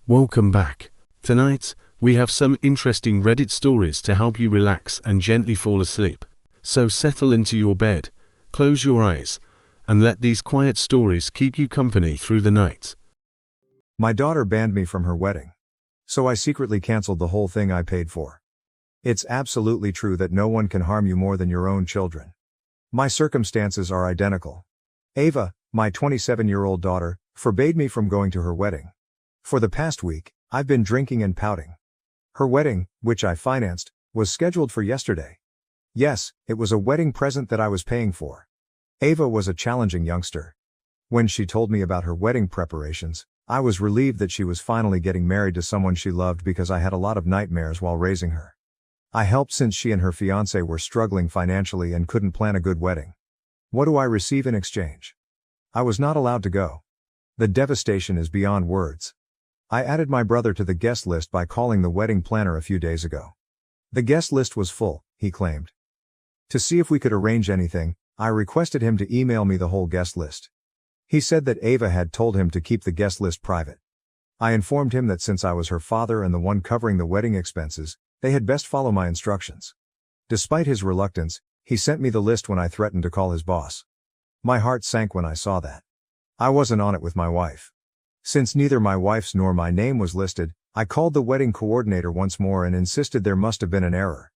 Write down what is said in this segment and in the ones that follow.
Welcome back. Tonight, we have some interesting Reddit stories to help you relax and gently fall asleep. So settle into your bed, close your eyes, and let these quiet stories keep you company through the night. My daughter banned me from her wedding. So I secretly canceled the whole thing I paid for. It's absolutely true that no one can harm you more than your own children. My circumstances are identical. Ava, my 27-year-old daughter, forbade me from going to her wedding. For the past week, I've been drinking and pouting. Her wedding, which I financed, was scheduled for yesterday. Yes, it was a wedding present that I was paying for. Ava was a challenging youngster. When she told me about her wedding preparations, I was relieved that she was finally getting married to someone she loved because I had a lot of nightmares while raising her. I helped since she and her fiancé were struggling financially and couldn't plan a good wedding. What do I receive in exchange? I was not allowed to go. The devastation is beyond words. I added my brother to the guest list by calling the wedding planner a few days ago. The guest list was full, he claimed. To see if we could arrange anything, I requested him to email me the whole guest list. He said that Ava had told him to keep the guest list private. I informed him that since I was her father and the one covering the wedding expenses, they had best follow my instructions. Despite his reluctance, he sent me the list when I threatened to call his boss. My heart sank when I saw that. I wasn't on it with my wife. Since neither my wife's nor my name was listed, I called the wedding coordinator once more and insisted there must have been an error.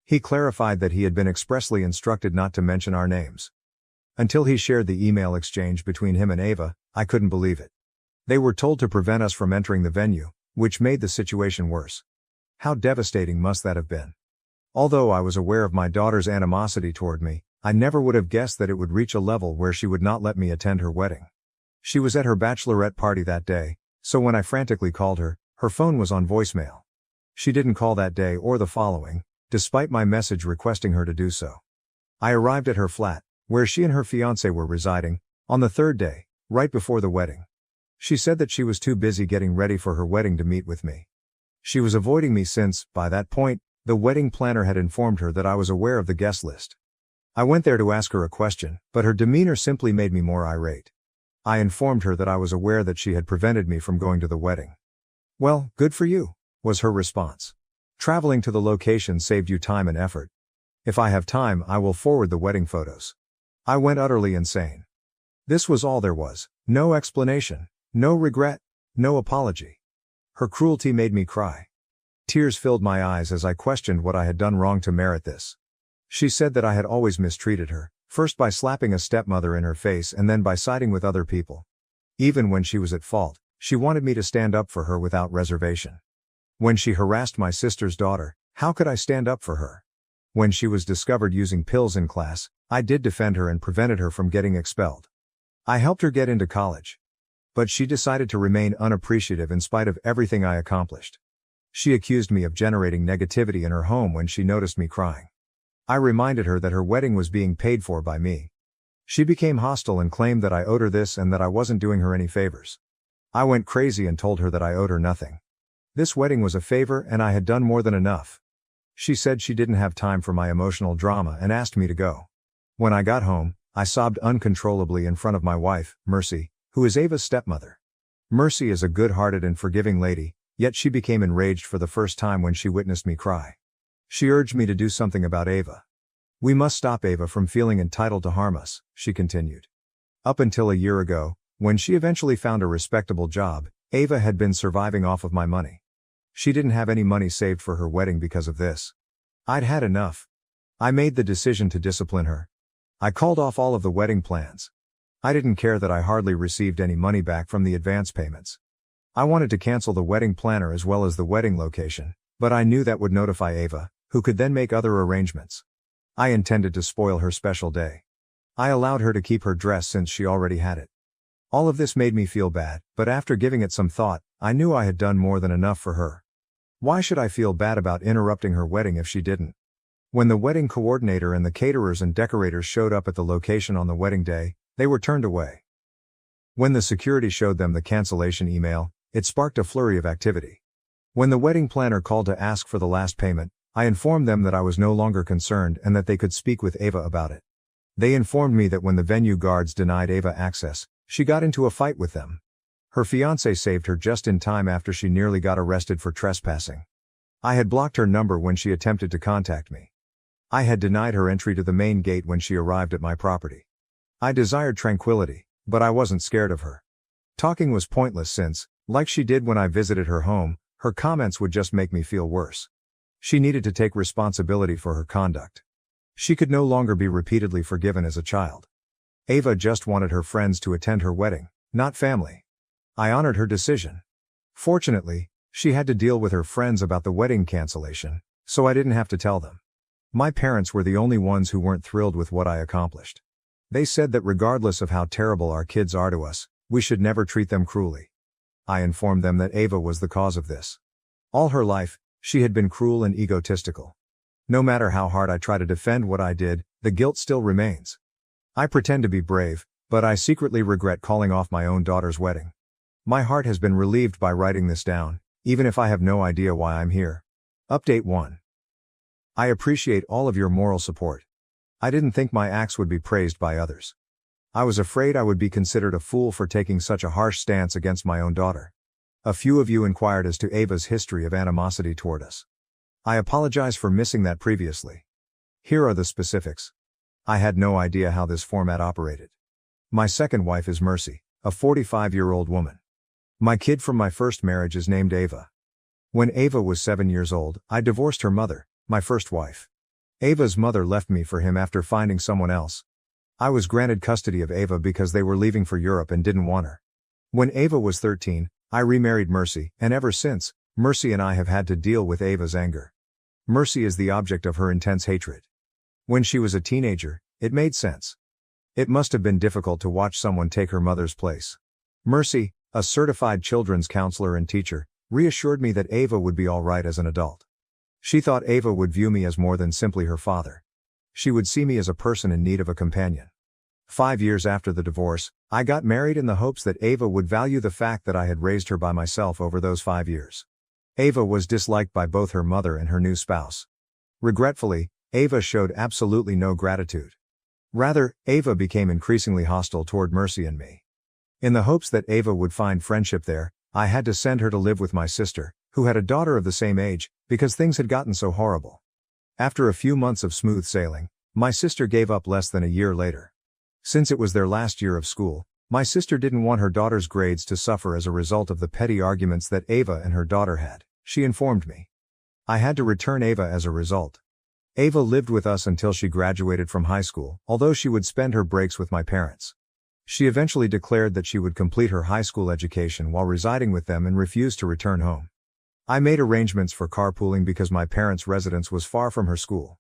He clarified that he had been expressly instructed not to mention our names. Until he shared the email exchange between him and Ava, I couldn't believe it. They were told to prevent us from entering the venue, which made the situation worse. How devastating must that have been? Although I was aware of my daughter's animosity toward me, I never would have guessed that it would reach a level where she would not let me attend her wedding. She was at her bachelorette party that day, so when I frantically called her, her phone was on voicemail. She didn't call that day or the following, despite my message requesting her to do so. I arrived at her flat, where she and her fiancé were residing, on the third day, right before the wedding. She said that she was too busy getting ready for her wedding to meet with me. She was avoiding me since, by that point, the wedding planner had informed her that I was aware of the guest list. I went there to ask her a question, but her demeanor simply made me more irate. I informed her that I was aware that she had prevented me from going to the wedding. Well, good for you, was her response. Traveling to the location saved you time and effort. If I have time, I will forward the wedding photos. I went utterly insane. This was all there was, no explanation, no regret, no apology. Her cruelty made me cry. Tears filled my eyes as I questioned what I had done wrong to merit this. She said that I had always mistreated her, first by slapping a stepmother in her face and then by siding with other people. Even when she was at fault, she wanted me to stand up for her without reservation. When she harassed my sister's daughter, how could I stand up for her? When she was discovered using pills in class, I did defend her and prevented her from getting expelled. I helped her get into college. But she decided to remain unappreciative in spite of everything I accomplished. She accused me of generating negativity in her home when she noticed me crying. I reminded her that her wedding was being paid for by me. She became hostile and claimed that I owed her this and that I wasn't doing her any favors. I went crazy and told her that I owed her nothing. This wedding was a favor and I had done more than enough. She said she didn't have time for my emotional drama and asked me to go. When I got home, I sobbed uncontrollably in front of my wife, Mercy, who is Ava's stepmother. Mercy is a good-hearted and forgiving lady, yet she became enraged for the first time when she witnessed me cry. She urged me to do something about Ava. We must stop Ava from feeling entitled to harm us, she continued. Up until a year ago, when she eventually found a respectable job, Ava had been surviving off of my money. She didn't have any money saved for her wedding because of this. I'd had enough. I made the decision to discipline her. I called off all of the wedding plans. I didn't care that I hardly received any money back from the advance payments. I wanted to cancel the wedding planner as well as the wedding location, but I knew that would notify Ava, who could then make other arrangements. I intended to spoil her special day. I allowed her to keep her dress since she already had it. All of this made me feel bad, but after giving it some thought, I knew I had done more than enough for her. Why should I feel bad about interrupting her wedding if she didn't? When the wedding coordinator and the caterers and decorators showed up at the location on the wedding day, they were turned away. When the security showed them the cancellation email, it sparked a flurry of activity. When the wedding planner called to ask for the last payment, I informed them that I was no longer concerned and that they could speak with Ava about it. They informed me that when the venue guards denied Ava access, she got into a fight with them. Her fiancé saved her just in time after she nearly got arrested for trespassing. I had blocked her number when she attempted to contact me. I had denied her entry to the main gate when she arrived at my property. I desired tranquility, but I wasn't scared of her. Talking was pointless since, like she did when I visited her home, her comments would just make me feel worse. She needed to take responsibility for her conduct. She could no longer be repeatedly forgiven as a child. Ava just wanted her friends to attend her wedding, not family. I honored her decision. Fortunately, she had to deal with her friends about the wedding cancellation, so I didn't have to tell them. My parents were the only ones who weren't thrilled with what I accomplished. They said that regardless of how terrible our kids are to us, we should never treat them cruelly. I informed them that Ava was the cause of this. All her life, she had been cruel and egotistical. No matter how hard I try to defend what I did, the guilt still remains. I pretend to be brave, but I secretly regret calling off my own daughter's wedding. My heart has been relieved by writing this down, even if I have no idea why I'm here. Update 1. I appreciate all of your moral support. I didn't think my acts would be praised by others. I was afraid I would be considered a fool for taking such a harsh stance against my own daughter. A few of you inquired as to Ava's history of animosity toward us. I apologize for missing that previously. Here are the specifics. I had no idea how this format operated. My second wife is Mercy, a 45-year-old woman. My kid from my first marriage is named Ava. When Ava was 7 years old, I divorced her mother, my first wife. Ava's mother left me for him after finding someone else. I was granted custody of Ava because they were leaving for Europe and didn't want her. When Ava was 13, I remarried Mercy, and ever since, Mercy and I have had to deal with Ava's anger. Mercy is the object of her intense hatred. When she was a teenager, it made sense. It must have been difficult to watch someone take her mother's place. Mercy, a certified children's counselor and teacher, reassured me that Ava would be all right as an adult. She thought Ava would view me as more than simply her father. She would see me as a person in need of a companion. 5 years after the divorce, I got married in the hopes that Ava would value the fact that I had raised her by myself over those 5 years. Ava was disliked by both her mother and her new spouse. Regretfully, Ava showed absolutely no gratitude. Rather, Ava became increasingly hostile toward Mercy and me. In the hopes that Ava would find friendship there, I had to send her to live with my sister, who had a daughter of the same age, because things had gotten so horrible. After a few months of smooth sailing, my sister gave up less than a year later. Since it was their last year of school, my sister didn't want her daughter's grades to suffer as a result of the petty arguments that Ava and her daughter had, she informed me. I had to return Ava as a result. Ava lived with us until she graduated from high school, although she would spend her breaks with my parents. She eventually declared that she would complete her high school education while residing with them and refused to return home. I made arrangements for carpooling because my parents' residence was far from her school.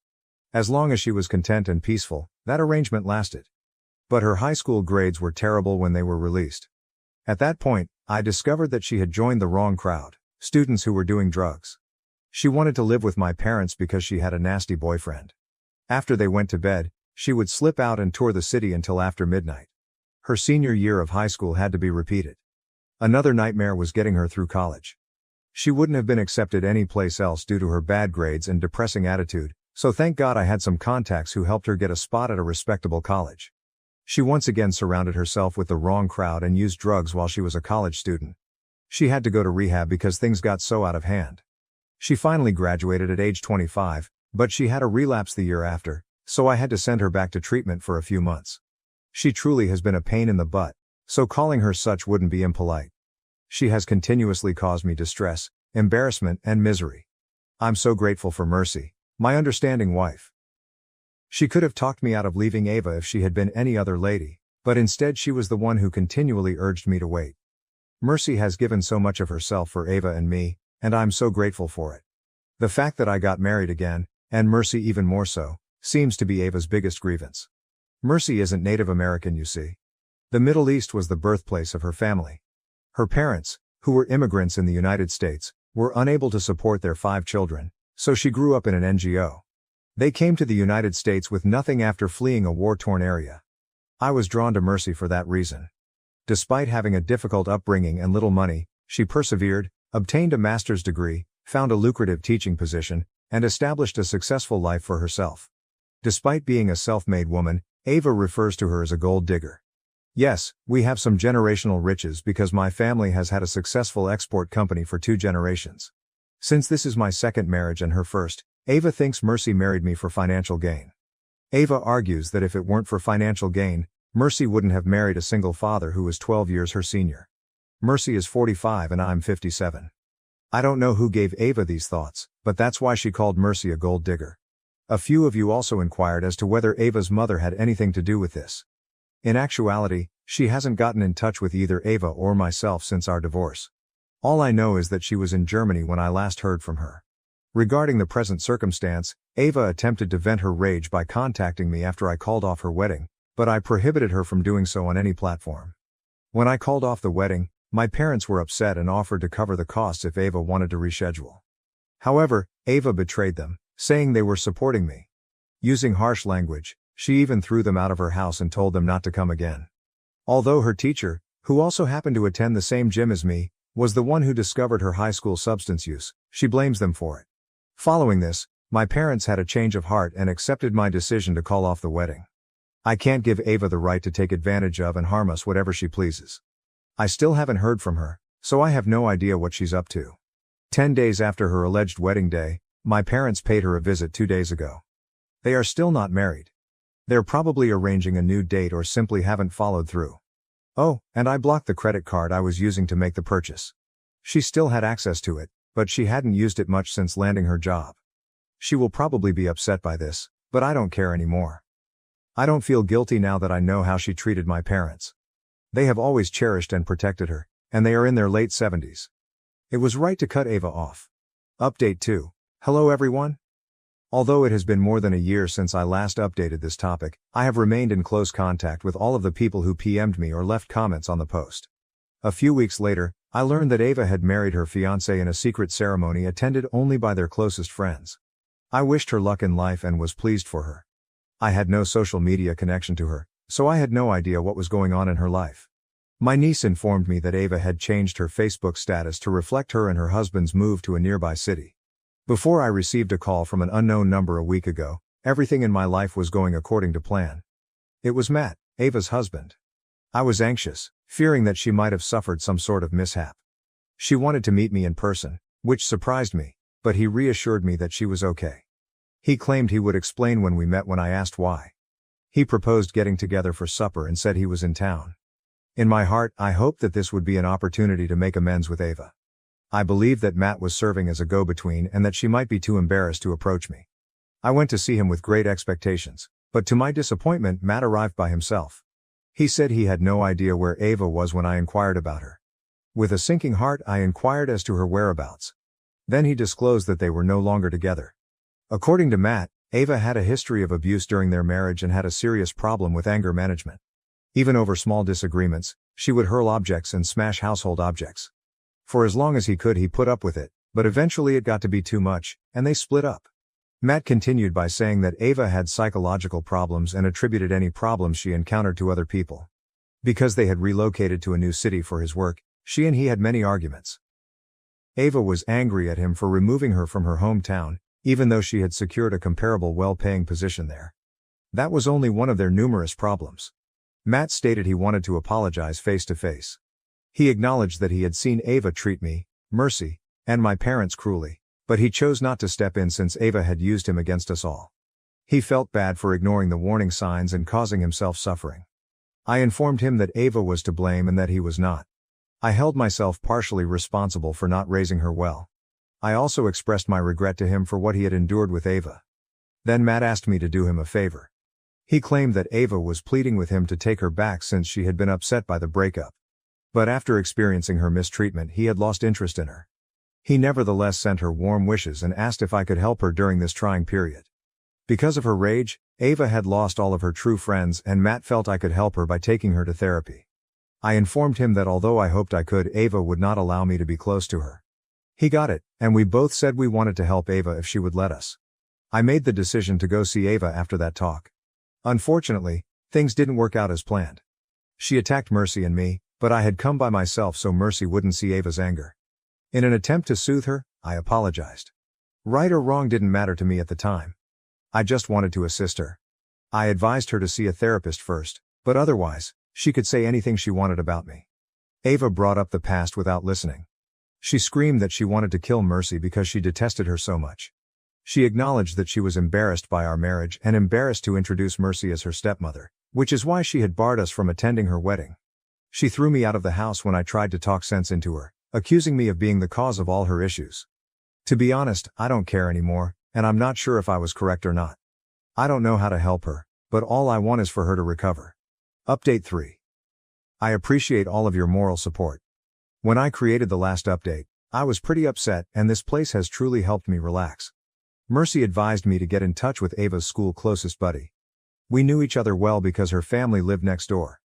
As long as she was content and peaceful, that arrangement lasted. But her high school grades were terrible when they were released. At that point, I discovered that she had joined the wrong crowd, students who were doing drugs. She wanted to live with my parents because she had a nasty boyfriend. After they went to bed, she would slip out and tour the city until after midnight. Her senior year of high school had to be repeated. Another nightmare was getting her through college. She wouldn't have been accepted any place else due to her bad grades and depressing attitude, so thank God I had some contacts who helped her get a spot at a respectable college. She once again surrounded herself with the wrong crowd and used drugs while she was a college student. She had to go to rehab because things got so out of hand. She finally graduated at age 25, but she had a relapse the year after, so I had to send her back to treatment for a few months. She truly has been a pain in the butt, so calling her such wouldn't be impolite. She has continuously caused me distress, embarrassment, and misery. I'm so grateful for Mercy, my understanding wife. She could have talked me out of leaving Ava if she had been any other lady, but instead she was the one who continually urged me to wait. Mercy has given so much of herself for Ava and me, and I'm so grateful for it. The fact that I got married again, and Mercy even more so, seems to be Ava's biggest grievance. Mercy isn't Native American, you see. The Middle East was the birthplace of her family. Her parents, who were immigrants in the United States, were unable to support their 5 children, so she grew up in an NGO. They came to the United States with nothing after fleeing a war-torn area. I was drawn to Mercy for that reason. Despite having a difficult upbringing and little money, she persevered, obtained a master's degree, found a lucrative teaching position, and established a successful life for herself. Despite being a self-made woman, Ava refers to her as a gold digger. Yes, we have some generational riches because my family has had a successful export company for 2 generations. Since this is my second marriage and her first, Ava thinks Mercy married me for financial gain. Ava argues that if it weren't for financial gain, Mercy wouldn't have married a single father who was 12 years her senior. Mercy is 45 and I'm 57. I don't know who gave Ava these thoughts, but that's why she called Mercy a gold digger. A few of you also inquired as to whether Ava's mother had anything to do with this. In actuality, she hasn't gotten in touch with either Ava or myself since our divorce. All I know is that she was in Germany when I last heard from her. Regarding the present circumstance, Ava attempted to vent her rage by contacting me after I called off her wedding, but I prohibited her from doing so on any platform. When I called off the wedding, my parents were upset and offered to cover the costs if Ava wanted to reschedule. However, Ava betrayed them, saying they were supporting me. Using harsh language, she even threw them out of her house and told them not to come again. Although her teacher, who also happened to attend the same gym as me, was the one who discovered her high school substance use, she blames them for it. Following this, my parents had a change of heart and accepted my decision to call off the wedding. I can't give Ava the right to take advantage of and harm us whatever she pleases. I still haven't heard from her, so I have no idea what she's up to. 10 days after her alleged wedding day, my parents paid her a visit 2 days ago. They are still not married. They're probably arranging a new date or simply haven't followed through. Oh, and I blocked the credit card I was using to make the purchase. She still had access to it, but she hadn't used it much since landing her job. She will probably be upset by this, but I don't care anymore. I don't feel guilty now that I know how she treated my parents. They have always cherished and protected her, and they are in their late 70s. It was right to cut Ava off. Update 2. Hello everyone. Although it has been more than a year since I last updated this topic, I have remained in close contact with all of the people who PM'd me or left comments on the post. A few weeks later, I learned that Ava had married her fiancé in a secret ceremony attended only by their closest friends. I wished her luck in life and was pleased for her. I had no social media connection to her, so I had no idea what was going on in her life. My niece informed me that Ava had changed her Facebook status to reflect her and her husband's move to a nearby city. Before I received a call from an unknown number a week ago, everything in my life was going according to plan. It was Matt, Ava's husband. I was anxious, fearing that she might have suffered some sort of mishap. She wanted to meet me in person, which surprised me, but he reassured me that she was okay. He claimed he would explain when we met when I asked why. He proposed getting together for supper and said he was in town. In my heart, I hoped that this would be an opportunity to make amends with Ava. I believed that Matt was serving as a go-between and that she might be too embarrassed to approach me. I went to see him with great expectations, but to my disappointment, Matt arrived by himself. He said he had no idea where Ava was when I inquired about her. With a sinking heart, I inquired as to her whereabouts. Then he disclosed that they were no longer together. According to Matt, Ava had a history of abuse during their marriage and had a serious problem with anger management. Even over small disagreements, she would hurl objects and smash household objects. For as long as he could, he put up with it, but eventually it got to be too much, and they split up. Matt continued by saying that Ava had psychological problems and attributed any problems she encountered to other people. Because they had relocated to a new city for his work, she and he had many arguments. Ava was angry at him for removing her from her hometown, even though she had secured a comparable well-paying position there. That was only one of their numerous problems. Matt stated he wanted to apologize face-to-face. He acknowledged that he had seen Ava treat me, Mercy, and my parents cruelly, but he chose not to step in since Ava had used him against us all. He felt bad for ignoring the warning signs and causing himself suffering. I informed him that Ava was to blame and that he was not. I held myself partially responsible for not raising her well. I also expressed my regret to him for what he had endured with Ava. Then Matt asked me to do him a favor. He claimed that Ava was pleading with him to take her back since she had been upset by the breakup. But after experiencing her mistreatment, he had lost interest in her. He nevertheless sent her warm wishes and asked if I could help her during this trying period. Because of her rage, Ava had lost all of her true friends and Matt felt I could help her by taking her to therapy. I informed him that although I hoped I could, Ava would not allow me to be close to her. He got it, and we both said we wanted to help Ava if she would let us. I made the decision to go see Ava after that talk. Unfortunately, things didn't work out as planned. She attacked Mercy and me, but I had come by myself so Mercy wouldn't see Ava's anger. In an attempt to soothe her, I apologized. Right or wrong didn't matter to me at the time. I just wanted to assist her. I advised her to see a therapist first, but otherwise, She could say anything she wanted about me. Ava brought up the past without listening. She screamed that she wanted to kill Mercy because she detested her so much. She acknowledged that she was embarrassed by our marriage and embarrassed to introduce Mercy as her stepmother, which is why she had barred us from attending her wedding. She threw me out of the house when I tried to talk sense into her, accusing me of being the cause of all her issues. To be honest, I don't care anymore, and I'm not sure if I was correct or not. I don't know how to help her, but all I want is for her to recover. Update 3. I appreciate all of your moral support. When I created the last update, I was pretty upset, and this place has truly helped me relax. Mercy advised me to get in touch with Ava's school closest buddy. We knew each other well because her family lived next door.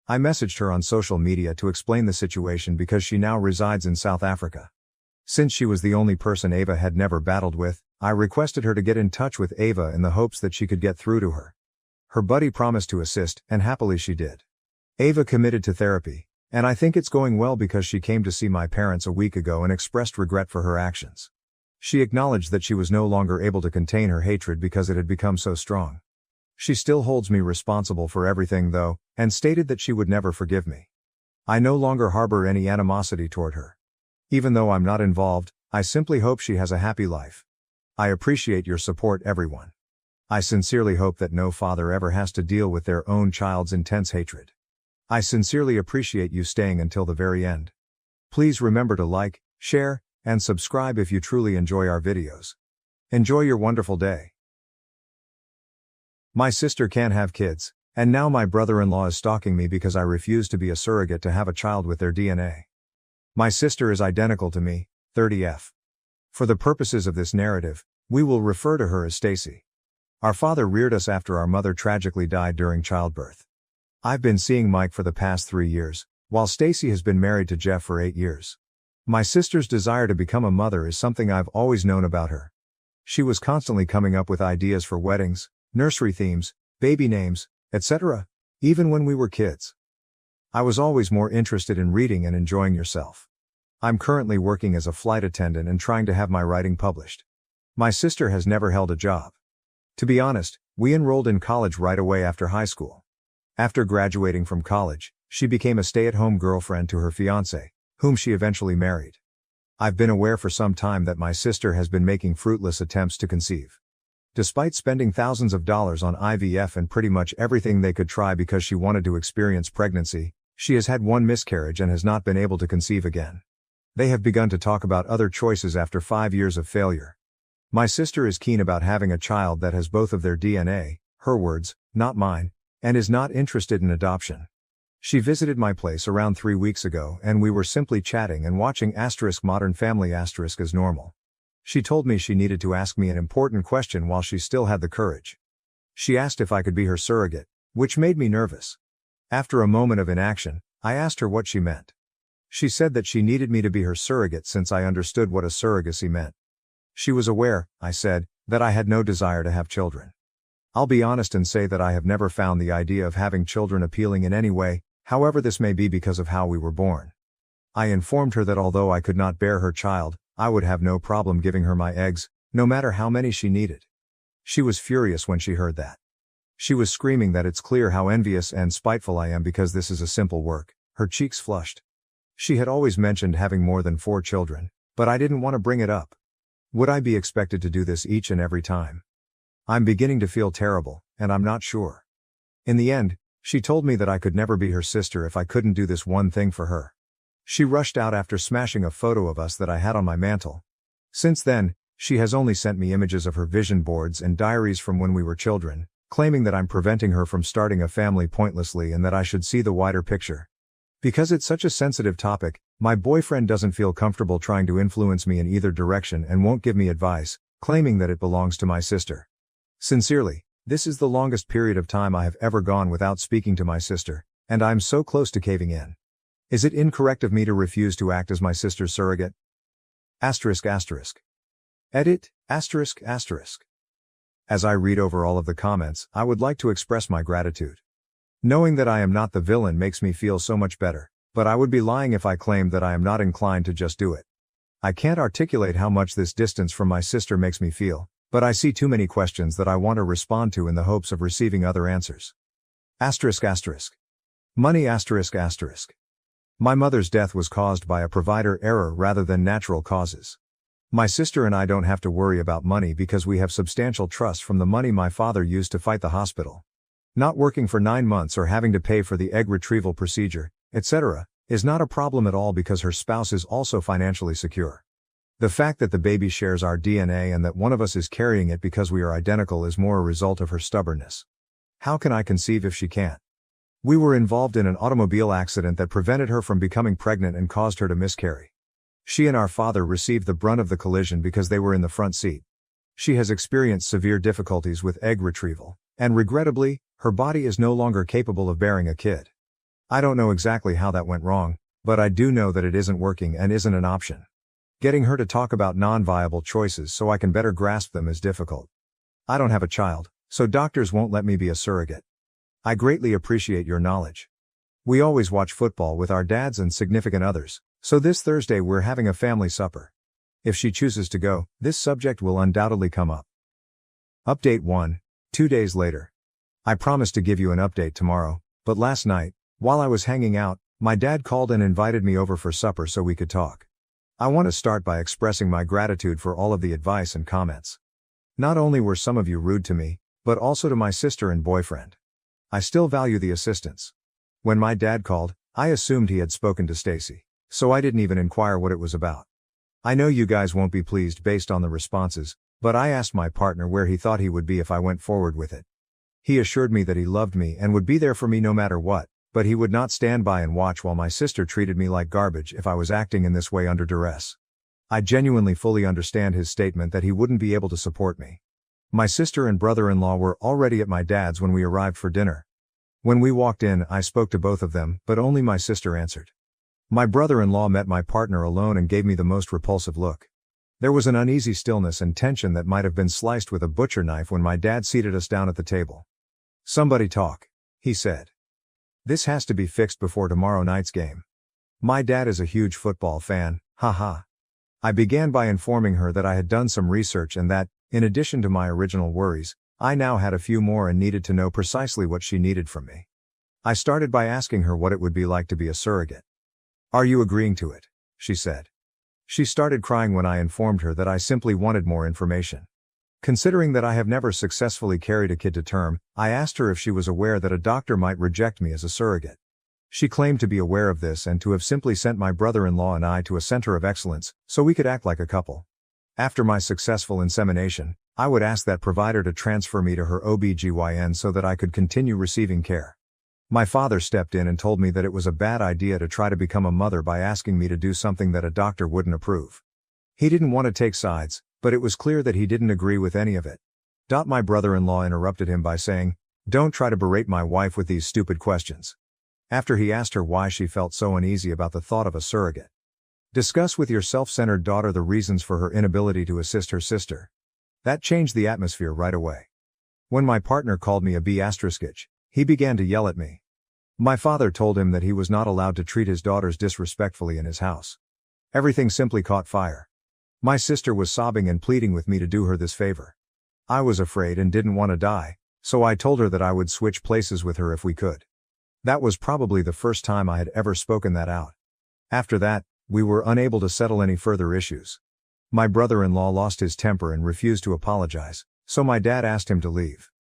I messaged her on social media to explain the situation because she now resides in South Africa. Since she was the only person Ava had never battled with, I requested her to get in touch with Ava in the hopes that she could get through to her. Her buddy promised to assist, and happily she did. Ava committed to therapy, and I think it's going well because she came to see my parents a week ago and expressed regret for her actions. She acknowledged that she was no longer able to contain her hatred because it had become so strong. She still holds me responsible for everything though, and stated that she would never forgive me. I no longer harbor any animosity toward her. Even though I'm not involved, I simply hope she has a happy life. I appreciate your support, everyone. I sincerely hope that no father ever has to deal with their own child's intense hatred. I sincerely appreciate you staying until the very end. Please remember to like, share, and subscribe if you truly enjoy our videos. Enjoy your wonderful day. My sister can't have kids, and now my brother-in-law is stalking me because I refuse to be a surrogate to have a child with their DNA. My sister is identical to me, 30F. For the purposes of this narrative, we will refer to her as Stacy. Our father reared us after our mother tragically died during childbirth. I've been seeing Mike for the past 3 years, while Stacy has been married to Jeff for 8 years. My sister's desire to become a mother is something I've always known about her. She was constantly coming up with ideas for weddings, nursery themes, baby names, etc., even when we were kids. I was always more interested in reading and enjoying yourself. I'm currently working as a flight attendant and trying to have my writing published. My sister has never held a job. To be honest, we enrolled in college right away after high school. After graduating from college, she became a stay-at-home girlfriend to her fiancé, whom she eventually married. I've been aware for some time that my sister has been making fruitless attempts to conceive. Despite spending thousands of dollars on IVF and pretty much everything they could try because she wanted to experience pregnancy, she has had one miscarriage and has not been able to conceive again. They have begun to talk about other choices after 5 years of failure. My sister is keen about having a child that has both of their DNA, her words, not mine, and is not interested in adoption. She visited my place around 3 weeks ago and we were simply chatting and watching Modern Family as normal. She told me she needed to ask me an important question while she still had the courage. She asked if I could be her surrogate, which made me nervous. After a moment of inaction, I asked her what she meant. She said that she needed me to be her surrogate since I understood what a surrogacy meant. She was aware, I said, that I had no desire to have children. I'll be honest and say that I have never found the idea of having children appealing in any way, however this may be because of how we were born. I informed her that although I could not bear her child, I would have no problem giving her my eggs, no matter how many she needed. She was furious when she heard that. She was screaming that it's clear how envious and spiteful I am because this is a simple work. Her cheeks flushed. She had always mentioned having more than 4 children, but I didn't want to bring it up. Would I be expected to do this each and every time? I'm beginning to feel terrible, and I'm not sure. In the end, she told me that I could never be her sister if I couldn't do this one thing for her. She rushed out after smashing a photo of us that I had on my mantle. Since then, she has only sent me images of her vision boards and diaries from when we were children, claiming that I'm preventing her from starting a family pointlessly and that I should see the wider picture. Because it's such a sensitive topic, my boyfriend doesn't feel comfortable trying to influence me in either direction and won't give me advice, claiming that it belongs to my sister. Sincerely, this is the longest period of time I have ever gone without speaking to my sister, and I'm so close to caving in. Is it incorrect of me to refuse to act as my sister's surrogate? Edit, ***. As I read over all of the comments, I would like to express my gratitude. Knowing that I am not the villain makes me feel so much better, but I would be lying if I claimed that I am not inclined to just do it. I can't articulate how much this distance from my sister makes me feel, but I see too many questions that I want to respond to in the hopes of receiving other answers. ***. Money asterisk asterisk. My mother's death was caused by a provider error rather than natural causes. My sister and I don't have to worry about money because we have substantial trust from the money my father used to fight the hospital. Not working for 9 months or having to pay for the egg retrieval procedure, etc., is not a problem at all because her spouse is also financially secure. The fact that the baby shares our DNA and that one of us is carrying it because we are identical is more a result of her stubbornness. How can I conceive if she can't? We were involved in an automobile accident that prevented her from becoming pregnant and caused her to miscarry. She and our father received the brunt of the collision because they were in the front seat. She has experienced severe difficulties with egg retrieval, and regrettably, her body is no longer capable of bearing a kid. I don't know exactly how that went wrong, but I do know that it isn't working and isn't an option. Getting her to talk about non-viable choices so I can better grasp them is difficult. I don't have a child, so doctors won't let me be a surrogate. I greatly appreciate your knowledge. We always watch football with our dads and significant others, so this Thursday we're having a family supper. If she chooses to go, this subject will undoubtedly come up. Update 1, 2 days later. I promised to give you an update tomorrow, but last night, while I was hanging out, my dad called and invited me over for supper so we could talk. I want to start by expressing my gratitude for all of the advice and comments. Not only were some of you rude to me, but also to my sister and boyfriend. I still value the assistance. When my dad called, I assumed he had spoken to Stacy, so I didn't even inquire what it was about. I know you guys won't be pleased based on the responses, but I asked my partner where he thought he would be if I went forward with it. He assured me that he loved me and would be there for me no matter what, but he would not stand by and watch while my sister treated me like garbage if I was acting in this way under duress. I genuinely fully understand his statement that he wouldn't be able to support me. My sister and brother-in-law were already at my dad's when we arrived for dinner. When we walked in, I spoke to both of them, but only my sister answered. My brother-in-law met my partner alone and gave me the most repulsive look. There was an uneasy stillness and tension that might have been sliced with a butcher knife when my dad seated us down at the table. "Somebody talk," he said. "This has to be fixed before tomorrow night's game." My dad is a huge football fan, haha. I began by informing her that I had done some research and that, in addition to my original worries, I now had a few more and needed to know precisely what she needed from me. I started by asking her what it would be like to be a surrogate. "Are you agreeing to it?" she said. She started crying when I informed her that I simply wanted more information. Considering that I have never successfully carried a kid to term, I asked her if she was aware that a doctor might reject me as a surrogate. She claimed to be aware of this and to have simply sent my brother-in-law and I to a center of excellence, so we could act like a couple. After my successful insemination, I would ask that provider to transfer me to her OB/GYN so that I could continue receiving care. My father stepped in and told me that it was a bad idea to try to become a mother by asking me to do something that a doctor wouldn't approve. He didn't want to take sides, but it was clear that he didn't agree with any of it. My brother-in-law interrupted him by saying, "Don't try to berate my wife with these stupid questions." After he asked her why she felt so uneasy about the thought of a surrogate. "Discuss with your self-centered daughter the reasons for her inability to assist her sister." That changed the atmosphere right away. When my partner called me a B***, he began to yell at me. My father told him that he was not allowed to treat his daughters disrespectfully in his house. Everything simply caught fire. My sister was sobbing and pleading with me to do her this favor. I was afraid and didn't want to die, so I told her that I would switch places with her if we could. That was probably the first time I had ever spoken that out. After that, we were unable to settle any further issues. My brother-in-law lost his temper and refused to apologize, so my dad asked him to leave.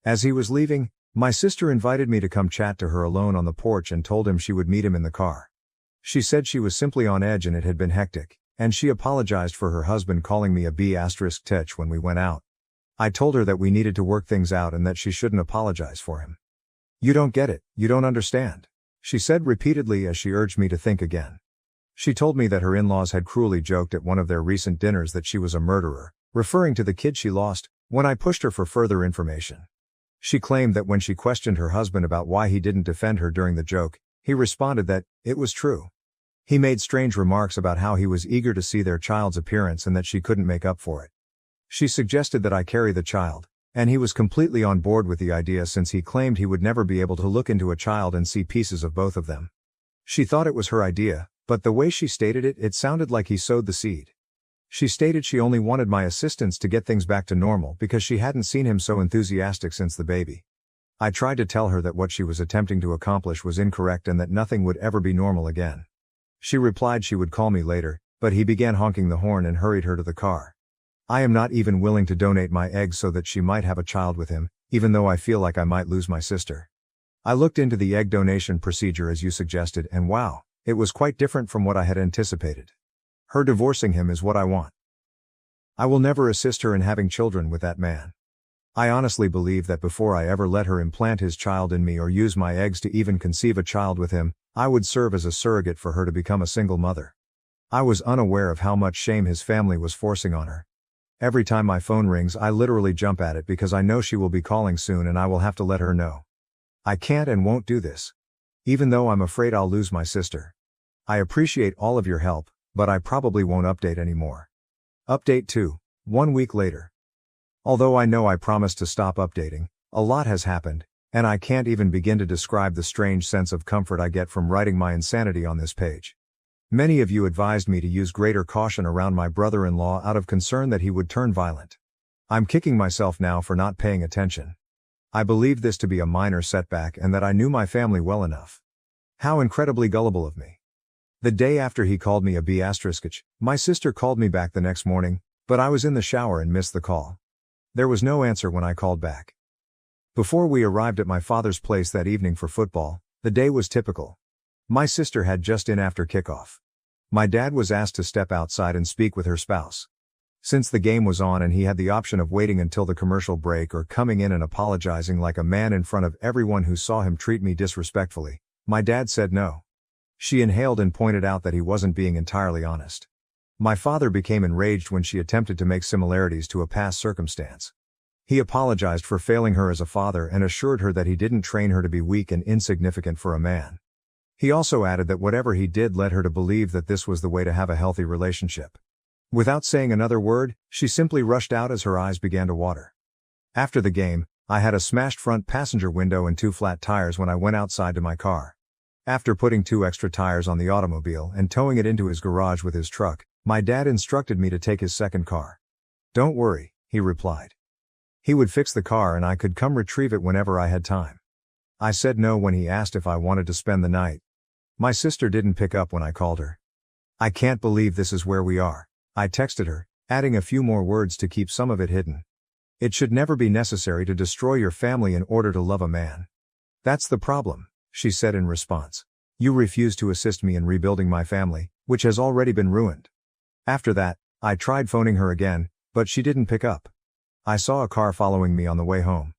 As he was leaving, my sister invited me to come chat to her alone on the porch and told him she would meet him in the car. She said she was simply on edge and it had been hectic, and she apologized for her husband calling me a B***tech when we went out. I told her that we needed to work things out and that she shouldn't apologize for him. "You don't get it, you don't understand," she said repeatedly as she urged me to think again. She told me that her in-laws had cruelly joked at one of their recent dinners that she was a murderer, referring to the kid she lost, when I pushed her for further information. She claimed that when she questioned her husband about why he didn't defend her during the joke, he responded that it was true. He made strange remarks about how he was eager to see their child's appearance and that she couldn't make up for it. She suggested that I carry the child, and he was completely on board with the idea since he claimed he would never be able to look into a child and see pieces of both of them. She thought it was her idea, but the way she stated it, it sounded like he sowed the seed. She stated she only wanted my assistance to get things back to normal because she hadn't seen him so enthusiastic since the baby. I tried to tell her that what she was attempting to accomplish was incorrect and that nothing would ever be normal again. She replied she would call me later, but he began honking the horn and hurried her to the car. I am not even willing to donate my eggs so that she might have a child with him, even though I feel like I might lose my sister. I looked into the egg donation procedure as you suggested, and wow, it was quite different from what I had anticipated. Her divorcing him is what I want. I will never assist her in having children with that man. I honestly believe that before I ever let her implant his child in me or use my eggs to even conceive a child with him, I would serve as a surrogate for her to become a single mother. I was unaware of how much shame his family was forcing on her. Every time my phone rings, I literally jump at it because I know she will be calling soon and I will have to let her know. I can't and won't do this. Even though I'm afraid I'll lose my sister. I appreciate all of your help, but I probably won't update anymore. Update 2. 1 week later. Although I know I promised to stop updating, a lot has happened, and I can't even begin to describe the strange sense of comfort I get from writing my insanity on this page. Many of you advised me to use greater caution around my brother-in-law out of concern that he would turn violent. I'm kicking myself now for not paying attention. I believed this to be a minor setback and that I knew my family well enough. How incredibly gullible of me. The day after he called me a b****, my sister called me back the next morning, but I was in the shower and missed the call. There was no answer when I called back. Before we arrived at my father's place that evening for football, the day was typical. My sister had just in after kickoff. My dad was asked to step outside and speak with her spouse. Since the game was on and he had the option of waiting until the commercial break or coming in and apologizing like a man in front of everyone who saw him treat me disrespectfully, my dad said no. She inhaled and pointed out that he wasn't being entirely honest. My father became enraged when she attempted to make similarities to a past circumstance. He apologized for failing her as a father and assured her that he didn't train her to be weak and insignificant for a man. He also added that whatever he did led her to believe that this was the way to have a healthy relationship. Without saying another word, she simply rushed out as her eyes began to water. After the game, I had a smashed front passenger window and 2 flat tires when I went outside to my car. After putting 2 extra tires on the automobile and towing it into his garage with his truck, my dad instructed me to take his second car. "Don't worry," he replied. He would fix the car and I could come retrieve it whenever I had time. I said no when he asked if I wanted to spend the night. My sister didn't pick up when I called her. "I can't believe this is where we are," I texted her, adding a few more words to keep some of it hidden. "It should never be necessary to destroy your family in order to love a man." "That's the problem," she said in response. "You refuse to assist me in rebuilding my family, which has already been ruined." After that, I tried phoning her again, but she didn't pick up. I saw a car following me on the way home.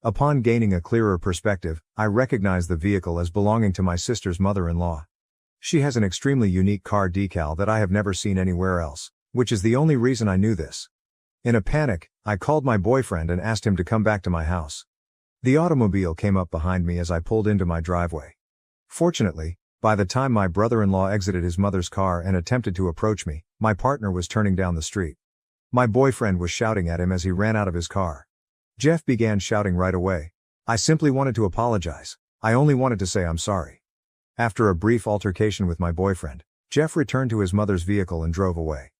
Upon gaining a clearer perspective, I recognized the vehicle as belonging to my sister's mother-in-law. She has an extremely unique car decal that I have never seen anywhere else, which is the only reason I knew this. In a panic, I called my boyfriend and asked him to come back to my house. The automobile came up behind me as I pulled into my driveway. Fortunately, by the time my brother-in-law exited his mother's car and attempted to approach me, my partner was turning down the street. My boyfriend was shouting at him as he ran out of his car. Jeff began shouting right away. "I simply wanted to apologize. I only wanted to say I'm sorry." After a brief altercation with my boyfriend, Jeff returned to his mother's vehicle and drove away.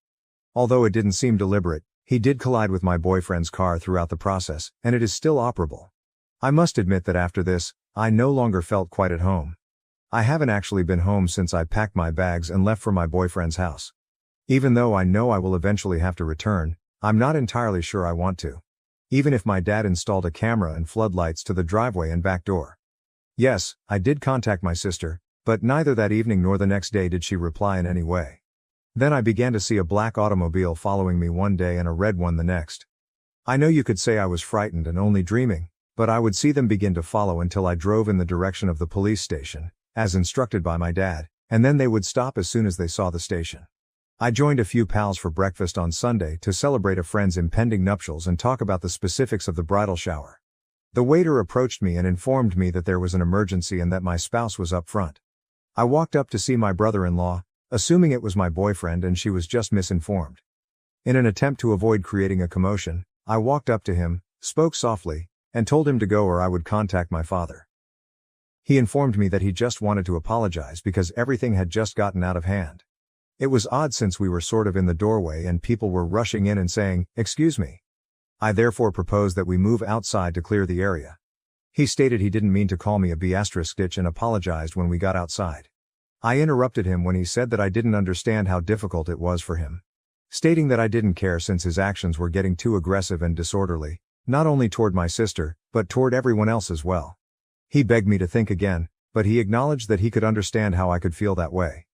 Although it didn't seem deliberate, he did collide with my boyfriend's car throughout the process, and it is still operable. I must admit that after this, I no longer felt quite at home. I haven't actually been home since I packed my bags and left for my boyfriend's house. Even though I know I will eventually have to return, I'm not entirely sure I want to. Even if my dad installed a camera and floodlights to the driveway and back door. Yes, I did contact my sister, but neither that evening nor the next day did she reply in any way. Then I began to see a black automobile following me one day and a red one the next. I know you could say I was frightened and only dreaming, but I would see them begin to follow until I drove in the direction of the police station, as instructed by my dad, and then they would stop as soon as they saw the station. I joined a few pals for breakfast on Sunday to celebrate a friend's impending nuptials and talk about the specifics of the bridal shower. The waiter approached me and informed me that there was an emergency and that my spouse was up front. I walked up to see my brother-in-law, assuming it was my boyfriend and she was just misinformed. In an attempt to avoid creating a commotion, I walked up to him, spoke softly, and told him to go or I would contact my father. He informed me that he just wanted to apologize because everything had just gotten out of hand. It was odd since we were sort of in the doorway and people were rushing in and saying, "Excuse me." I therefore proposed that we move outside to clear the area. He stated he didn't mean to call me a bitch and apologized when we got outside. I interrupted him when he said that I didn't understand how difficult it was for him, stating that I didn't care since his actions were getting too aggressive and disorderly, not only toward my sister, but toward everyone else as well. He begged me to think again, but he acknowledged that he could understand how I could feel that way.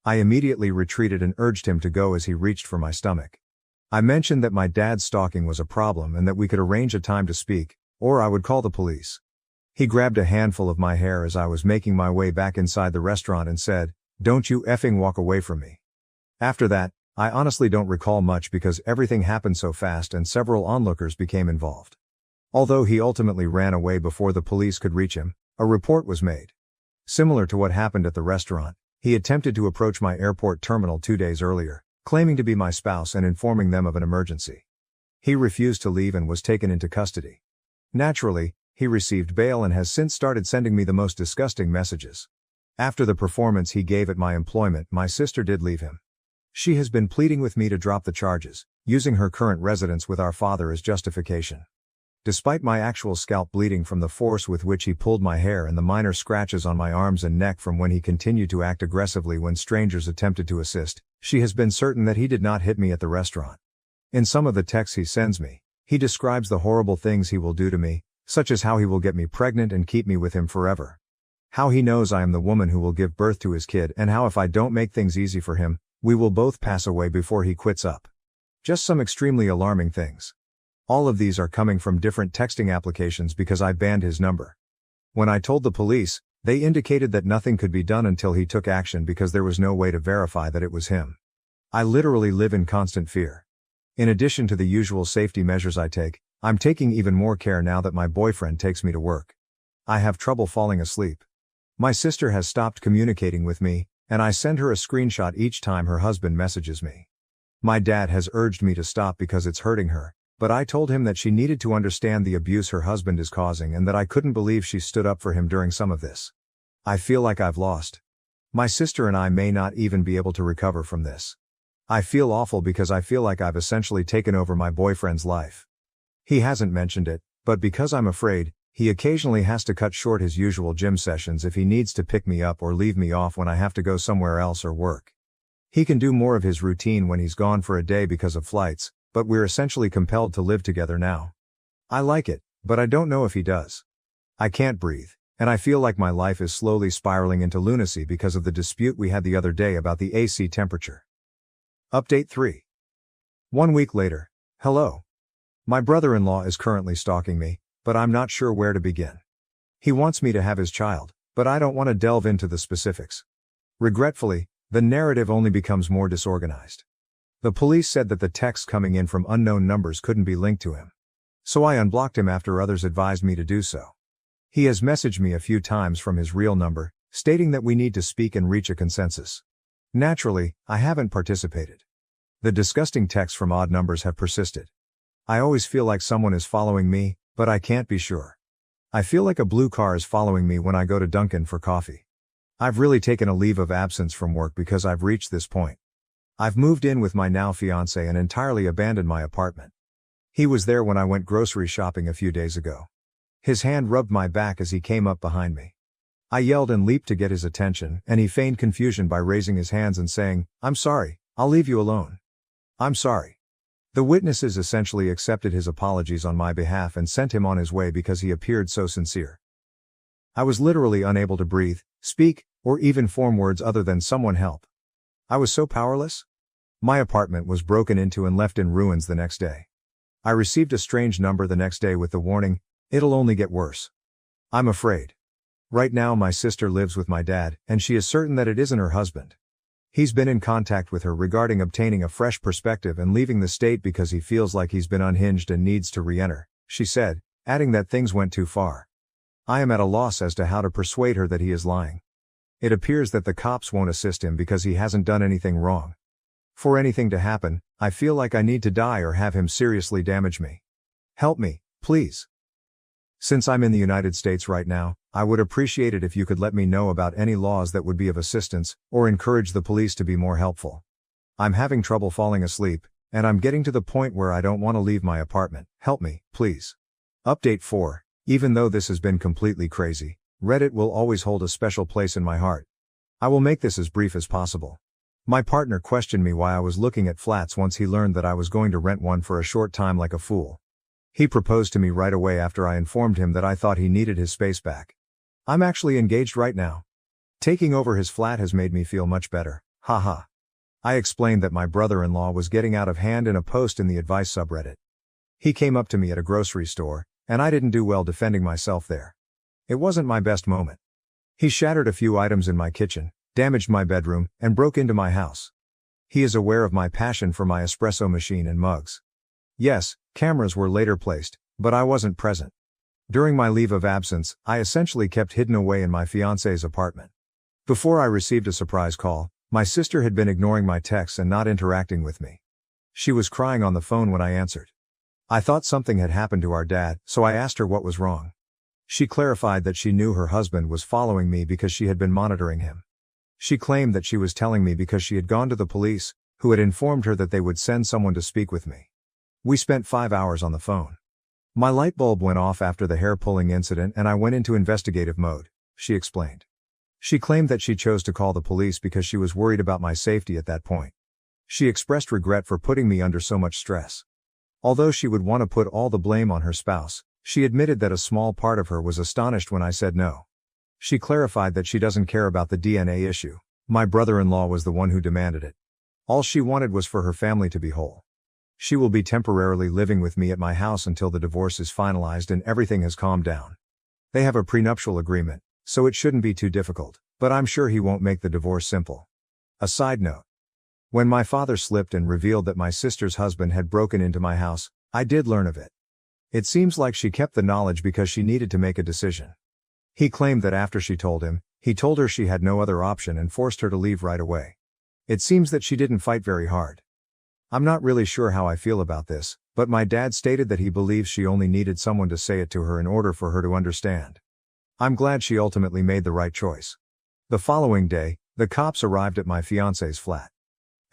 I immediately retreated and urged him to go as he reached for my stomach. I mentioned that my dad's stalking was a problem and that we could arrange a time to speak, or I would call the police. He grabbed a handful of my hair as I was making my way back inside the restaurant and said, "Don't you effing walk away from me." After that, I honestly don't recall much because everything happened so fast and several onlookers became involved. Although he ultimately ran away before the police could reach him, a report was made. Similar to what happened at the restaurant, he attempted to approach my airport terminal 2 days earlier, claiming to be my spouse and informing them of an emergency. He refused to leave and was taken into custody. Naturally, he received bail and has since started sending me the most disgusting messages. After the performance he gave at my employment, my sister did leave him. She has been pleading with me to drop the charges, using her current residence with our father as justification. Despite my actual scalp bleeding from the force with which he pulled my hair and the minor scratches on my arms and neck from when he continued to act aggressively when strangers attempted to assist, she has been certain that he did not hit me at the restaurant. In some of the texts he sends me, he describes the horrible things he will do to me, such as how he will get me pregnant and keep me with him forever. How he knows I am the woman who will give birth to his kid, and how if I don't make things easy for him, we will both pass away before he quits up. Just some extremely alarming things. All of these are coming from different texting applications because I banned his number. When I told the police, they indicated that nothing could be done until he took action because there was no way to verify that it was him. I literally live in constant fear. In addition to the usual safety measures I take, I'm taking even more care now that my boyfriend takes me to work. I have trouble falling asleep. My sister has stopped communicating with me, and I send her a screenshot each time her husband messages me. My dad has urged me to stop because it's hurting her, but I told him that she needed to understand the abuse her husband is causing and that I couldn't believe she stood up for him during some of this. I feel like I've lost. My sister and I may not even be able to recover from this. I feel awful because I feel like I've essentially taken over my boyfriend's life. He hasn't mentioned it, but because I'm afraid, he occasionally has to cut short his usual gym sessions if he needs to pick me up or leave me off when I have to go somewhere else or work. He can do more of his routine when he's gone for a day because of flights, but we're essentially compelled to live together now. I like it, but I don't know if he does. I can't breathe, and I feel like my life is slowly spiraling into lunacy because of the dispute we had the other day about the AC temperature. Update 3. 1 week later. Hello. My brother-in-law is currently stalking me, but I'm not sure where to begin. He wants me to have his child, but I don't want to delve into the specifics. Regretfully, the narrative only becomes more disorganized. The police said that the texts coming in from unknown numbers couldn't be linked to him. So I unblocked him after others advised me to do so. He has messaged me a few times from his real number, stating that we need to speak and reach a consensus. Naturally, I haven't participated. The disgusting texts from odd numbers have persisted. I always feel like someone is following me, but I can't be sure. I feel like a blue car is following me when I go to Dunkin' for coffee. I've really taken a leave of absence from work because I've reached this point. I've moved in with my now fiancé and entirely abandoned my apartment. He was there when I went grocery shopping a few days ago. His hand rubbed my back as he came up behind me. I yelled and leaped to get his attention, and he feigned confusion by raising his hands and saying, "I'm sorry, I'll leave you alone." "I'm sorry." The witnesses essentially accepted his apologies on my behalf and sent him on his way because he appeared so sincere. I was literally unable to breathe, speak, or even form words other than "someone help." I was so powerless. My apartment was broken into and left in ruins the next day. I received a strange number the next day with the warning, "It'll only get worse." I'm afraid. Right now my sister lives with my dad, and she is certain that it isn't her husband. He's been in contact with her regarding obtaining a fresh perspective and leaving the state because he feels like he's been unhinged and needs to re-enter, she said, adding that things went too far. I am at a loss as to how to persuade her that he is lying. It appears that the cops won't assist him because he hasn't done anything wrong. For anything to happen, I feel like I need to die or have him seriously damage me. Help me, please. Since I'm in the United States right now, I would appreciate it if you could let me know about any laws that would be of assistance, or encourage the police to be more helpful. I'm having trouble falling asleep, and I'm getting to the point where I don't want to leave my apartment. Help me, please. Update 4. Even though this has been completely crazy, Reddit will always hold a special place in my heart. I will make this as brief as possible. My partner questioned me why I was looking at flats once he learned that I was going to rent one for a short time like a fool. He proposed to me right away after I informed him that I thought he needed his space back. I'm actually engaged right now. Taking over his flat has made me feel much better, haha. I explained that my brother-in-law was getting out of hand in a post in the advice subreddit. He came up to me at a grocery store, and I didn't do well defending myself there. It wasn't my best moment. He shattered a few items in my kitchen, damaged my bedroom, and broke into my house. He is aware of my passion for my espresso machine and mugs. Yes, cameras were later placed, but I wasn't present. During my leave of absence, I essentially kept hidden away in my fiancé's apartment. Before I received a surprise call, my sister had been ignoring my texts and not interacting with me. She was crying on the phone when I answered. I thought something had happened to our dad, so I asked her what was wrong. She clarified that she knew her husband was following me because she had been monitoring him. She claimed that she was telling me because she had gone to the police, who had informed her that they would send someone to speak with me. We spent 5 hours on the phone. My light bulb went off after the hair-pulling incident and I went into investigative mode, she explained. She claimed that she chose to call the police because she was worried about my safety at that point. She expressed regret for putting me under so much stress. Although she would want to put all the blame on her spouse, she admitted that a small part of her was astonished when I said no. She clarified that she doesn't care about the DNA issue. My brother-in-law was the one who demanded it. All she wanted was for her family to be whole. She will be temporarily living with me at my house until the divorce is finalized and everything has calmed down. They have a prenuptial agreement, so it shouldn't be too difficult, but I'm sure he won't make the divorce simple. A side note. When my father slipped and revealed that my sister's husband had broken into my house, I did learn of it. It seems like she kept the knowledge because she needed to make a decision. He claimed that after she told him, he told her she had no other option and forced her to leave right away. It seems that she didn't fight very hard. I'm not really sure how I feel about this, but my dad stated that he believes she only needed someone to say it to her in order for her to understand. I'm glad she ultimately made the right choice. The following day, the cops arrived at my fiancé's flat.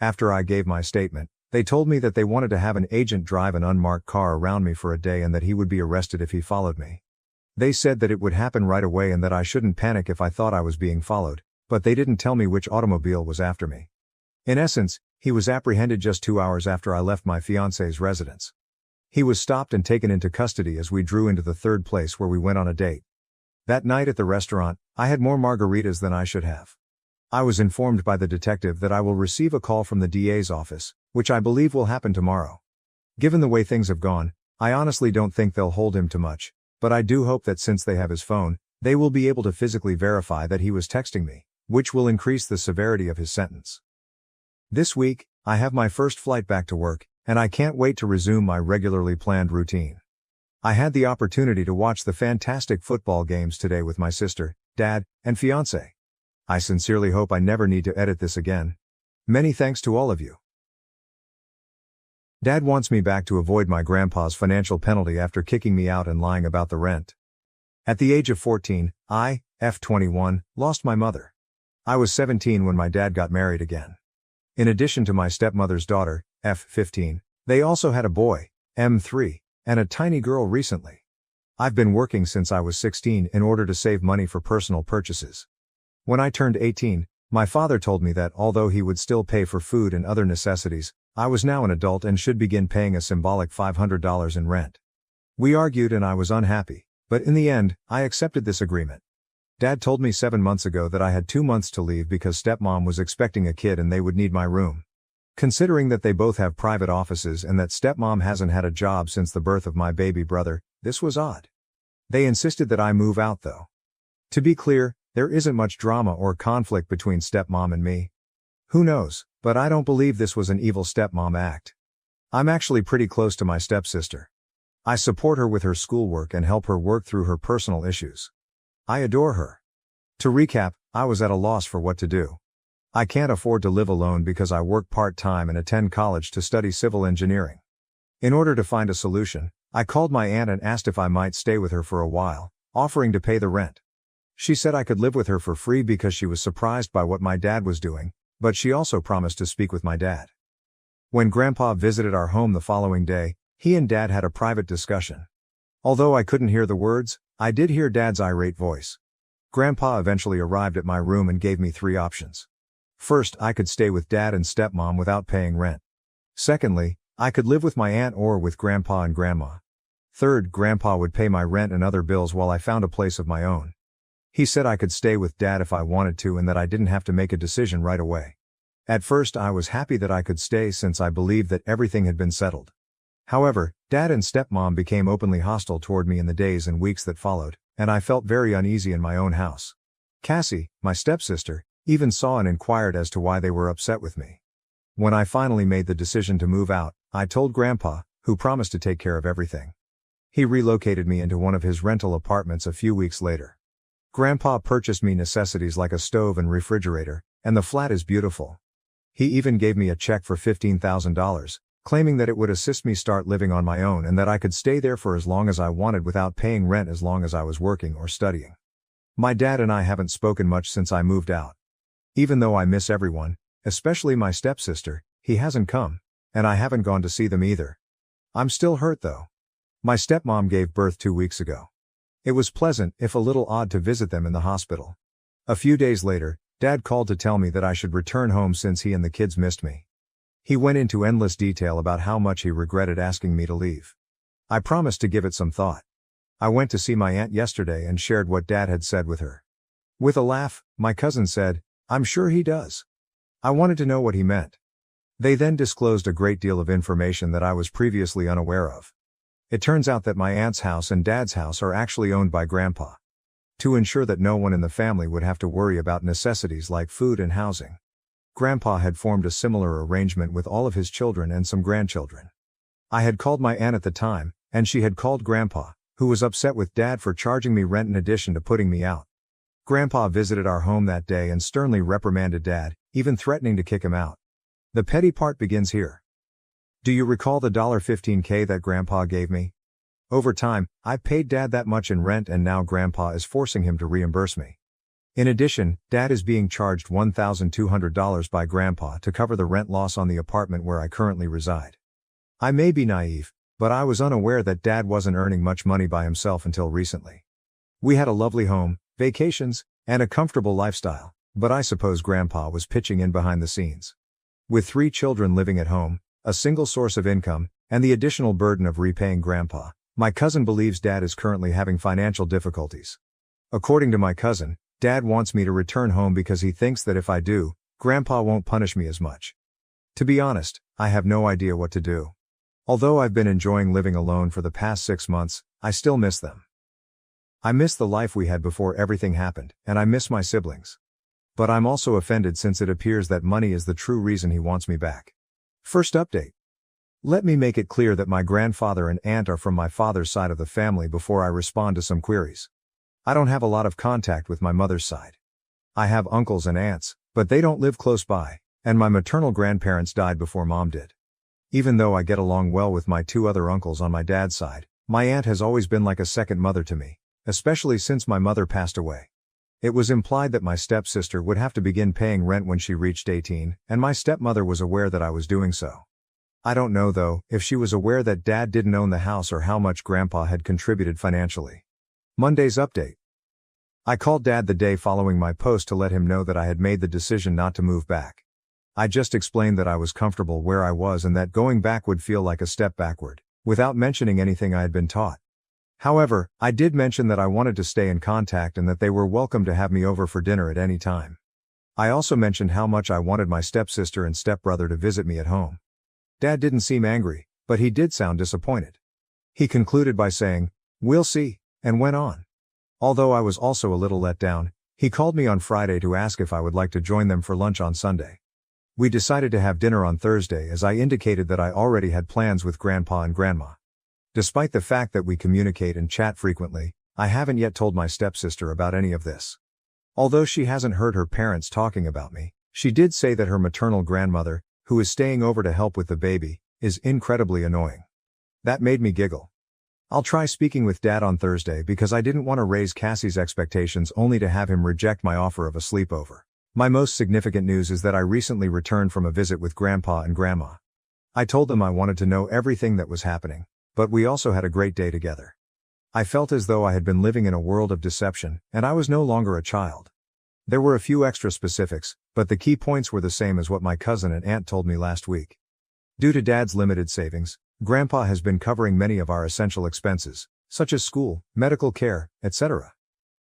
After I gave my statement, they told me that they wanted to have an agent drive an unmarked car around me for a day and that he would be arrested if he followed me. They said that it would happen right away and that I shouldn't panic if I thought I was being followed, but they didn't tell me which automobile was after me. In essence, he was apprehended just 2 hours after I left my fiancé's residence. He was stopped and taken into custody as we drew into the third place where we went on a date. That night at the restaurant, I had more margaritas than I should have. I was informed by the detective that I will receive a call from the DA's office, which I believe will happen tomorrow. Given the way things have gone, I honestly don't think they'll hold him to much, but I do hope that since they have his phone, they will be able to physically verify that he was texting me, which will increase the severity of his sentence. This week, I have my first flight back to work, and I can't wait to resume my regularly planned routine. I had the opportunity to watch the fantastic football games today with my sister, dad, and fiancé. I sincerely hope I never need to edit this again. Many thanks to all of you. Dad wants me back to avoid my grandpa's financial penalty after kicking me out and lying about the rent. At the age of 14, I, F21, lost my mother. I was 17 when my dad got married again. In addition to my stepmother's daughter, F15, they also had a boy, M3, and a tiny girl recently. I've been working since I was 16 in order to save money for personal purchases. When I turned 18, my father told me that although he would still pay for food and other necessities, I was now an adult and should begin paying a symbolic $500 in rent. We argued and I was unhappy, but in the end, I accepted this agreement. Dad told me 7 months ago that I had 2 months to leave because stepmom was expecting a kid and they would need my room. Considering that they both have private offices and that stepmom hasn't had a job since the birth of my baby brother, this was odd. They insisted that I move out though. To be clear, there isn't much drama or conflict between stepmom and me. Who knows, but I don't believe this was an evil stepmom act. I'm actually pretty close to my stepsister. I support her with her schoolwork and help her work through her personal issues. I adore her. To recap, I was at a loss for what to do. I can't afford to live alone because I work part-time and attend college to study civil engineering. In order to find a solution, I called my aunt and asked if I might stay with her for a while, offering to pay the rent. She said I could live with her for free because she was surprised by what my dad was doing, but she also promised to speak with my dad. When Grandpa visited our home the following day, he and Dad had a private discussion. Although I couldn't hear the words, I did hear Dad's irate voice. Grandpa eventually arrived at my room and gave me 3 options. First, I could stay with Dad and stepmom without paying rent. Secondly, I could live with my aunt or with Grandpa and Grandma. Third, Grandpa would pay my rent and other bills while I found a place of my own. He said I could stay with Dad if I wanted to and that I didn't have to make a decision right away. At first, I was happy that I could stay since I believed that everything had been settled. However, Dad and stepmom became openly hostile toward me in the days and weeks that followed, and I felt very uneasy in my own house. Cassie, my stepsister, even saw and inquired as to why they were upset with me. When I finally made the decision to move out, I told Grandpa, who promised to take care of everything. He relocated me into one of his rental apartments a few weeks later. Grandpa purchased me necessities like a stove and refrigerator, and the flat is beautiful. He even gave me a check for $15,000, claiming that it would assist me start living on my own and that I could stay there for as long as I wanted without paying rent as long as I was working or studying. My dad and I haven't spoken much since I moved out. Even though I miss everyone, especially my stepsister, he hasn't come, and I haven't gone to see them either. I'm still hurt though. My stepmom gave birth 2 weeks ago. It was pleasant, if a little odd, to visit them in the hospital. A few days later, Dad called to tell me that I should return home since he and the kids missed me. He went into endless detail about how much he regretted asking me to leave. I promised to give it some thought. I went to see my aunt yesterday and shared what Dad had said with her. With a laugh, my cousin said, "I'm sure he does." I wanted to know what he meant. They then disclosed a great deal of information that I was previously unaware of. It turns out that my aunt's house and Dad's house are actually owned by Grandpa. To ensure that no one in the family would have to worry about necessities like food and housing, Grandpa had formed a similar arrangement with all of his children and some grandchildren. I had called my aunt at the time, and she had called Grandpa, who was upset with Dad for charging me rent in addition to putting me out. Grandpa visited our home that day and sternly reprimanded Dad, even threatening to kick him out. The petty part begins here. Do you recall the $15K that Grandpa gave me? Over time, I paid Dad that much in rent and now Grandpa is forcing him to reimburse me. In addition, Dad is being charged $1,200 by Grandpa to cover the rent loss on the apartment where I currently reside. I may be naive, but I was unaware that Dad wasn't earning much money by himself until recently. We had a lovely home, vacations, and a comfortable lifestyle, but I suppose Grandpa was pitching in behind the scenes. With 3 children living at home, a single source of income, and the additional burden of repaying Grandpa, my cousin believes Dad is currently having financial difficulties. According to my cousin, Dad wants me to return home because he thinks that if I do, Grandpa won't punish me as much. To be honest, I have no idea what to do. Although I've been enjoying living alone for the past 6 months, I still miss them. I miss the life we had before everything happened, and I miss my siblings. But I'm also offended since it appears that money is the true reason he wants me back. First update. Let me make it clear that my grandfather and aunt are from my father's side of the family before I respond to some queries. I don't have a lot of contact with my mother's side. I have uncles and aunts, but they don't live close by, and my maternal grandparents died before Mom did. Even though I get along well with my 2 other uncles on my dad's side, my aunt has always been like a second mother to me, especially since my mother passed away. It was implied that my stepsister would have to begin paying rent when she reached 18, and my stepmother was aware that I was doing so. I don't know though, if she was aware that Dad didn't own the house or how much Grandpa had contributed financially. Monday's update. I called Dad the day following my post to let him know that I had made the decision not to move back. I just explained that I was comfortable where I was and that going back would feel like a step backward, without mentioning anything I had been taught. However, I did mention that I wanted to stay in contact and that they were welcome to have me over for dinner at any time. I also mentioned how much I wanted my stepsister and stepbrother to visit me at home. Dad didn't seem angry, but he did sound disappointed. He concluded by saying, "We'll see," and went on. Although I was also a little let down, he called me on Friday to ask if I would like to join them for lunch on Sunday. We decided to have dinner on Thursday as I indicated that I already had plans with Grandpa and Grandma. Despite the fact that we communicate and chat frequently, I haven't yet told my stepsister about any of this. Although she hasn't heard her parents talking about me, she did say that her maternal grandmother, who is staying over to help with the baby, is incredibly annoying. That made me giggle. I'll try speaking with Dad on Thursday because I didn't want to raise Cassie's expectations only to have him reject my offer of a sleepover. My most significant news is that I recently returned from a visit with Grandpa and Grandma. I told them I wanted to know everything that was happening, but we also had a great day together. I felt as though I had been living in a world of deception, and I was no longer a child. There were a few extra specifics, but the key points were the same as what my cousin and aunt told me last week. Due to Dad's limited savings, Grandpa has been covering many of our essential expenses, such as school, medical care, etc.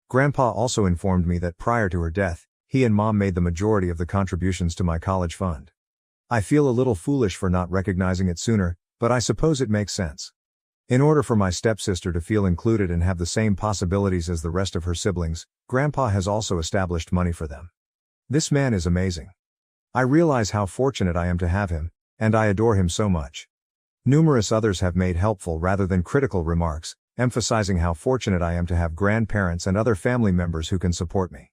Grandpa also informed me that prior to her death, he and Mom made the majority of the contributions to my college fund. I feel a little foolish for not recognizing it sooner, but I suppose it makes sense. In order for my stepsister to feel included and have the same possibilities as the rest of her siblings, Grandpa has also established money for them. This man is amazing. I realize how fortunate I am to have him, and I adore him so much. Numerous others have made helpful rather than critical remarks, emphasizing how fortunate I am to have grandparents and other family members who can support me.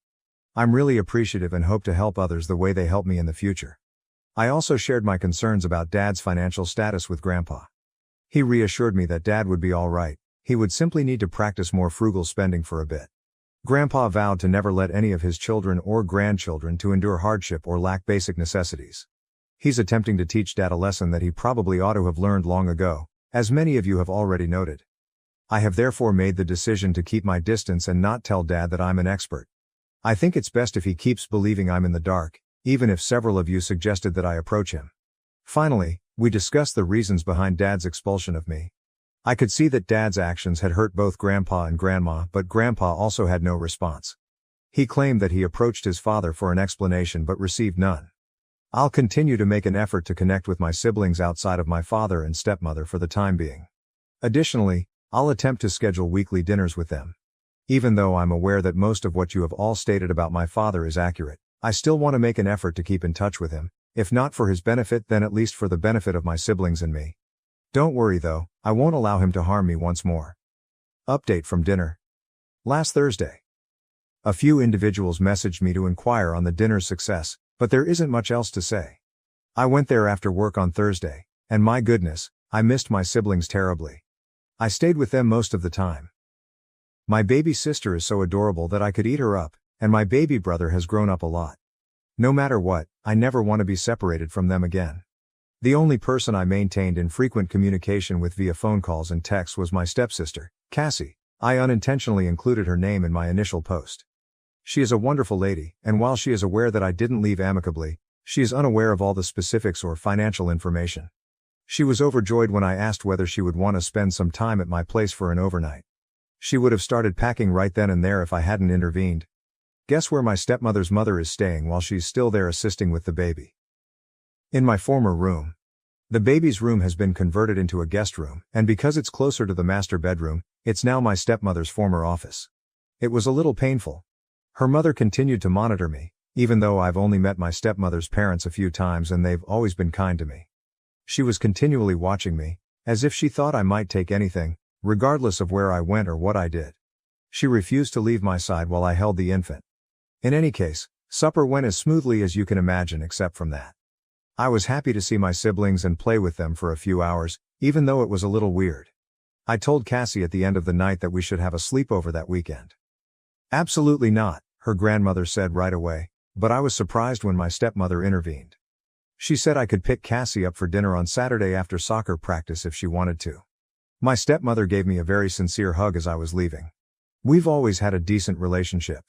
I'm really appreciative and hope to help others the way they help me in the future. I also shared my concerns about Dad's financial status with Grandpa. He reassured me that Dad would be all right, he would simply need to practice more frugal spending for a bit. Grandpa vowed to never let any of his children or grandchildren to endure hardship or lack basic necessities. He's attempting to teach Dad a lesson that he probably ought to have learned long ago, as many of you have already noted. I have therefore made the decision to keep my distance and not tell Dad that I'm an expert. I think it's best if he keeps believing I'm in the dark, even if several of you suggested that I approach him. Finally, we discussed the reasons behind Dad's expulsion of me. I could see that Dad's actions had hurt both Grandpa and Grandma, but Grandpa also had no response. He claimed that he approached his father for an explanation but received none. I'll continue to make an effort to connect with my siblings outside of my father and stepmother for the time being. Additionally, I'll attempt to schedule weekly dinners with them. Even though I'm aware that most of what you have all stated about my father is accurate, I still want to make an effort to keep in touch with him, if not for his benefit then at least for the benefit of my siblings and me. Don't worry though, I won't allow him to harm me once more. Update from dinner. Last Thursday. A few individuals messaged me to inquire on the dinner's success, but there isn't much else to say. I went there after work on Thursday, and my goodness, I missed my siblings terribly. I stayed with them most of the time. My baby sister is so adorable that I could eat her up, and my baby brother has grown up a lot. No matter what, I never want to be separated from them again. The only person I maintained in frequent communication with via phone calls and texts was my stepsister, Cassie. I unintentionally included her name in my initial post. She is a wonderful lady, and while she is aware that I didn't leave amicably, she is unaware of all the specifics or financial information. She was overjoyed when I asked whether she would want to spend some time at my place for an overnight. She would have started packing right then and there if I hadn't intervened. Guess where my stepmother's mother is staying while she's still there assisting with the baby? In my former room. The baby's room has been converted into a guest room, and because it's closer to the master bedroom, it's now my stepmother's former office. It was a little painful. Her mother continued to monitor me, even though I've only met my stepmother's parents a few times and they've always been kind to me. She was continually watching me, as if she thought I might take anything, regardless of where I went or what I did. She refused to leave my side while I held the infant. In any case, supper went as smoothly as you can imagine except from that. I was happy to see my siblings and play with them for a few hours, even though it was a little weird. I told Cassie at the end of the night that we should have a sleepover that weekend. Absolutely not, her grandmother said right away, but I was surprised when my stepmother intervened. She said I could pick Cassie up for dinner on Saturday after soccer practice if she wanted to. My stepmother gave me a very sincere hug as I was leaving. We've always had a decent relationship.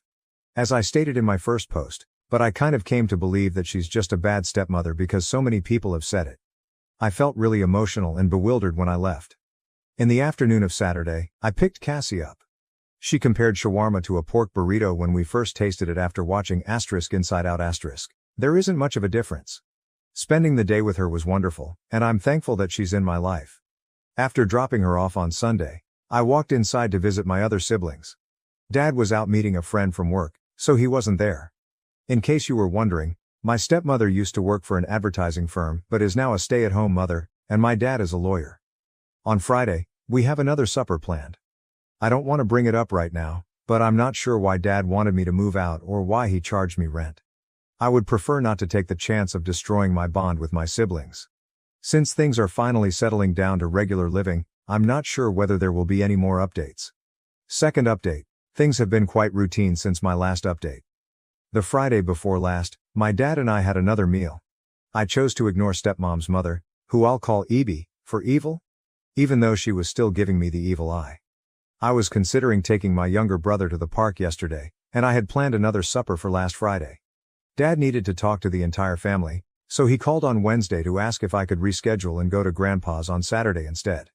As I stated in my first post, but I kind of came to believe that she's just a bad stepmother because so many people have said it. I felt really emotional and bewildered when I left. In the afternoon of Saturday, I picked Cassie up. She compared shawarma to a pork burrito when we first tasted it after watching Inside Out. There isn't much of a difference. Spending the day with her was wonderful, and I'm thankful that she's in my life. After dropping her off on Sunday, I walked inside to visit my other siblings. Dad was out meeting a friend from work, so he wasn't there. In case you were wondering, my stepmother used to work for an advertising firm but is now a stay-at-home mother, and my dad is a lawyer. On Friday, we have another supper planned. I don't want to bring it up right now, but I'm not sure why Dad wanted me to move out or why he charged me rent. I would prefer not to take the chance of destroying my bond with my siblings. Since things are finally settling down to regular living, I'm not sure whether there will be any more updates. Second update. Things have been quite routine since my last update. The Friday before last, my dad and I had another meal. I chose to ignore stepmom's mother, who I'll call Evie, for evil, even though she was still giving me the evil eye. I was considering taking my younger brother to the park yesterday, and I had planned another supper for last Friday. Dad needed to talk to the entire family, so he called on Wednesday to ask if I could reschedule and go to Grandpa's on Saturday instead.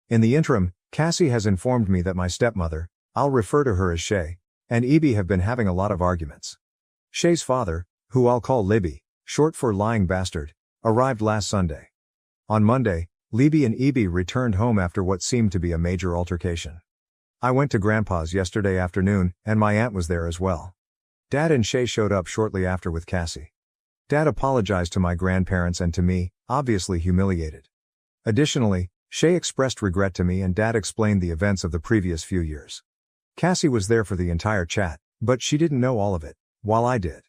In the interim, Cassie has informed me that my stepmother, I'll refer to her as Shay, and Evie have been having a lot of arguments. Shay's father, who I'll call Libby, short for lying bastard, arrived last Sunday. On Monday, Libby and Evie returned home after what seemed to be a major altercation. I went to Grandpa's yesterday afternoon, and my aunt was there as well. Dad and Shay showed up shortly after with Cassie. Dad apologized to my grandparents and to me, obviously humiliated. Additionally, Shay expressed regret to me and Dad explained the events of the previous few years. Cassie was there for the entire chat, but she didn't know all of it, while I did.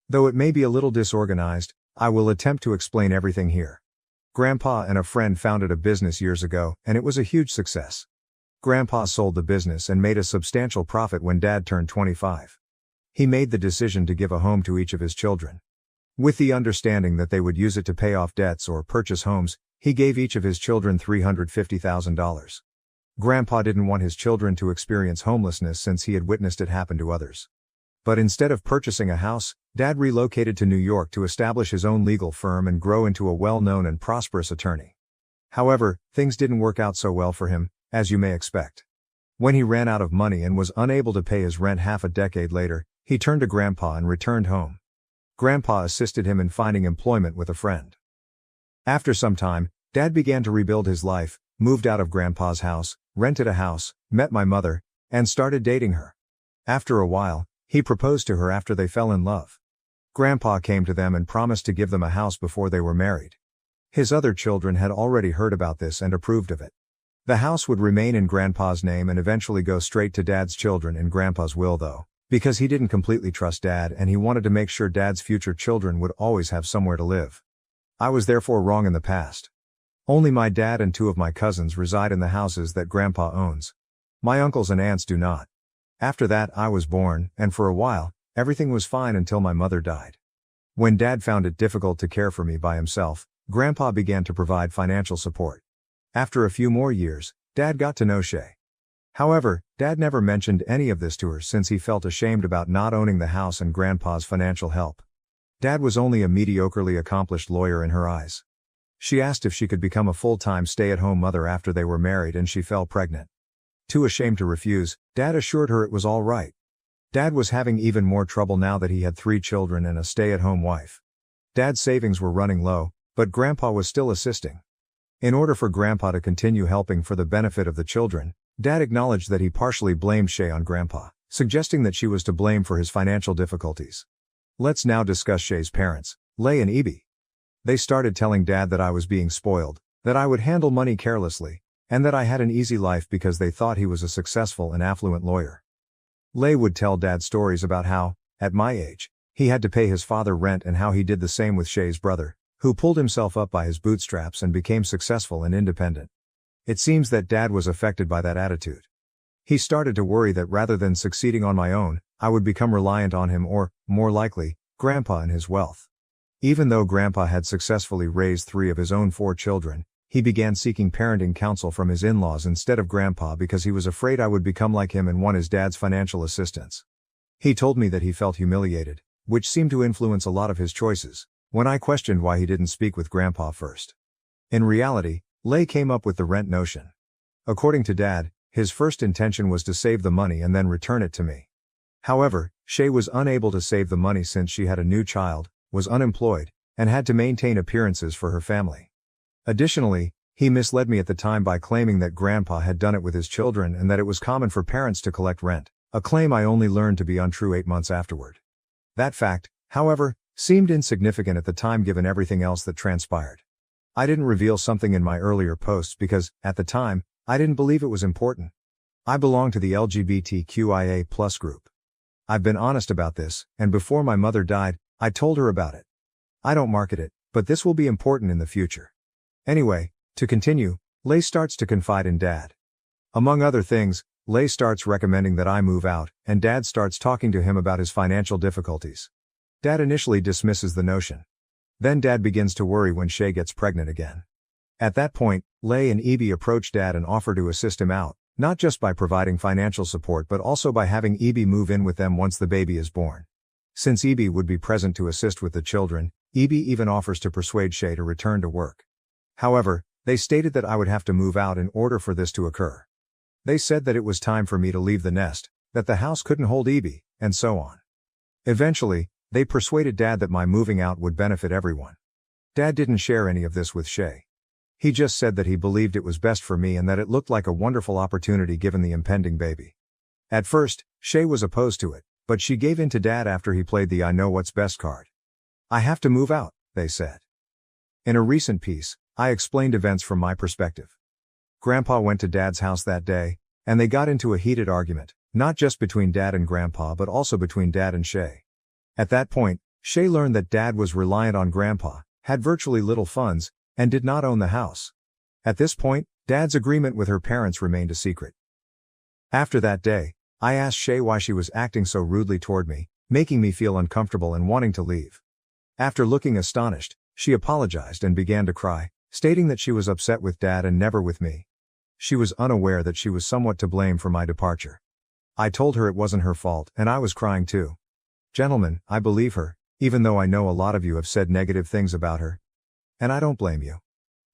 Though it may be a little disorganized, I will attempt to explain everything here. Grandpa and a friend founded a business years ago, and it was a huge success. Grandpa sold the business and made a substantial profit when Dad turned 25. He made the decision to give a home to each of his children. With the understanding that they would use it to pay off debts or purchase homes, he gave each of his children $350,000. Grandpa didn't want his children to experience homelessness since he had witnessed it happen to others. But instead of purchasing a house, Dad relocated to New York to establish his own legal firm and grow into a well-known and prosperous attorney. However, things didn't work out so well for him, as you may expect. When he ran out of money and was unable to pay his rent half a decade later, he turned to Grandpa and returned home. Grandpa assisted him in finding employment with a friend. After some time, Dad began to rebuild his life, moved out of Grandpa's house, rented a house, met my mother, and started dating her. After a while, he proposed to her after they fell in love. Grandpa came to them and promised to give them a house before they were married. His other children had already heard about this and approved of it. The house would remain in Grandpa's name and eventually go straight to Dad's children in Grandpa's will though, because he didn't completely trust Dad and he wanted to make sure Dad's future children would always have somewhere to live. I was therefore wrong in the past. Only my dad and 2 of my cousins reside in the houses that Grandpa owns. My uncles and aunts do not. After that I was born, and for a while, everything was fine until my mother died. When Dad found it difficult to care for me by himself, Grandpa began to provide financial support. After a few more years, Dad got to know Shay. However, Dad never mentioned any of this to her since he felt ashamed about not owning the house and Grandpa's financial help. Dad was only a mediocrely accomplished lawyer in her eyes. She asked if she could become a full-time stay-at-home mother after they were married and she fell pregnant. Too ashamed to refuse, Dad assured her it was all right. Dad was having even more trouble now that he had 3 children and a stay-at-home wife. Dad's savings were running low, but Grandpa was still assisting. In order for Grandpa to continue helping for the benefit of the children, Dad acknowledged that he partially blamed Shay on Grandpa, suggesting that she was to blame for his financial difficulties. Let's now discuss Shay's parents, Leigh and Evie. They started telling Dad that I was being spoiled, that I would handle money carelessly, and that I had an easy life because they thought he was a successful and affluent lawyer. Leigh would tell Dad stories about how, at my age, he had to pay his father rent and how he did the same with Shay's brother, who pulled himself up by his bootstraps and became successful and independent. It seems that Dad was affected by that attitude. He started to worry that rather than succeeding on my own, I would become reliant on him or, more likely, Grandpa and his wealth. Even though Grandpa had successfully raised 3 of his own 4 children, he began seeking parenting counsel from his in-laws instead of Grandpa because he was afraid I would become like him and want his dad's financial assistance. He told me that he felt humiliated, which seemed to influence a lot of his choices, when I questioned why he didn't speak with Grandpa first. In reality, Leigh came up with the rent notion. According to Dad, his first intention was to save the money and then return it to me. However, Shay was unable to save the money since she had a new child, was unemployed, and had to maintain appearances for her family. Additionally, he misled me at the time by claiming that Grandpa had done it with his children and that it was common for parents to collect rent, a claim I only learned to be untrue 8 months afterward. That fact, however, seemed insignificant at the time given everything else that transpired. I didn't reveal something in my earlier posts because, at the time, I didn't believe it was important. I belong to the LGBTQIA+ group. I've been honest about this, and before my mother died, I told her about it. I don't market it, but this will be important in the future. Anyway, to continue, Leigh starts to confide in Dad. Among other things, Leigh starts recommending that I move out, and Dad starts talking to him about his financial difficulties. Dad initially dismisses the notion. Then Dad begins to worry when Shay gets pregnant again. At that point, Leigh and Evie approach Dad and offer to assist him out, Not just by providing financial support but also by having Evie move in with them once the baby is born. Since Evie would be present to assist with the children, Evie even offers to persuade Shay to return to work. However, they stated that I would have to move out in order for this to occur. They said that it was time for me to leave the nest, that the house couldn't hold Evie, and so on. Eventually, they persuaded Dad that my moving out would benefit everyone. Dad didn't share any of this with Shay. He just said that he believed it was best for me and that it looked like a wonderful opportunity given the impending baby. At first, Shay was opposed to it, but she gave in to Dad after he played the I know what's best card. I have to move out, they said. In a recent piece, I explained events from my perspective. Grandpa went to Dad's house that day, and they got into a heated argument, not just between Dad and Grandpa but also between Dad and Shay. At that point, Shay learned that Dad was reliant on Grandpa, had virtually little funds, and did not own the house. At this point, Dad's agreement with her parents remained a secret. After that day, I asked Shay why she was acting so rudely toward me, making me feel uncomfortable and wanting to leave. After looking astonished, she apologized and began to cry, stating that she was upset with Dad and never with me. She was unaware that she was somewhat to blame for my departure. I told her it wasn't her fault and I was crying too. Gentlemen, I believe her, even though I know a lot of you have said negative things about her. And I don't blame you.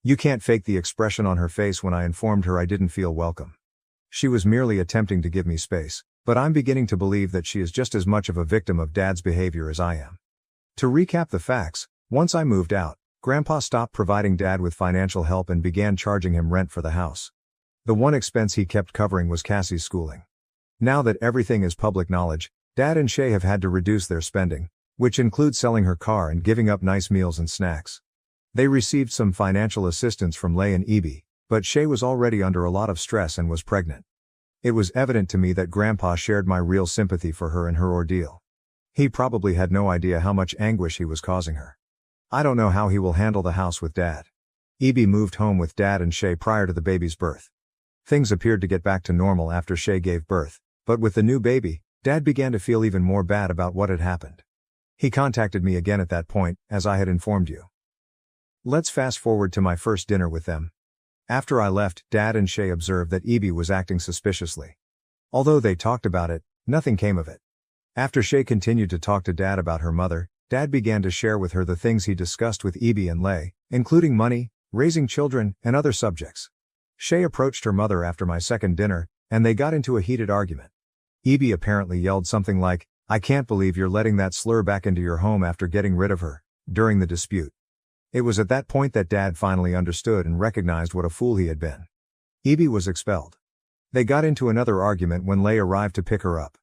You can't fake the expression on her face when I informed her I didn't feel welcome. She was merely attempting to give me space, but I'm beginning to believe that she is just as much of a victim of Dad's behavior as I am. To recap the facts, once I moved out, Grandpa stopped providing Dad with financial help and began charging him rent for the house. The one expense he kept covering was Cassie's schooling. Now that everything is public knowledge, Dad and Shay have had to reduce their spending, which includes selling her car and giving up nice meals and snacks. They received some financial assistance from Lay and Evie, but Shay was already under a lot of stress and was pregnant. It was evident to me that Grandpa shared my real sympathy for her and her ordeal. He probably had no idea how much anguish he was causing her. I don't know how he will handle the house with Dad. Evie moved home with Dad and Shay prior to the baby's birth. Things appeared to get back to normal after Shay gave birth, but with the new baby, Dad began to feel even more bad about what had happened. He contacted me again at that point, as I had informed you. Let's fast forward to my first dinner with them. After I left, Dad and Shay observed that Evie was acting suspiciously. Although they talked about it, nothing came of it. After Shay continued to talk to Dad about her mother, Dad began to share with her the things he discussed with Evie and Lay, including money, raising children, and other subjects. Shay approached her mother after my second dinner, and they got into a heated argument. Evie apparently yelled something like, "I can't believe you're letting that slur back into your home after getting rid of her," during the dispute. It was at that point that Dad finally understood and recognized what a fool he had been. Evie was expelled. They got into another argument when Lay arrived to pick her up.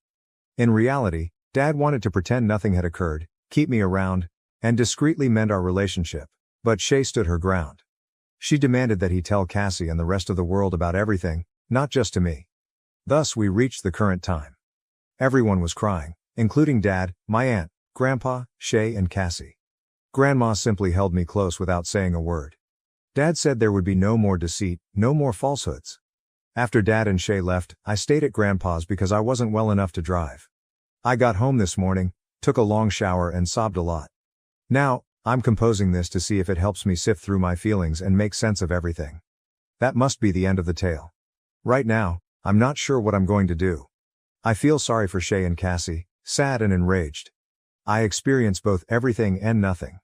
In reality, Dad wanted to pretend nothing had occurred, keep me around, and discreetly mend our relationship, but Shay stood her ground. She demanded that he tell Cassie and the rest of the world about everything, not just to me. Thus we reached the current time. Everyone was crying, including Dad, my aunt, Grandpa, Shay and Cassie. Grandma simply held me close without saying a word. Dad said there would be no more deceit, no more falsehoods. After Dad and Shay left, I stayed at Grandpa's because I wasn't well enough to drive. I got home this morning, took a long shower and sobbed a lot. Now, I'm composing this to see if it helps me sift through my feelings and make sense of everything. That must be the end of the tale. Right now, I'm not sure what I'm going to do. I feel sorry for Shay and Cassie, sad and enraged. I experience both everything and nothing.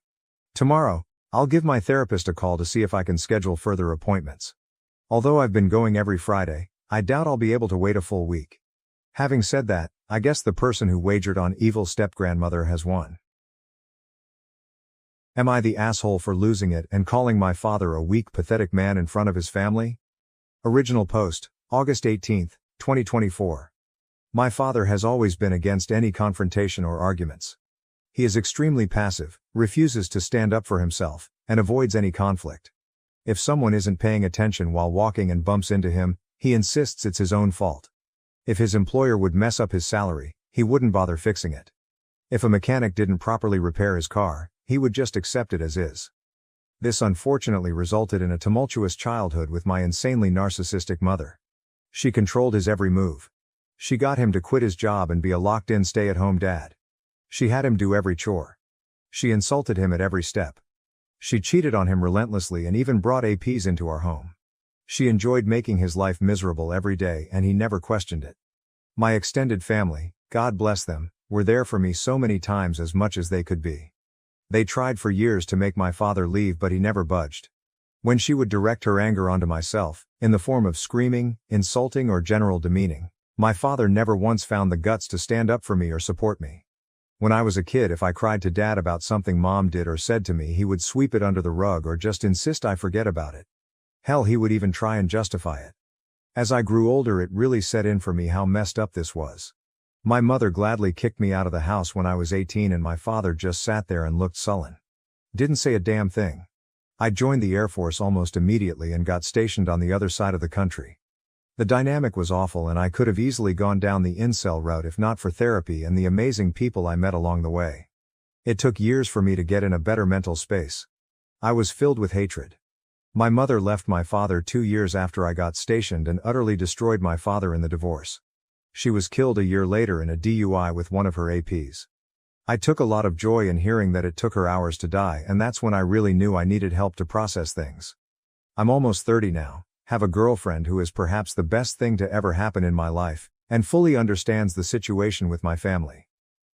Tomorrow, I'll give my therapist a call to see if I can schedule further appointments. Although I've been going every Friday, I doubt I'll be able to wait a full week. Having said that, I guess the person who wagered on evil step-grandmother has won. Am I the asshole for losing it and calling my father a weak, pathetic man in front of his family? Original post, August 18, 2024. My father has always been against any confrontation or arguments. He is extremely passive, refuses to stand up for himself, and avoids any conflict. If someone isn't paying attention while walking and bumps into him, he insists it's his own fault. If his employer would mess up his salary, he wouldn't bother fixing it. If a mechanic didn't properly repair his car, he would just accept it as is. This unfortunately resulted in a tumultuous childhood with my insanely narcissistic mother. She controlled his every move. She got him to quit his job and be a locked-in stay-at-home dad. She had him do every chore. She insulted him at every step. She cheated on him relentlessly and even brought APs into our home. She enjoyed making his life miserable every day and he never questioned it. My extended family, God bless them, were there for me so many times as much as they could be. They tried for years to make my father leave but he never budged. When she would direct her anger onto myself, in the form of screaming, insulting or general demeaning, my father never once found the guts to stand up for me or support me. When I was a kid, if I cried to Dad about something Mom did or said to me, he would sweep it under the rug or just insist I forget about it. Hell, he would even try and justify it. As I grew older, it really set in for me how messed up this was. My mother gladly kicked me out of the house when I was 18 and my father just sat there and looked sullen. Didn't say a damn thing. I joined the Air Force almost immediately and got stationed on the other side of the country. The dynamic was awful and I could have easily gone down the incel route if not for therapy and the amazing people I met along the way. It took years for me to get in a better mental space. I was filled with hatred. My mother left my father 2 years after I got stationed and utterly destroyed my father in the divorce. She was killed a year later in a DUI with one of her APs. I took a lot of joy in hearing that it took her hours to die, and that's when I really knew I needed help to process things. I'm almost 30 now, have a girlfriend who is perhaps the best thing to ever happen in my life, and fully understands the situation with my family.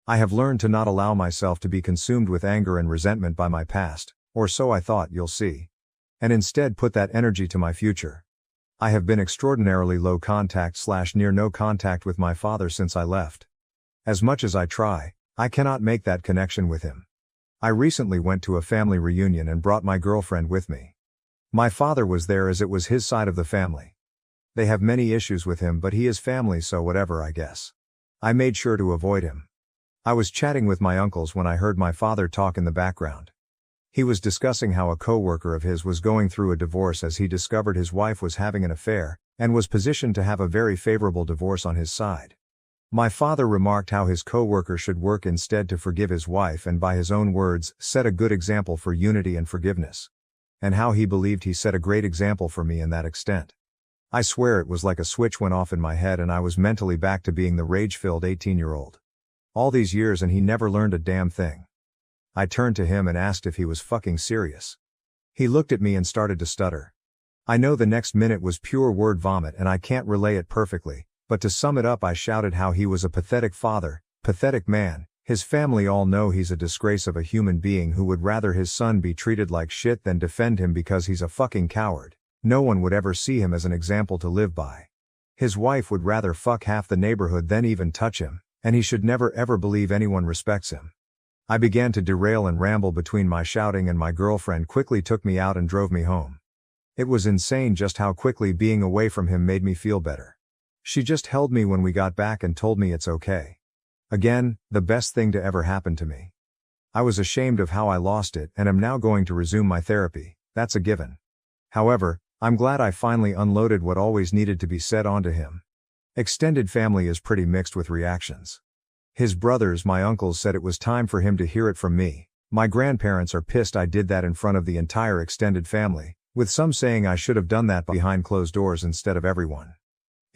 I have learned to not allow myself to be consumed with anger and resentment by my past, or so I thought, you'll see. And instead put that energy to my future. I have been extraordinarily low contact / near no contact with my father since I left. As much as I try, I cannot make that connection with him. I recently went to a family reunion and brought my girlfriend with me. My father was there as it was his side of the family. They have many issues with him but he is family, so whatever, I guess. I made sure to avoid him. I was chatting with my uncles when I heard my father talk in the background. He was discussing how a co-worker of his was going through a divorce as he discovered his wife was having an affair, and was positioned to have a very favorable divorce on his side. My father remarked how his co-worker should work instead to forgive his wife and, by his own words, set a good example for unity and forgiveness. And how he believed he set a great example for me in that extent. I swear it was like a switch went off in my head and I was mentally back to being the rage-filled 18-year-old. All these years and he never learned a damn thing. I turned to him and asked if he was fucking serious. He looked at me and started to stutter. I know the next minute was pure word vomit and I can't relay it perfectly, but to sum it up, I shouted how he was a pathetic father, pathetic man. His family all know he's a disgrace of a human being who would rather his son be treated like shit than defend him because he's a fucking coward. No one would ever see him as an example to live by. His wife would rather fuck half the neighborhood than even touch him, and he should never ever believe anyone respects him. I began to derail and ramble between my shouting and my girlfriend quickly took me out and drove me home. It was insane just how quickly being away from him made me feel better. She just held me when we got back and told me it's okay. Again, the best thing to ever happen to me. I was ashamed of how I lost it and am now going to resume my therapy, that's a given. However, I'm glad I finally unloaded what always needed to be said onto him. Extended family is pretty mixed with reactions. His brothers, my uncles, said it was time for him to hear it from me. My grandparents are pissed I did that in front of the entire extended family, with some saying I should have done that behind closed doors instead of everyone.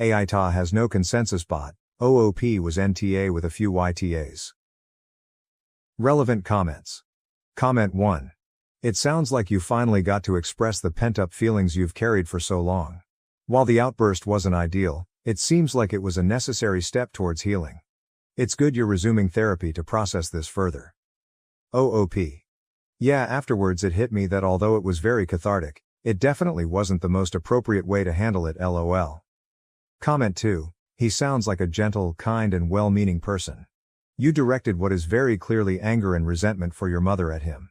AITA has no consensus bot, OOP was NTA with a few YTAs. Relevant comments. Comment 1. It sounds like you finally got to express the pent-up feelings you've carried for so long. While the outburst wasn't ideal, it seems like it was a necessary step towards healing. It's good you're resuming therapy to process this further. OOP. Yeah, afterwards it hit me that although it was very cathartic, it definitely wasn't the most appropriate way to handle it, LOL. Comment 2. He sounds like a gentle, kind and well-meaning person. You directed what is very clearly anger and resentment for your mother at him.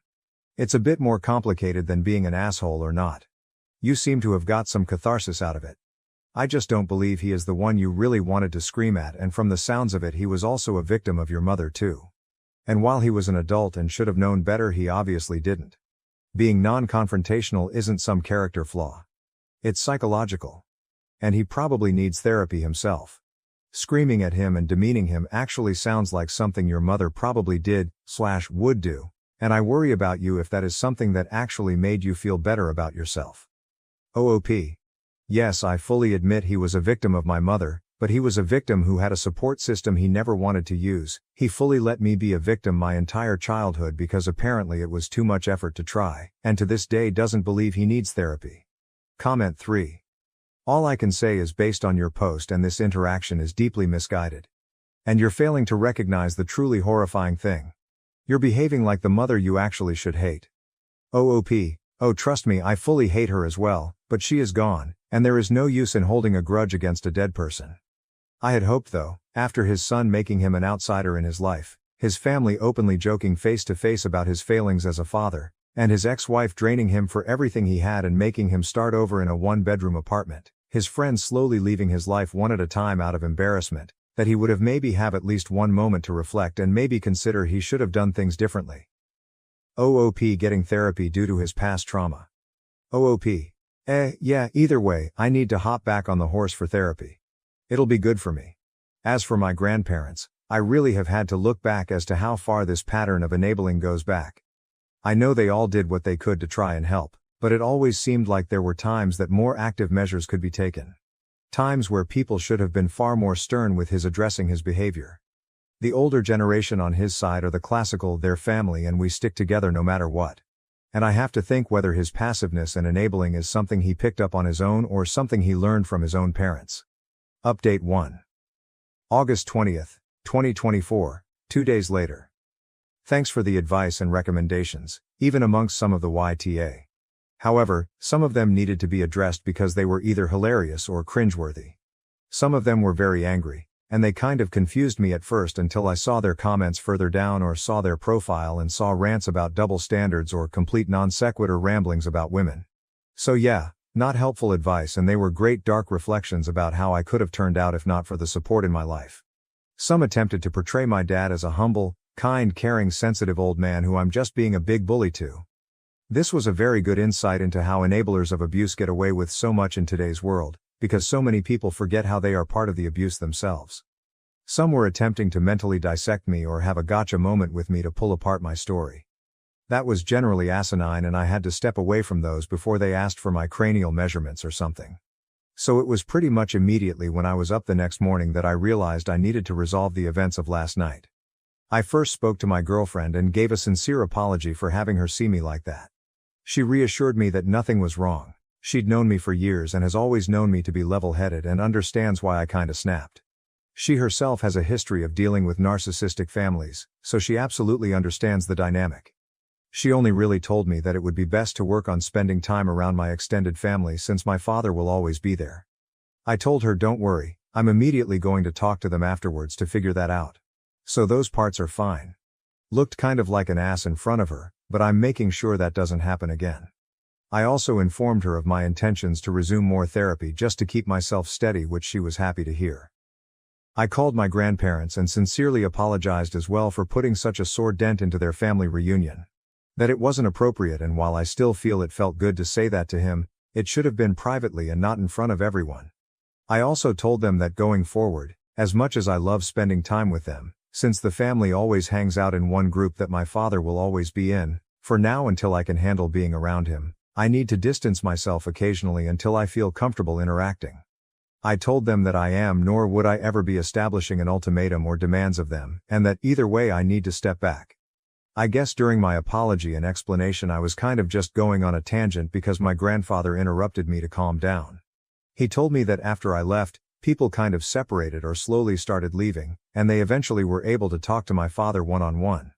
It's a bit more complicated than being an asshole or not. You seem to have got some catharsis out of it. I just don't believe he is the one you really wanted to scream at, and from the sounds of it he was also a victim of your mother too. And while he was an adult and should have known better, he obviously didn't. Being non-confrontational isn't some character flaw. It's psychological. And he probably needs therapy himself. Screaming at him and demeaning him actually sounds like something your mother probably did/would do, and I worry about you if that is something that actually made you feel better about yourself. OOP. Yes, I fully admit he was a victim of my mother, but he was a victim who had a support system he never wanted to use. He fully let me be a victim my entire childhood because apparently it was too much effort to try, and to this day doesn't believe he needs therapy. Comment 3. All I can say is based on your post and this interaction is deeply misguided. And you're failing to recognize the truly horrifying thing. You're behaving like the mother you actually should hate. OOP, oh trust me I fully hate her as well, but she is gone, and there is no use in holding a grudge against a dead person. I had hoped though, after his son making him an outsider in his life, his family openly joking face to face about his failings as a father, and his ex-wife draining him for everything he had and making him start over in a one-bedroom apartment, his friends slowly leaving his life one at a time out of embarrassment, that he would have maybe have at least one moment to reflect and maybe consider he should have done things differently. OOP getting therapy due to his past trauma. OOP. Yeah, either way, I need to hop back on the horse for therapy. It'll be good for me. As for my grandparents, I really have had to look back as to how far this pattern of enabling goes back. I know they all did what they could to try and help, but it always seemed like there were times that more active measures could be taken. Times where people should have been far more stern with his addressing his behavior. The older generation on his side are the classical "their family and we stick together no matter what." And I have to think whether his passiveness and enabling is something he picked up on his own or something he learned from his own parents. Update 1. August 20th, 2024, 2 days later. Thanks for the advice and recommendations, even amongst some of the YTA. However, some of them needed to be addressed because they were either hilarious or cringeworthy. Some of them were very angry, and they kind of confused me at first until I saw their comments further down or saw their profile and saw rants about double standards or complete non sequitur ramblings about women. So yeah, not helpful advice, and they were great dark reflections about how I could have turned out if not for the support in my life. Some attempted to portray my dad as a humble, kind, caring, sensitive old man who I'm just being a big bully to. This was a very good insight into how enablers of abuse get away with so much in today's world, because so many people forget how they are part of the abuse themselves. Some were attempting to mentally dissect me or have a gotcha moment with me to pull apart my story. That was generally asinine, and I had to step away from those before they asked for my cranial measurements or something. So it was pretty much immediately when I was up the next morning that I realized I needed to resolve the events of last night. I first spoke to my girlfriend and gave a sincere apology for having her see me like that. She reassured me that nothing was wrong. She'd known me for years and has always known me to be level-headed and understands why I kinda snapped. She herself has a history of dealing with narcissistic families, so she absolutely understands the dynamic. She only really told me that it would be best to work on spending time around my extended family since my father will always be there. I told her don't worry, I'm immediately going to talk to them afterwards to figure that out. So those parts are fine. Looked kind of like an ass in front of her, but I'm making sure that doesn't happen again. I also informed her of my intentions to resume more therapy just to keep myself steady, which she was happy to hear. I called my grandparents and sincerely apologized as well for putting such a sore dent into their family reunion. That it wasn't appropriate, and while I still feel it felt good to say that to him, it should have been privately and not in front of everyone. I also told them that going forward, as much as I love spending time with them, since the family always hangs out in one group that my father will always be in, for now until I can handle being around him, I need to distance myself occasionally until I feel comfortable interacting. I told them that I am nor would I ever be establishing an ultimatum or demands of them, and that either way I need to step back. I guess during my apology and explanation I was kind of just going on a tangent because my grandfather interrupted me to calm down. He told me that after I left, people kind of separated or slowly started leaving, and they eventually were able to talk to my father one-on-one.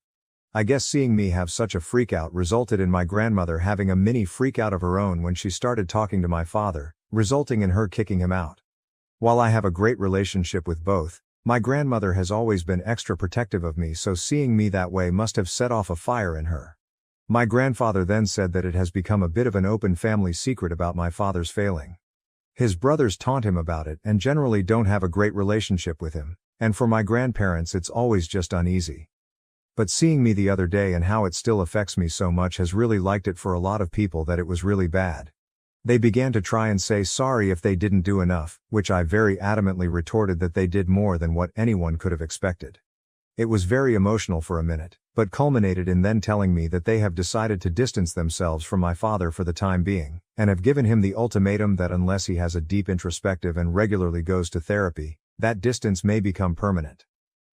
I guess seeing me have such a freakout resulted in my grandmother having a mini freakout of her own when she started talking to my father, resulting in her kicking him out. While I have a great relationship with both, my grandmother has always been extra protective of me, so seeing me that way must have set off a fire in her. My grandfather then said that it has become a bit of an open family secret about my father's failing. His brothers taunt him about it and generally don't have a great relationship with him, and for my grandparents it's always just uneasy. But seeing me the other day and how it still affects me so much has really liked it for a lot of people that it was really bad. They began to try and say sorry if they didn't do enough, which I very adamantly retorted that they did more than what anyone could have expected. It was very emotional for a minute, but culminated in then telling me that they have decided to distance themselves from my father for the time being, and have given him the ultimatum that unless he has a deep introspective and regularly goes to therapy, that distance may become permanent.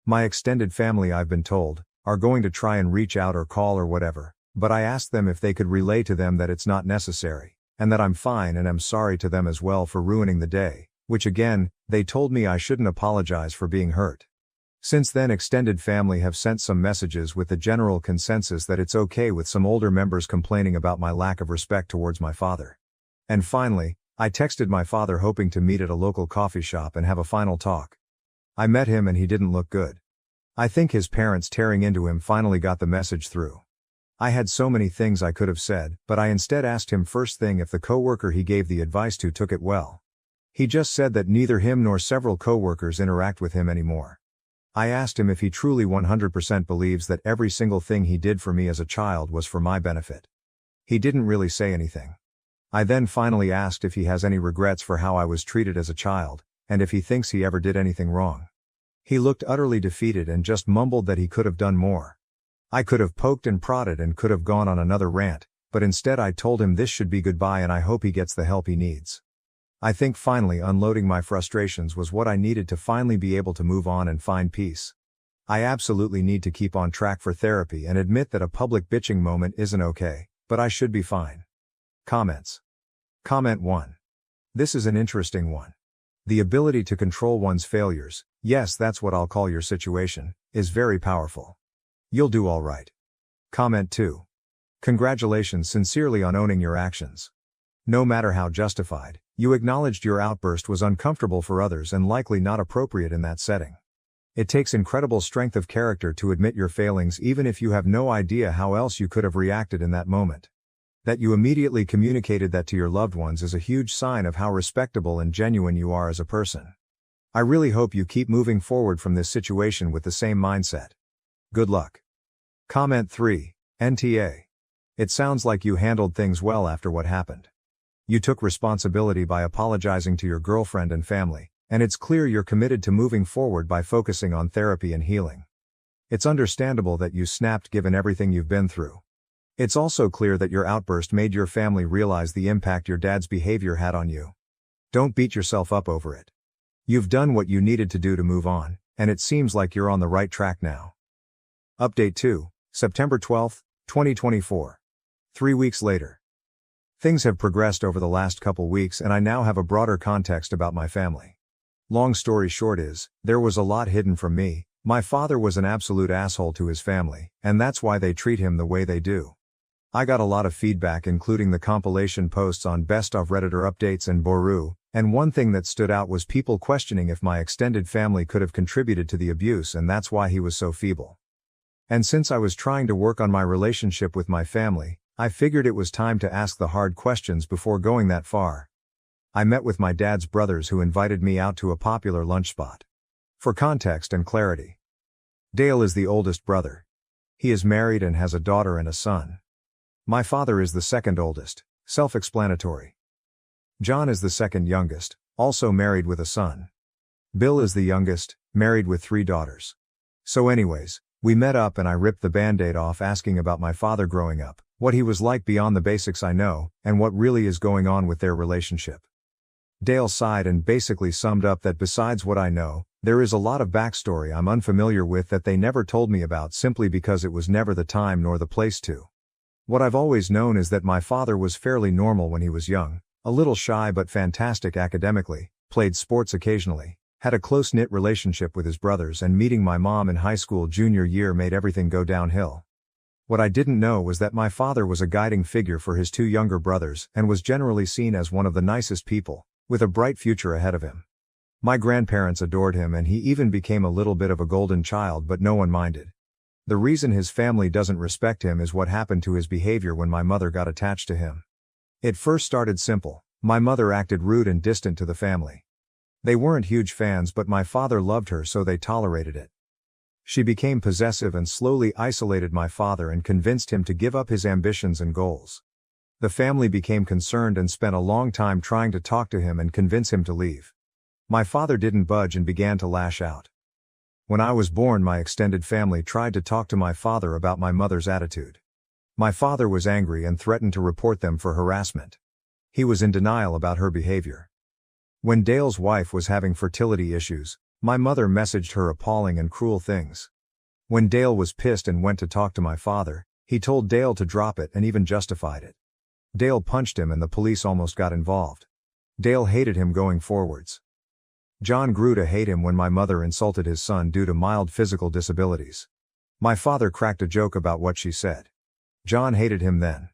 My extended family, I've been told, are going to try and reach out or call or whatever, but I asked them if they could relay to them that it's not necessary, and that I'm fine and am sorry to them as well for ruining the day, which again, they told me I shouldn't apologize for being hurt. Since then, extended family have sent some messages with the general consensus that it's okay, with some older members complaining about my lack of respect towards my father. And finally, I texted my father hoping to meet at a local coffee shop and have a final talk. I met him and he didn't look good. I think his parents tearing into him finally got the message through. I had so many things I could have said, but I instead asked him first thing if the coworker he gave the advice to took it well. He just said that neither him nor several coworkers interact with him anymore. I asked him if he truly 100% believes that every single thing he did for me as a child was for my benefit. He didn't really say anything. I then finally asked if he has any regrets for how I was treated as a child, and if he thinks he ever did anything wrong. He looked utterly defeated and just mumbled that he could have done more. I could have poked and prodded and could have gone on another rant, but instead I told him this should be goodbye and I hope he gets the help he needs. I think finally unloading my frustrations was what I needed to finally be able to move on and find peace. I absolutely need to keep on track for therapy and admit that a public bitching moment isn't okay, but I should be fine. Comments. Comment 1. This is an interesting one. The ability to control one's failures, yes, that's what I'll call your situation, is very powerful. You'll do all right. Comment 2. Congratulations sincerely on owning your actions. No matter how justified, you acknowledged your outburst was uncomfortable for others and likely not appropriate in that setting. It takes incredible strength of character to admit your failings even if you have no idea how else you could have reacted in that moment. That you immediately communicated that to your loved ones is a huge sign of how respectable and genuine you are as a person. I really hope you keep moving forward from this situation with the same mindset. Good luck. Comment 3, NTA. It sounds like you handled things well after what happened. You took responsibility by apologizing to your girlfriend and family, and it's clear you're committed to moving forward by focusing on therapy and healing. It's understandable that you snapped given everything you've been through. It's also clear that your outburst made your family realize the impact your dad's behavior had on you. Don't beat yourself up over it. You've done what you needed to do to move on, and it seems like you're on the right track now. Update 2, September 12, 2024. 3 weeks later. Things have progressed over the last couple weeks and I now have a broader context about my family. Long story short is, there was a lot hidden from me. My father was an absolute asshole to his family, and that's why they treat him the way they do. I got a lot of feedback including the compilation posts on Best of Redditor updates and Boru, and one thing that stood out was people questioning if my extended family could have contributed to the abuse and that's why he was so feeble. And since I was trying to work on my relationship with my family, I figured it was time to ask the hard questions before going that far. I met with my dad's brothers who invited me out to a popular lunch spot. For context and clarity. Dale is the oldest brother. He is married and has a daughter and a son. My father is the second oldest, self-explanatory. John is the second youngest, also married with a son. Bill is the youngest, married with 3 daughters. So anyways, we met up and I ripped the band-aid off asking about my father growing up, what he was like beyond the basics I know, and what really is going on with their relationship. Dale sighed and basically summed up that besides what I know, there is a lot of backstory I'm unfamiliar with that they never told me about simply because it was never the time nor the place to. What I've always known is that my father was fairly normal when he was young, a little shy but fantastic academically, played sports occasionally, had a close-knit relationship with his brothers, and meeting my mom in high school junior year made everything go downhill. What I didn't know was that my father was a guiding figure for his 2 younger brothers and was generally seen as one of the nicest people, with a bright future ahead of him. My grandparents adored him and he even became a little bit of a golden child, but no one minded. The reason his family doesn't respect him is what happened to his behavior when my mother got attached to him. It first started simple. My mother acted rude and distant to the family. They weren't huge fans, but my father loved her so they tolerated it. She became possessive and slowly isolated my father and convinced him to give up his ambitions and goals. The family became concerned and spent a long time trying to talk to him and convince him to leave. My father didn't budge and began to lash out. When I was born, my extended family tried to talk to my father about my mother's attitude. My father was angry and threatened to report them for harassment. He was in denial about her behavior. When Dale's wife was having fertility issues, my mother messaged her appalling and cruel things. When Dale was pissed and went to talk to my father, he told Dale to drop it and even justified it. Dale punched him and the police almost got involved. Dale hated him going forwards. John grew to hate him when my mother insulted his son due to mild physical disabilities. My father cracked a joke about what she said. John hated him then.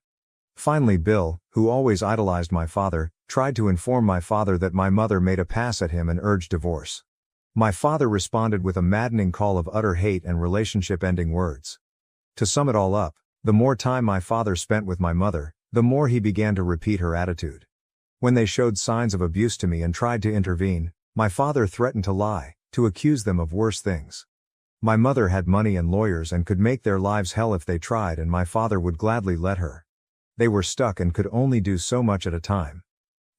Finally Bill, who always idolized my father, tried to inform my father that my mother made a pass at him and urged divorce. My father responded with a maddening call of utter hate and relationship-ending words. To sum it all up, the more time my father spent with my mother, the more he began to repeat her attitude. When they showed signs of abuse to me and tried to intervene, my father threatened to lie, to accuse them of worse things. My mother had money and lawyers and could make their lives hell if they tried, and my father would gladly let her. They were stuck and could only do so much at a time.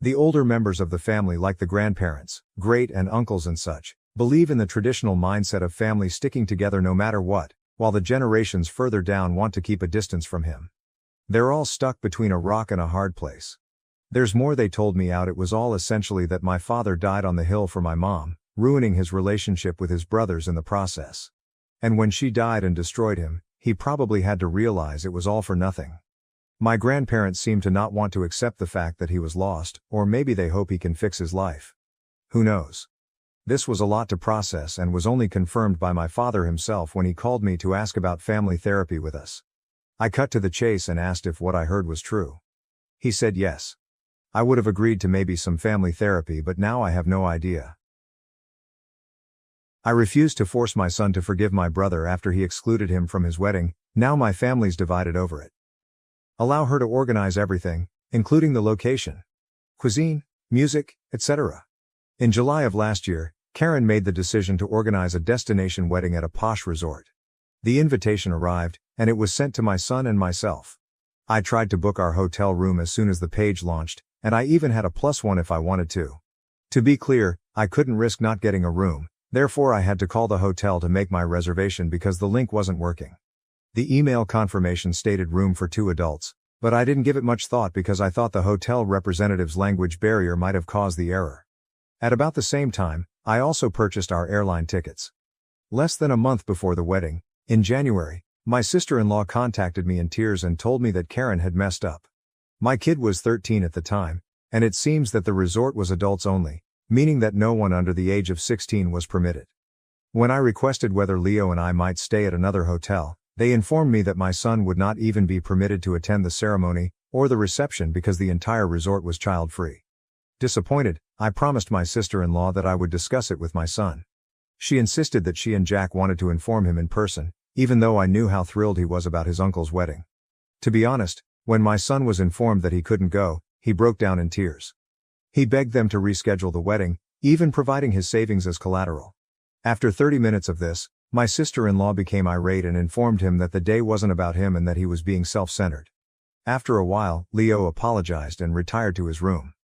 The older members of the family, like the grandparents, great and uncles and such, believe in the traditional mindset of family sticking together no matter what, while the generations further down want to keep a distance from him. They're all stuck between a rock and a hard place. There's more they told me out. It was all essentially that my father died on the hill for my mom, ruining his relationship with his brothers in the process. And when she died and destroyed him, he probably had to realize it was all for nothing. My grandparents seem to not want to accept the fact that he was lost, or maybe they hope he can fix his life. Who knows? This was a lot to process and was only confirmed by my father himself when he called me to ask about family therapy with us. I cut to the chase and asked if what I heard was true. He said yes. I would have agreed to maybe some family therapy, but now I have no idea. I refused to force my son to forgive my brother after he excluded him from his wedding. Now my family's divided over it. Allow her to organize everything, including the location, cuisine, music, etc. In July of last year, Karen made the decision to organize a destination wedding at a posh resort. The invitation arrived, and it was sent to my son and myself. I tried to book our hotel room as soon as the page launched, and I even had a +1 if I wanted to. To be clear, I couldn't risk not getting a room, therefore I had to call the hotel to make my reservation because the link wasn't working. The email confirmation stated room for 2 adults, but I didn't give it much thought because I thought the hotel representative's language barrier might have caused the error. At about the same time, I also purchased our airline tickets. Less than a month before the wedding, in January, my sister-in-law contacted me in tears and told me that Karen had messed up. My kid was 13 at the time, and it seems that the resort was adults only, meaning that no one under the age of 16 was permitted. When I requested whether Leo and I might stay at another hotel, they informed me that my son would not even be permitted to attend the ceremony or the reception because the entire resort was child-free. Disappointed, I promised my sister-in-law that I would discuss it with my son. She insisted that she and Jack wanted to inform him in person, even though I knew how thrilled he was about his uncle's wedding. To be honest, when my son was informed that he couldn't go, he broke down in tears. He begged them to reschedule the wedding, even providing his savings as collateral. After 30 minutes of this, my sister-in-law became irate and informed him that the day wasn't about him and that he was being self-centered. After a while, Leo apologized and retired to his room.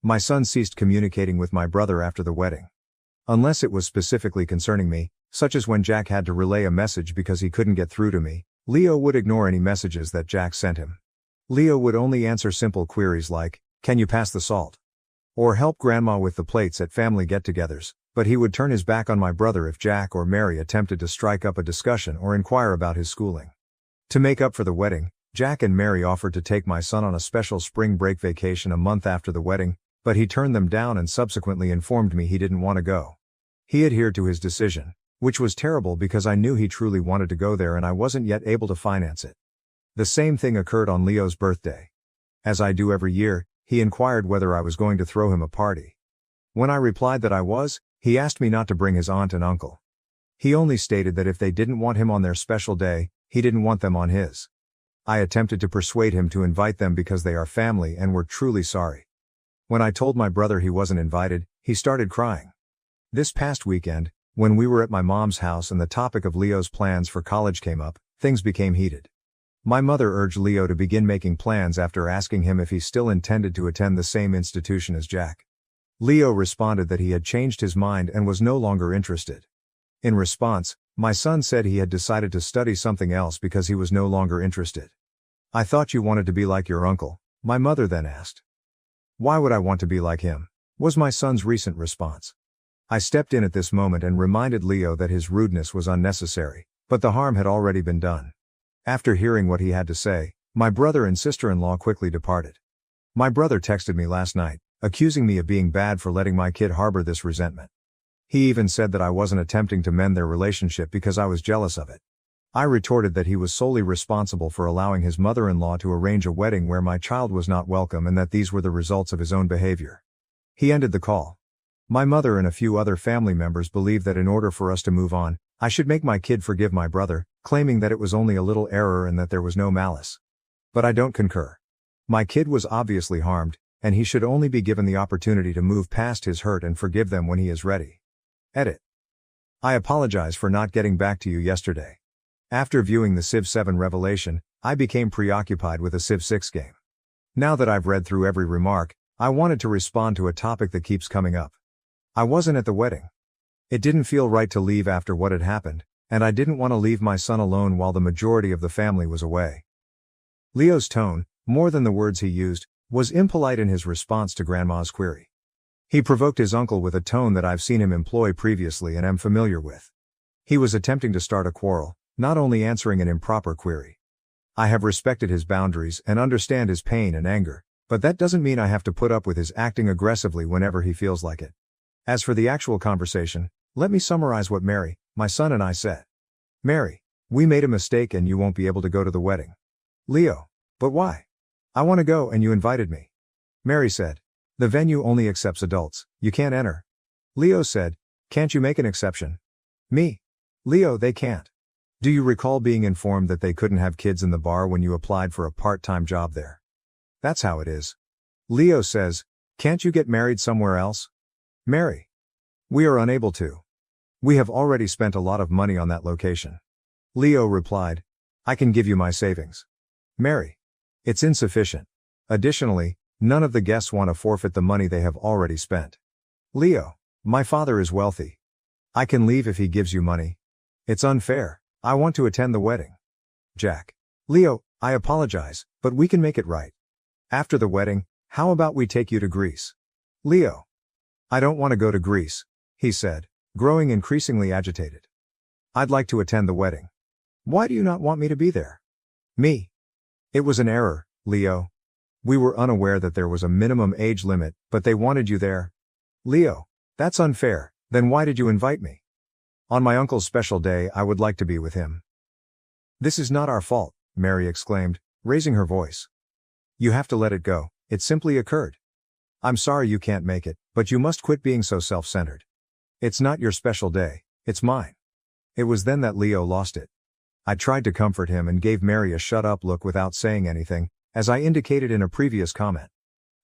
My son ceased communicating with my brother after the wedding. Unless it was specifically concerning me, such as when Jack had to relay a message because he couldn't get through to me, Leo would ignore any messages that Jack sent him. Leo would only answer simple queries like, "Can you pass the salt?" or "Help grandma with the plates" at family get-togethers, but he would turn his back on my brother if Jack or Mary attempted to strike up a discussion or inquire about his schooling. To make up for the wedding, Jack and Mary offered to take my son on a special spring break vacation a month after the wedding, but he turned them down and subsequently informed me he didn't want to go. He adhered to his decision, which was terrible because I knew he truly wanted to go there and I wasn't yet able to finance it. The same thing occurred on Leo's birthday. As I do every year, he inquired whether I was going to throw him a party. When I replied that I was, he asked me not to bring his aunt and uncle. He only stated that if they didn't want him on their special day, he didn't want them on his. I attempted to persuade him to invite them because they are family and were truly sorry. When I told my brother he wasn't invited, he started crying. This past weekend, when we were at my mom's house and the topic of Leo's plans for college came up, things became heated. My mother urged Leo to begin making plans after asking him if he still intended to attend the same institution as Jack. Leo responded that he had changed his mind and was no longer interested. In response, my son said he had decided to study something else because he was no longer interested. "I thought you wanted to be like your uncle," my mother then asked. "Why would I want to be like him?" was my son's recent response. I stepped in at this moment and reminded Leo that his rudeness was unnecessary, but the harm had already been done. After hearing what he had to say, My brother and sister-in-law quickly departed. My brother texted me last night, accusing me of being bad for letting my kid harbor this resentment. He even said that I wasn't attempting to mend their relationship because I was jealous of it. I retorted that he was solely responsible for allowing his mother-in-law to arrange a wedding where my child was not welcome and that these were the results of his own behavior. He ended the call. My mother and a few other family members believe that in order for us to move on, I should make my kid forgive my brother, claiming that it was only a little error and that there was no malice. But I don't concur. My kid was obviously harmed, and he should only be given the opportunity to move past his hurt and forgive them when he is ready. Edit. I apologize for not getting back to you yesterday. After viewing the Civ 7 revelation, I became preoccupied with a Civ 6 game. Now that I've read through every remark, I wanted to respond to a topic that keeps coming up. I wasn't at the wedding. It didn't feel right to leave after what had happened, and I didn't want to leave my son alone while the majority of the family was away. Leo's tone, more than the words he used, was impolite in his response to Grandma's query. He provoked his uncle with a tone that I've seen him employ previously and am familiar with. He was attempting to start a quarrel, not only answering an improper query. I have respected his boundaries and understand his pain and anger, but that doesn't mean I have to put up with his acting aggressively whenever he feels like it. As for the actual conversation, let me summarize what Mary, my son, and I said. Mary, we made a mistake and you won't be able to go to the wedding. Leo, but why? I want to go and you invited me. Mary said, the venue only accepts adults, you can't enter. Leo said, can't you make an exception? Me. Leo, they can't. Do you recall being informed that they couldn't have kids in the bar when you applied for a part-time job there? That's how it is. Leo says, can't you get married somewhere else? Mary. We are unable to. We have already spent a lot of money on that location. Leo replied, I can give you my savings. Mary. It's insufficient. Additionally, none of the guests want to forfeit the money they have already spent. Leo. My father is wealthy. I can leave if he gives you money. It's unfair. I want to attend the wedding. Jack. Leo, I apologize, but we can make it right. After the wedding, how about we take you to Greece? Leo. I don't want to go to Greece, he said, growing increasingly agitated. I'd like to attend the wedding. Why do you not want me to be there? Me. It was an error, Leo. We were unaware that there was a minimum age limit, but they wanted you there. Leo. That's unfair, then why did you invite me? On my uncle's special day, I would like to be with him. This is not our fault, Mary exclaimed, raising her voice. You have to let it go, it simply occurred. I'm sorry you can't make it, but you must quit being so self-centered. It's not your special day, it's mine. It was then that Leo lost it. I tried to comfort him and gave Mary a shut-up look without saying anything, as I indicated in a previous comment.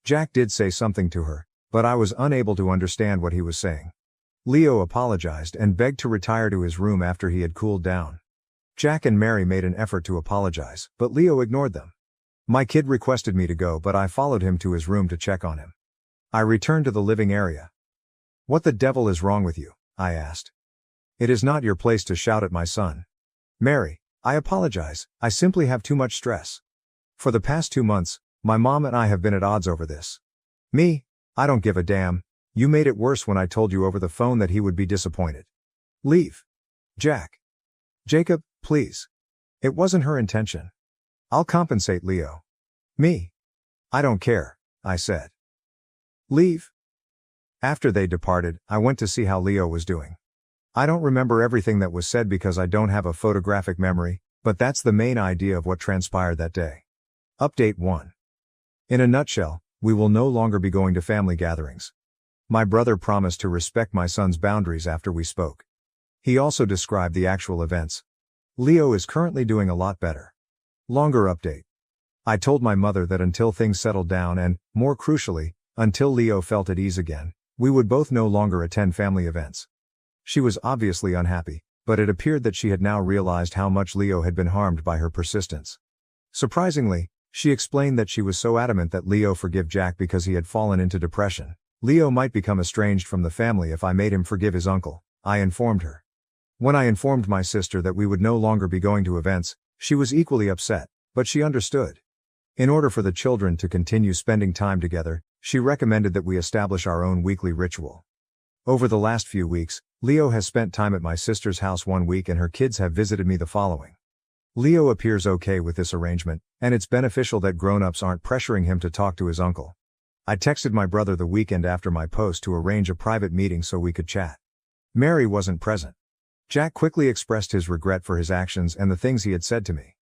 Jack did say something to her, but I was unable to understand what he was saying. Leo apologized and begged to retire to his room after he had cooled down. Jack and Mary made an effort to apologize, but Leo ignored them. My kid requested me to go, but I followed him to his room to check on him. I returned to the living area. What the devil is wrong with you? I asked. It is not your place to shout at my son. Mary, I apologize, I simply have too much stress. For the past 2 months, my mom and I have been at odds over this. Me? I don't give a damn. You made it worse when I told you over the phone that he would be disappointed. Leave. Jack. Jacob, please. It wasn't her intention. I'll compensate Leo. Me. I don't care, I said. Leave. After they departed, I went to see how Leo was doing. I don't remember everything that was said because I don't have a photographic memory, but that's the main idea of what transpired that day. Update 1. In a nutshell, we will no longer be going to family gatherings. My brother promised to respect my son's boundaries after we spoke. He also described the actual events. Leo is currently doing a lot better. Longer update. I told my mother that until things settled down and, more crucially, until Leo felt at ease again, we would both no longer attend family events. She was obviously unhappy, but it appeared that she had now realized how much Leo had been harmed by her persistence. Surprisingly, she explained that she was so adamant that Leo forgive Jack because he had fallen into depression. Leo might become estranged from the family if I made him forgive his uncle, I informed her. When I informed my sister that we would no longer be going to events, she was equally upset, but she understood. In order for the children to continue spending time together, she recommended that we establish our own weekly ritual. Over the last few weeks, Leo has spent time at my sister's house 1 week and her kids have visited me the following. Leo appears okay with this arrangement, and it's beneficial that grown-ups aren't pressuring him to talk to his uncle. I texted my brother the weekend after my post to arrange a private meeting so we could chat. Mary wasn't present. Jack quickly expressed his regret for his actions and the things he had said to me.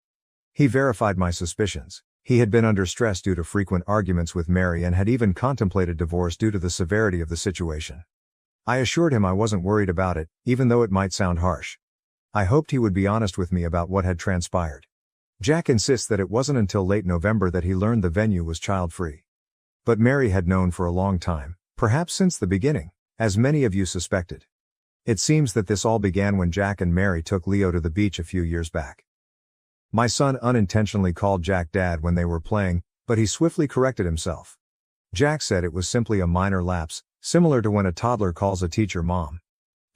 He verified my suspicions. He had been under stress due to frequent arguments with Mary and had even contemplated divorce due to the severity of the situation. I assured him I wasn't worried about it, even though it might sound harsh. I hoped he would be honest with me about what had transpired. Jack insists that it wasn't until late November that he learned the venue was child-free. But Mary had known for a long time, perhaps since the beginning, as many of you suspected. It seems that this all began when Jack and Mary took Leo to the beach a few years back. My son unintentionally called Jack Dad when they were playing, but he swiftly corrected himself. Jack said it was simply a minor lapse, similar to when a toddler calls a teacher Mom.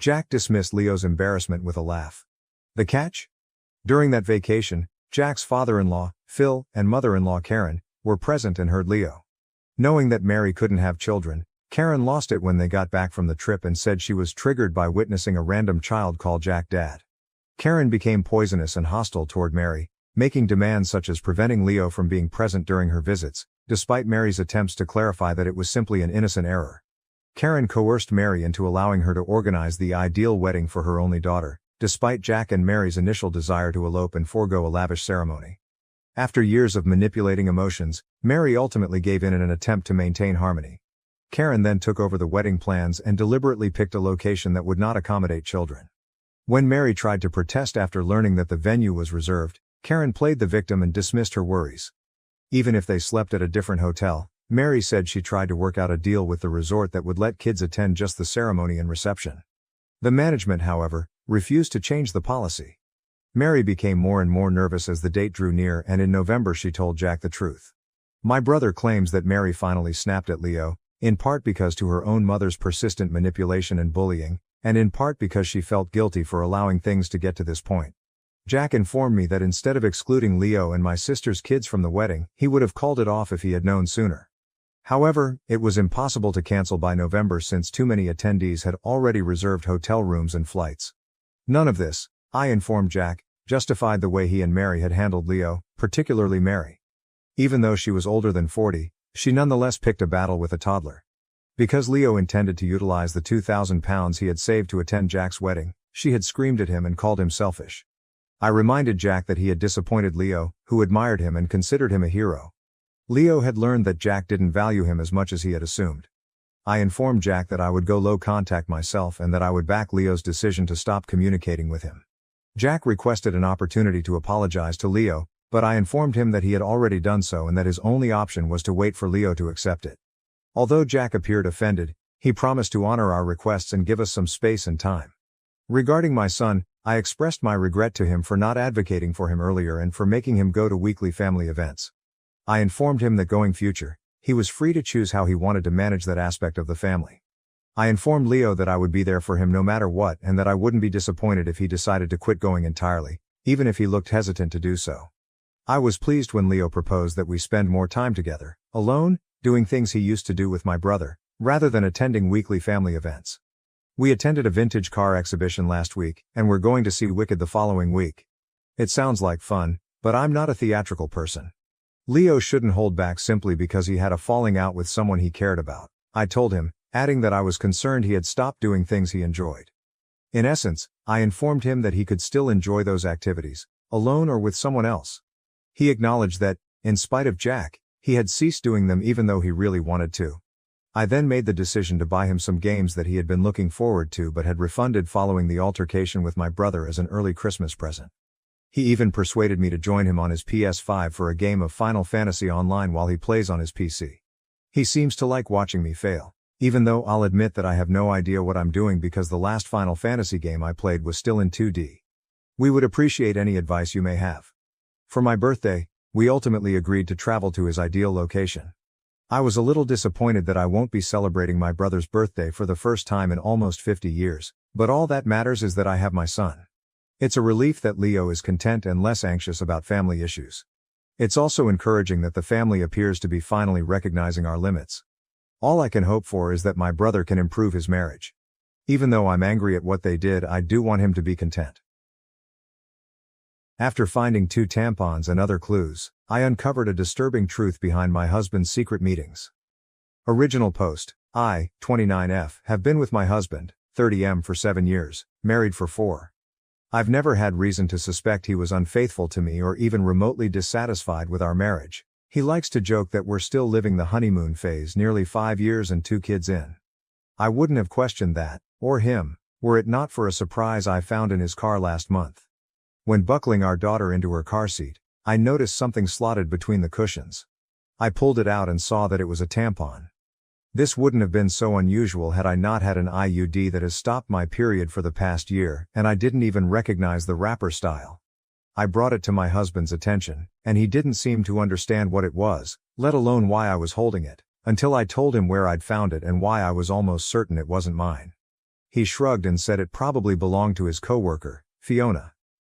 Jack dismissed Leo's embarrassment with a laugh. The catch? During that vacation, Jack's father-in-law, Phil, and mother-in-law Karen, were present and heard Leo. Knowing that Mary couldn't have children, Karen lost it when they got back from the trip and said she was triggered by witnessing a random child call Jack Dad. Karen became poisonous and hostile toward Mary, making demands such as preventing Leo from being present during her visits, despite Mary's attempts to clarify that it was simply an innocent error. Karen coerced Mary into allowing her to organize the ideal wedding for her only daughter, despite Jack and Mary's initial desire to elope and forego a lavish ceremony. After years of manipulating emotions, Mary ultimately gave in an attempt to maintain harmony. Karen then took over the wedding plans and deliberately picked a location that would not accommodate children. When Mary tried to protest after learning that the venue was reserved, Karen played the victim and dismissed her worries. Even if they slept at a different hotel, Mary said she tried to work out a deal with the resort that would let kids attend just the ceremony and reception. The management, however, refused to change the policy. Mary became more and more nervous as the date drew near, and in November she told Jack the truth. My brother claims that Mary finally snapped at Leo, in part because to her own mother's persistent manipulation and bullying, and in part because she felt guilty for allowing things to get to this point. Jack informed me that instead of excluding Leo and my sister's kids from the wedding, he would have called it off if he had known sooner. However, it was impossible to cancel by November since too many attendees had already reserved hotel rooms and flights. None of this, I informed Jack, justified the way he and Mary had handled Leo, particularly Mary. Even though she was older than 40, she nonetheless picked a battle with a toddler. Because Leo intended to utilize the £2,000 he had saved to attend Jack's wedding, she had screamed at him and called him selfish. I reminded Jack that he had disappointed Leo, who admired him and considered him a hero. Leo had learned that Jack didn't value him as much as he had assumed. I informed Jack that I would go low contact myself and that I would back Leo's decision to stop communicating with him. Jack requested an opportunity to apologize to Leo, but I informed him that he had already done so and that his only option was to wait for Leo to accept it. Although Jack appeared offended, he promised to honor our requests and give us some space and time. Regarding my son, I expressed my regret to him for not advocating for him earlier and for making him go to weekly family events. I informed him that going future, he was free to choose how he wanted to manage that aspect of the family. I informed Leo that I would be there for him no matter what and that I wouldn't be disappointed if he decided to quit going entirely, even if he looked hesitant to do so. I was pleased when Leo proposed that we spend more time together, alone, doing things he used to do with my brother, rather than attending weekly family events. We attended a vintage car exhibition last week, and we're going to see Wicked the following week. It sounds like fun, but I'm not a theatrical person. Leo shouldn't hold back simply because he had a falling out with someone he cared about, I told him, adding that I was concerned he had stopped doing things he enjoyed. In essence, I informed him that he could still enjoy those activities, alone or with someone else. He acknowledged that, in spite of Jack, he had ceased doing them even though he really wanted to. I then made the decision to buy him some games that he had been looking forward to but had refunded following the altercation with my brother as an early Christmas present. He even persuaded me to join him on his PS5 for a game of Final Fantasy Online while he plays on his PC. He seems to like watching me fail, even though I'll admit that I have no idea what I'm doing because the last Final Fantasy game I played was still in 2D. We would appreciate any advice you may have. For my birthday, we ultimately agreed to travel to his ideal location. I was a little disappointed that I won't be celebrating my brother's birthday for the first time in almost 50 years, but all that matters is that I have my son. It's a relief that Leo is content and less anxious about family issues. It's also encouraging that the family appears to be finally recognizing our limits. All I can hope for is that my brother can improve his marriage. Even though I'm angry at what they did, I do want him to be content. After finding 2 tampons and other clues, I uncovered a disturbing truth behind my husband's secret meetings. Original post: I, 29F, have been with my husband, 30M, for 7 years, married for 4. I've never had reason to suspect he was unfaithful to me or even remotely dissatisfied with our marriage. He likes to joke that we're still living the honeymoon phase nearly 5 years and 2 kids in. I wouldn't have questioned that, or him, were it not for a surprise I found in his car last month. When buckling our daughter into her car seat, I noticed something slotted between the cushions. I pulled it out and saw that it was a tampon. This wouldn't have been so unusual had I not had an IUD that has stopped my period for the past year, and I didn't even recognize the wrapper style. I brought it to my husband's attention, and he didn't seem to understand what it was, let alone why I was holding it, until I told him where I'd found it and why I was almost certain it wasn't mine. He shrugged and said it probably belonged to his coworker, Fiona.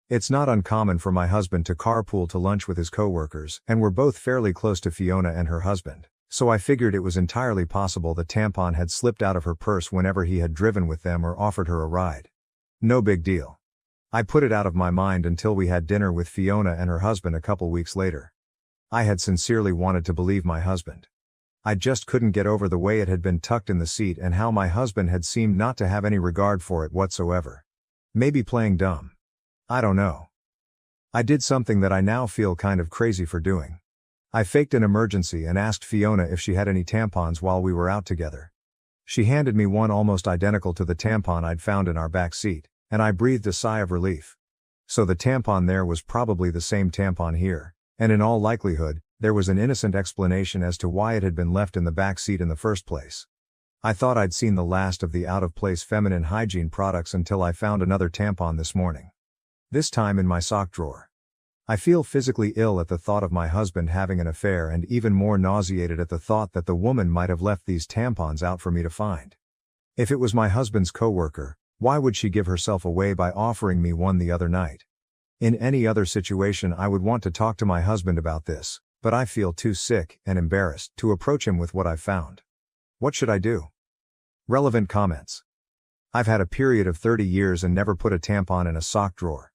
It's not uncommon for my husband to carpool to lunch with his coworkers, and we're both fairly close to Fiona and her husband, so I figured it was entirely possible the tampon had slipped out of her purse whenever he had driven with them or offered her a ride. No big deal. I put it out of my mind until we had dinner with Fiona and her husband a couple weeks later. I had sincerely wanted to believe my husband. I just couldn't get over the way it had been tucked in the seat and how my husband had seemed not to have any regard for it whatsoever. Maybe playing dumb. I don't know. I did something that I now feel kind of crazy for doing. I faked an emergency and asked Fiona if she had any tampons while we were out together. She handed me one almost identical to the tampon I'd found in our back seat, and I breathed a sigh of relief. So the tampon there was probably the same tampon here, and in all likelihood, there was an innocent explanation as to why it had been left in the back seat in the first place. I thought I'd seen the last of the out-of-place feminine hygiene products until I found another tampon this morning. This time in my sock drawer. I feel physically ill at the thought of my husband having an affair and even more nauseated at the thought that the woman might have left these tampons out for me to find. If it was my husband's coworker, why would she give herself away by offering me one the other night? In any other situation I would want to talk to my husband about this, but I feel too sick and embarrassed to approach him with what I've found. What should I do? Relevant comments. I've had a period of 30 years and never put a tampon in a sock drawer.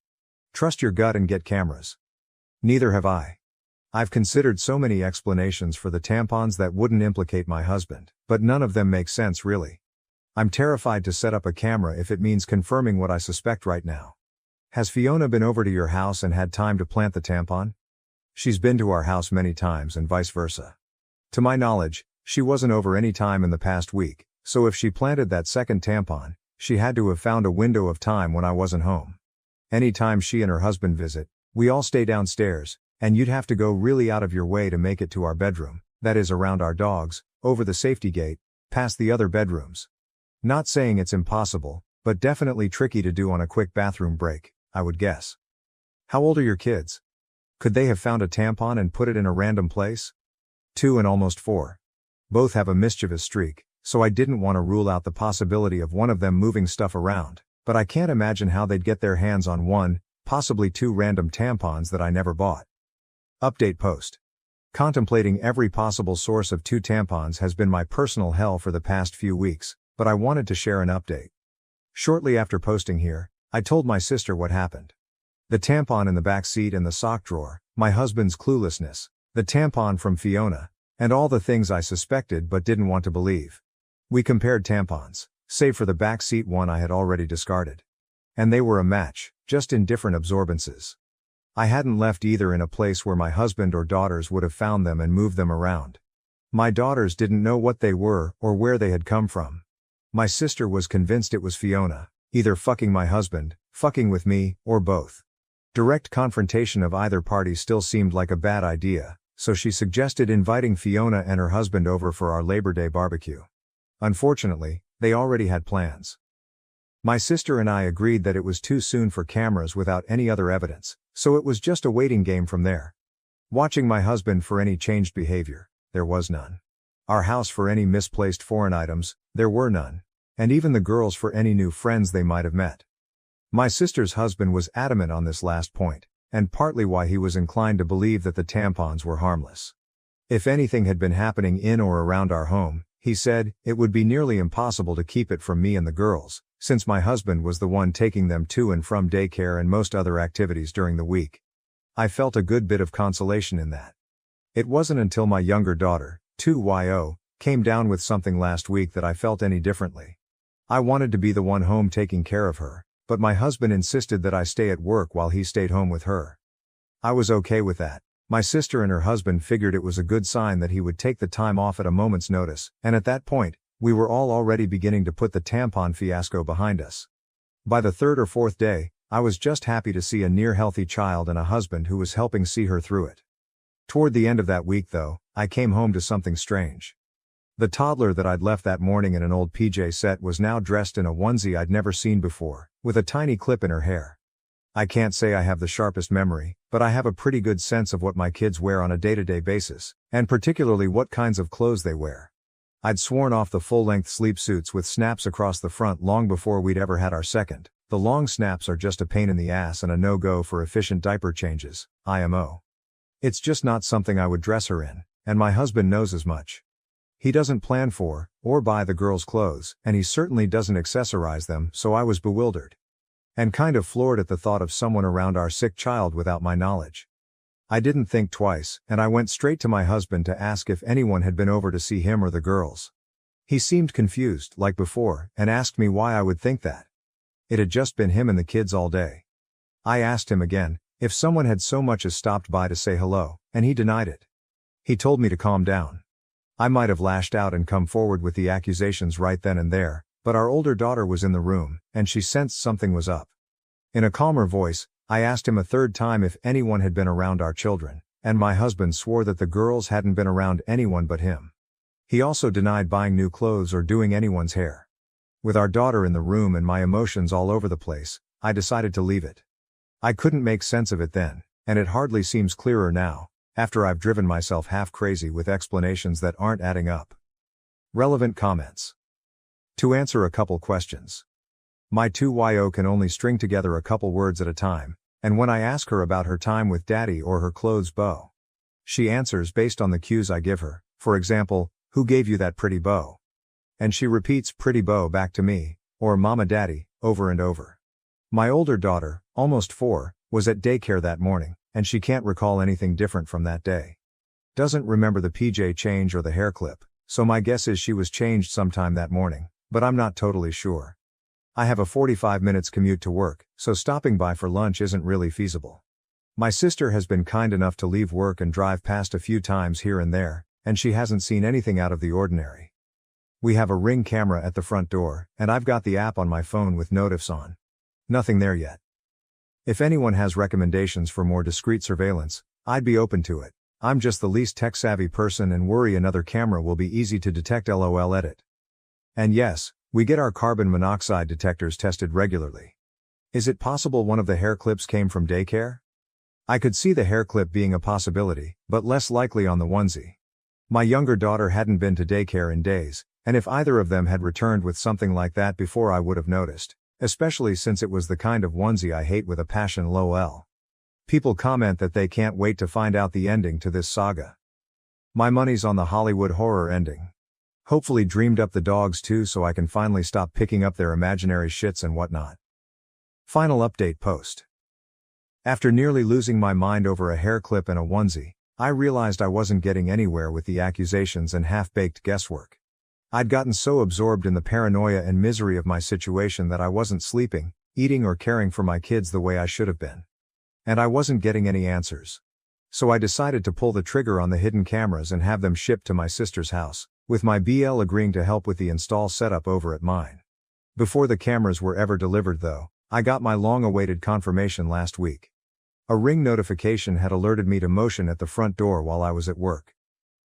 Trust your gut and get cameras. Neither have I. I've considered so many explanations for the tampons that wouldn't implicate my husband, but none of them make sense really. I'm terrified to set up a camera if it means confirming what I suspect right now. Has Fiona been over to your house and had time to plant the tampon? She's been to our house many times and vice versa. To my knowledge, she wasn't over any time in the past week, so if she planted that second tampon, she had to have found a window of time when I wasn't home. Anytime she and her husband visit, we all stay downstairs, and you'd have to go really out of your way to make it to our bedroom, that is around our dogs, over the safety gate, past the other bedrooms. Not saying it's impossible, but definitely tricky to do on a quick bathroom break, I would guess. How old are your kids? Could they have found a tampon and put it in a random place? 2 and almost 4. Both have a mischievous streak, so I didn't want to rule out the possibility of one of them moving stuff around, but I can't imagine how they'd get their hands on one, possibly 2 random tampons that I never bought. Update post. Contemplating every possible source of 2 tampons has been my personal hell for the past few weeks, but I wanted to share an update. Shortly after posting here, I told my sister what happened. The tampon in the back seat and the sock drawer, my husband's cluelessness, the tampon from Fiona, and all the things I suspected but didn't want to believe. We compared tampons, save for the back seat one I had already discarded. And they were a match, just in different absorbances. I hadn't left either in a place where my husband or daughters would have found them and moved them around. My daughters didn't know what they were or where they had come from. My sister was convinced it was Fiona, either fucking my husband, fucking with me, or both. Direct confrontation of either party still seemed like a bad idea, so she suggested inviting Fiona and her husband over for our Labor Day barbecue. Unfortunately, they already had plans. My sister and I agreed that it was too soon for cameras without any other evidence, so it was just a waiting game from there. Watching my husband for any changed behavior, there was none. Our house for any misplaced foreign items, there were none. And even the girls for any new friends they might have met. My sister's husband was adamant on this last point, and partly why he was inclined to believe that the tampons were harmless. If anything had been happening in or around our home, he said, it would be nearly impossible to keep it from me and the girls, since my husband was the one taking them to and from daycare and most other activities during the week. I felt a good bit of consolation in that. It wasn't until my younger daughter, 2yo, came down with something last week that I felt any differently. I wanted to be the one home taking care of her, but my husband insisted that I stay at work while he stayed home with her. I was okay with that. My sister and her husband figured it was a good sign that he would take the time off at a moment's notice, and at that point, we were all already beginning to put the tampon fiasco behind us. By the third or fourth day, I was just happy to see a near-healthy child and a husband who was helping see her through it. Toward the end of that week though, I came home to something strange. The toddler that I'd left that morning in an old PJ set was now dressed in a onesie I'd never seen before, with a tiny clip in her hair. I can't say I have the sharpest memory, but I have a pretty good sense of what my kids wear on a day-to-day basis, and particularly what kinds of clothes they wear. I'd sworn off the full-length sleep suits with snaps across the front long before we'd ever had our second. The long snaps are just a pain in the ass and a no-go for efficient diaper changes, IMO. It's just not something I would dress her in, and my husband knows as much. He doesn't plan for, or buy the girls' clothes, and he certainly doesn't accessorize them, so I was bewildered. And kind of floored at the thought of someone around our sick child without my knowledge. I didn't think twice, and I went straight to my husband to ask if anyone had been over to see him or the girls. He seemed confused, like before, and asked me why I would think that. It had just been him and the kids all day. I asked him again, if someone had so much as stopped by to say hello, and he denied it. He told me to calm down. I might have lashed out and come forward with the accusations right then and there, but our older daughter was in the room, and she sensed something was up. In a calmer voice, I asked him a third time if anyone had been around our children, and my husband swore that the girls hadn't been around anyone but him. He also denied buying new clothes or doing anyone's hair. With our daughter in the room and my emotions all over the place, I decided to leave it. I couldn't make sense of it then, and it hardly seems clearer now, after I've driven myself half crazy with explanations that aren't adding up. Relevant comments. To answer a couple questions. My 2yo can only string together a couple words at a time, and when I ask her about her time with daddy or her clothes bow, she answers based on the cues I give her, for example, who gave you that pretty bow? And she repeats pretty bow back to me, or mama daddy, over and over. My older daughter, almost 4, was at daycare that morning, and she can't recall anything different from that day. Doesn't remember the PJ change or the hair clip, so my guess is she was changed sometime that morning, but I'm not totally sure. I have a 45 minutes commute to work, so stopping by for lunch isn't really feasible. My sister has been kind enough to leave work and drive past a few times here and there, and she hasn't seen anything out of the ordinary. We have a Ring camera at the front door, and I've got the app on my phone with notifs on. Nothing there yet. If anyone has recommendations for more discreet surveillance, I'd be open to it. I'm just the least tech-savvy person and worry another camera will be easy to detect. LOL edit. And yes, we get our carbon monoxide detectors tested regularly. Is it possible one of the hair clips came from daycare? I could see the hair clip being a possibility, but less likely on the onesie. My younger daughter hadn't been to daycare in days, and if either of them had returned with something like that before I would have noticed, especially since it was the kind of onesie I hate with a passion. LOL. People comment that they can't wait to find out the ending to this saga. My money's on the Hollywood horror ending. Hopefully dreamed up the dogs too so I can finally stop picking up their imaginary shits and whatnot. Final update post. After nearly losing my mind over a hair clip and a onesie, I realized I wasn't getting anywhere with the accusations and half-baked guesswork. I'd gotten so absorbed in the paranoia and misery of my situation that I wasn't sleeping, eating or caring for my kids the way I should have been. And I wasn't getting any answers. So I decided to pull the trigger on the hidden cameras and have them shipped to my sister's house, with my BL agreeing to help with the install setup over at mine. Before the cameras were ever delivered though, I got my long-awaited confirmation last week. A Ring notification had alerted me to motion at the front door while I was at work.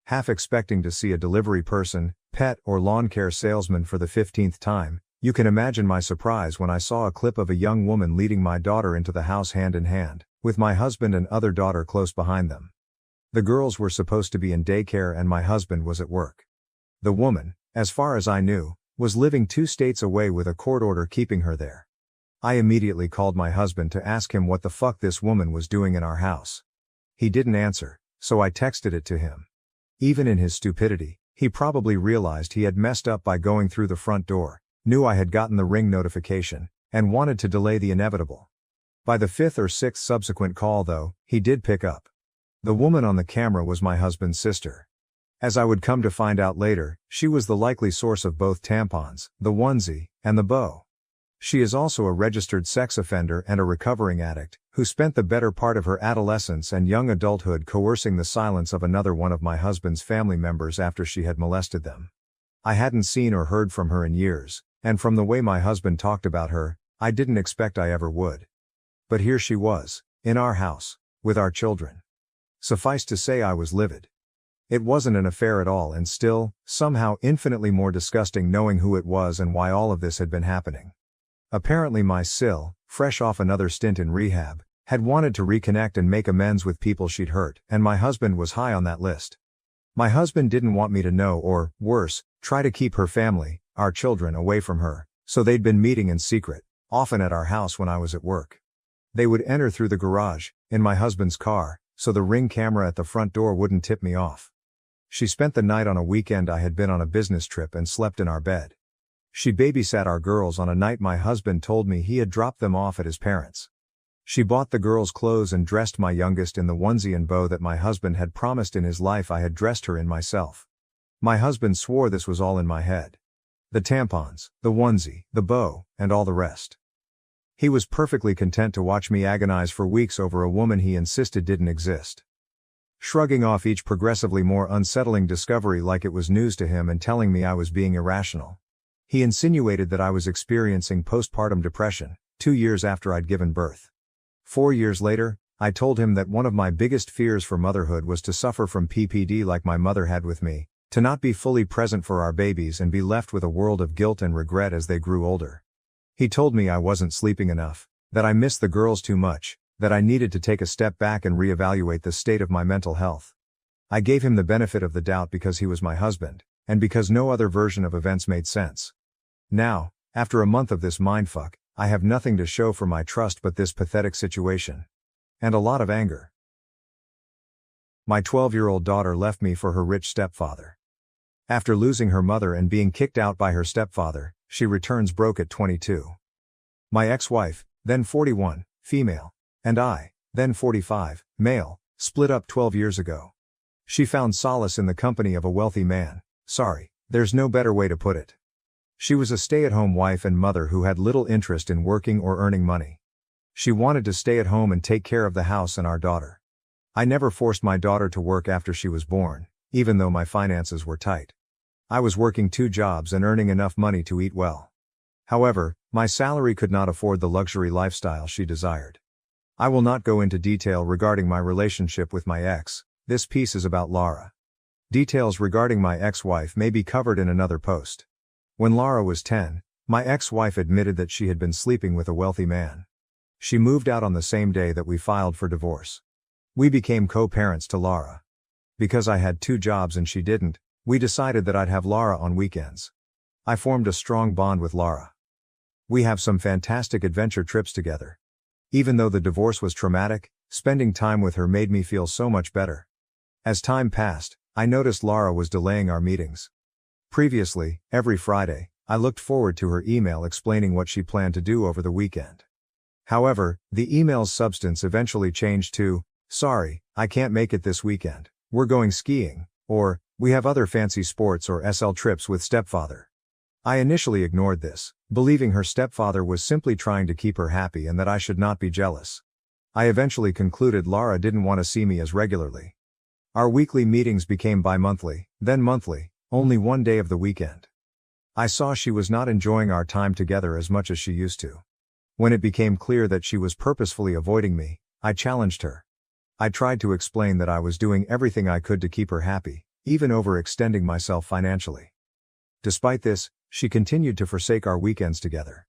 Half expecting to see a delivery person, pet or lawn care salesman for the 15th time, you can imagine my surprise when I saw a clip of a young woman leading my daughter into the house hand in hand, with my husband and other daughter close behind them. The girls were supposed to be in daycare and my husband was at work. The woman, as far as I knew, was living 2 states away with a court order keeping her there. I immediately called my husband to ask him what the fuck this woman was doing in our house. He didn't answer, so I texted it to him. Even in his stupidity, he probably realized he had messed up by going through the front door, knew I had gotten the ring notification, and wanted to delay the inevitable. By the fifth or sixth subsequent call though, he did pick up. The woman on the camera was my husband's sister. As I would come to find out later, she was the likely source of both tampons, the onesie, and the bow. She is also a registered sex offender and a recovering addict, who spent the better part of her adolescence and young adulthood coercing the silence of another one of my husband's family members after she had molested them. I hadn't seen or heard from her in years, and from the way my husband talked about her, I didn't expect I ever would. But here she was, in our house, with our children. Suffice to say I was livid. It wasn't an affair at all and still, somehow infinitely more disgusting knowing who it was and why all of this had been happening. Apparently my Sil, fresh off another stint in rehab, had wanted to reconnect and make amends with people she'd hurt, and my husband was high on that list. My husband didn't want me to know or, worse, try to keep her family, our children, away from her, so they'd been meeting in secret, often at our house when I was at work. They would enter through the garage, in my husband's car, so the Ring camera at the front door wouldn't tip me off. She spent the night on a weekend I had been on a business trip and slept in our bed. She babysat our girls on a night my husband told me he had dropped them off at his parents'. She bought the girls clothes and dressed my youngest in the onesie and bow that my husband had promised in his life I had dressed her in myself. My husband swore this was all in my head. The tampons, the onesie, the bow, and all the rest. He was perfectly content to watch me agonize for weeks over a woman he insisted didn't exist. Shrugging off each progressively more unsettling discovery like it was news to him and telling me I was being irrational. He insinuated that I was experiencing postpartum depression, 2 years after I'd given birth. 4 years later, I told him that one of my biggest fears for motherhood was to suffer from PPD like my mother had with me, to not be fully present for our babies and be left with a world of guilt and regret as they grew older. He told me I wasn't sleeping enough, that I missed the girls too much, that I needed to take a step back and reevaluate the state of my mental health. I gave him the benefit of the doubt because he was my husband, and because no other version of events made sense. Now, after a month of this mindfuck, I have nothing to show for my trust but this pathetic situation. And a lot of anger. My 12-year-old daughter left me for her rich stepfather. After losing her mother and being kicked out by her stepfather, she returns broke at 22. My ex-wife, then 41, female, and I, then 45, male, split up 12 years ago. She found solace in the company of a wealthy man. Sorry, there's no better way to put it. She was a stay-at-home wife and mother who had little interest in working or earning money. She wanted to stay at home and take care of the house and our daughter. I never forced my daughter to work after she was born, even though my finances were tight. I was working 2 jobs and earning enough money to eat well. However, my salary could not afford the luxury lifestyle she desired. I will not go into detail regarding my relationship with my ex. This piece is about Laura. Details regarding my ex-wife may be covered in another post. When Laura was 10, my ex-wife admitted that she had been sleeping with a wealthy man. She moved out on the same day that we filed for divorce. We became co-parents to Laura. Because I had 2 jobs and she didn't, we decided that I'd have Laura on weekends. I formed a strong bond with Laura. We have some fantastic adventure trips together. Even though the divorce was traumatic, spending time with her made me feel so much better. As time passed, I noticed Laura was delaying our meetings. Previously, every Friday, I looked forward to her email explaining what she planned to do over the weekend. However, the email's substance eventually changed to, "Sorry, I can't make it this weekend. We're going skiing," or, "We have other fancy sports or SL trips with stepfather." I initially ignored this, believing her stepfather was simply trying to keep her happy and that I should not be jealous. I eventually concluded Laura didn't want to see me as regularly. Our weekly meetings became bi-monthly, then monthly, only one day of the weekend. I saw she was not enjoying our time together as much as she used to. When it became clear that she was purposefully avoiding me, I challenged her. I tried to explain that I was doing everything I could to keep her happy, even overextending myself financially. Despite this, she continued to forsake our weekends together.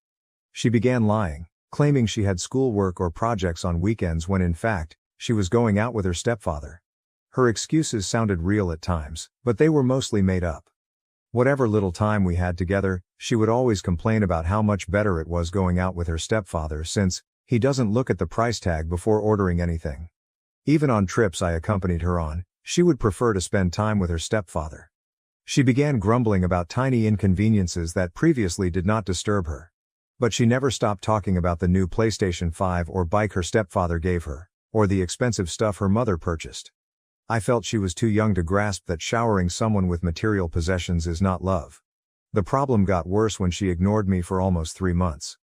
She began lying, claiming she had schoolwork or projects on weekends when in fact, she was going out with her stepfather. Her excuses sounded real at times, but they were mostly made up. Whatever little time we had together, she would always complain about how much better it was going out with her stepfather since he doesn't look at the price tag before ordering anything. Even on trips I accompanied her on, she would prefer to spend time with her stepfather. She began grumbling about tiny inconveniences that previously did not disturb her. But she never stopped talking about the new PlayStation 5 or bike her stepfather gave her, or the expensive stuff her mother purchased. I felt she was too young to grasp that showering someone with material possessions is not love. The problem got worse when she ignored me for almost 3 months.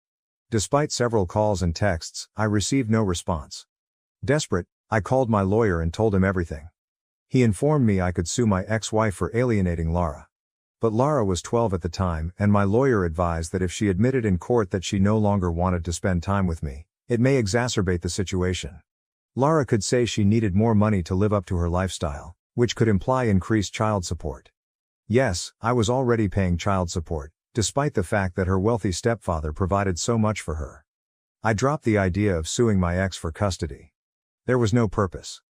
Despite several calls and texts, I received no response. Desperate, I called my lawyer and told him everything. He informed me I could sue my ex-wife for alienating Lara. But Lara was 12 at the time, and my lawyer advised that if she admitted in court that she no longer wanted to spend time with me, it may exacerbate the situation. Lara could say she needed more money to live up to her lifestyle, which could imply increased child support. Yes, I was already paying child support, despite the fact that her wealthy stepfather provided so much for her. I dropped the idea of suing my ex for custody. There was no purpose.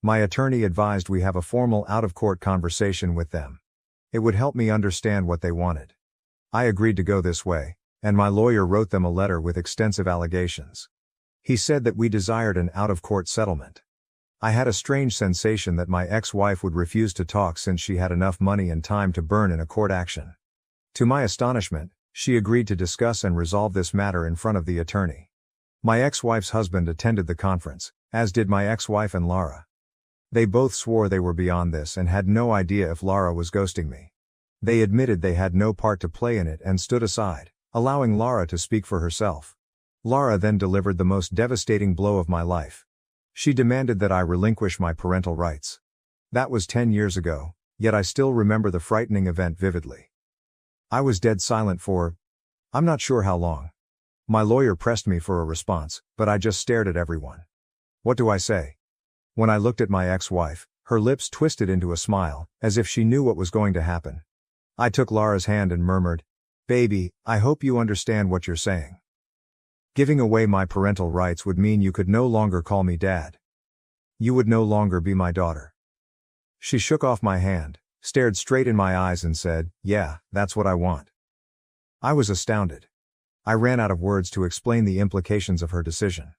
My attorney advised we have a formal out-of-court conversation with them. It would help me understand what they wanted. I agreed to go this way, and my lawyer wrote them a letter with extensive allegations. He said that we desired an out-of-court settlement. I had a strange sensation that my ex-wife would refuse to talk since she had enough money and time to burn in a court action. To my astonishment, she agreed to discuss and resolve this matter in front of the attorney. My ex-wife's husband attended the conference, as did my ex-wife and Lara. They both swore they were beyond this and had no idea if Lara was ghosting me. They admitted they had no part to play in it and stood aside, allowing Lara to speak for herself. Lara then delivered the most devastating blow of my life. She demanded that I relinquish my parental rights. That was 10 years ago, yet I still remember the frightening event vividly. I was dead silent for, I'm not sure how long. My lawyer pressed me for a response, but I just stared at everyone. What do I say? When I looked at my ex-wife, her lips twisted into a smile, as if she knew what was going to happen. I took Lara's hand and murmured, "Baby, I hope you understand what you're saying. Giving away my parental rights would mean you could no longer call me dad. You would no longer be my daughter." She shook off my hand, stared straight in my eyes and said, "Yeah, that's what I want." I was astounded. I ran out of words to explain the implications of her decision.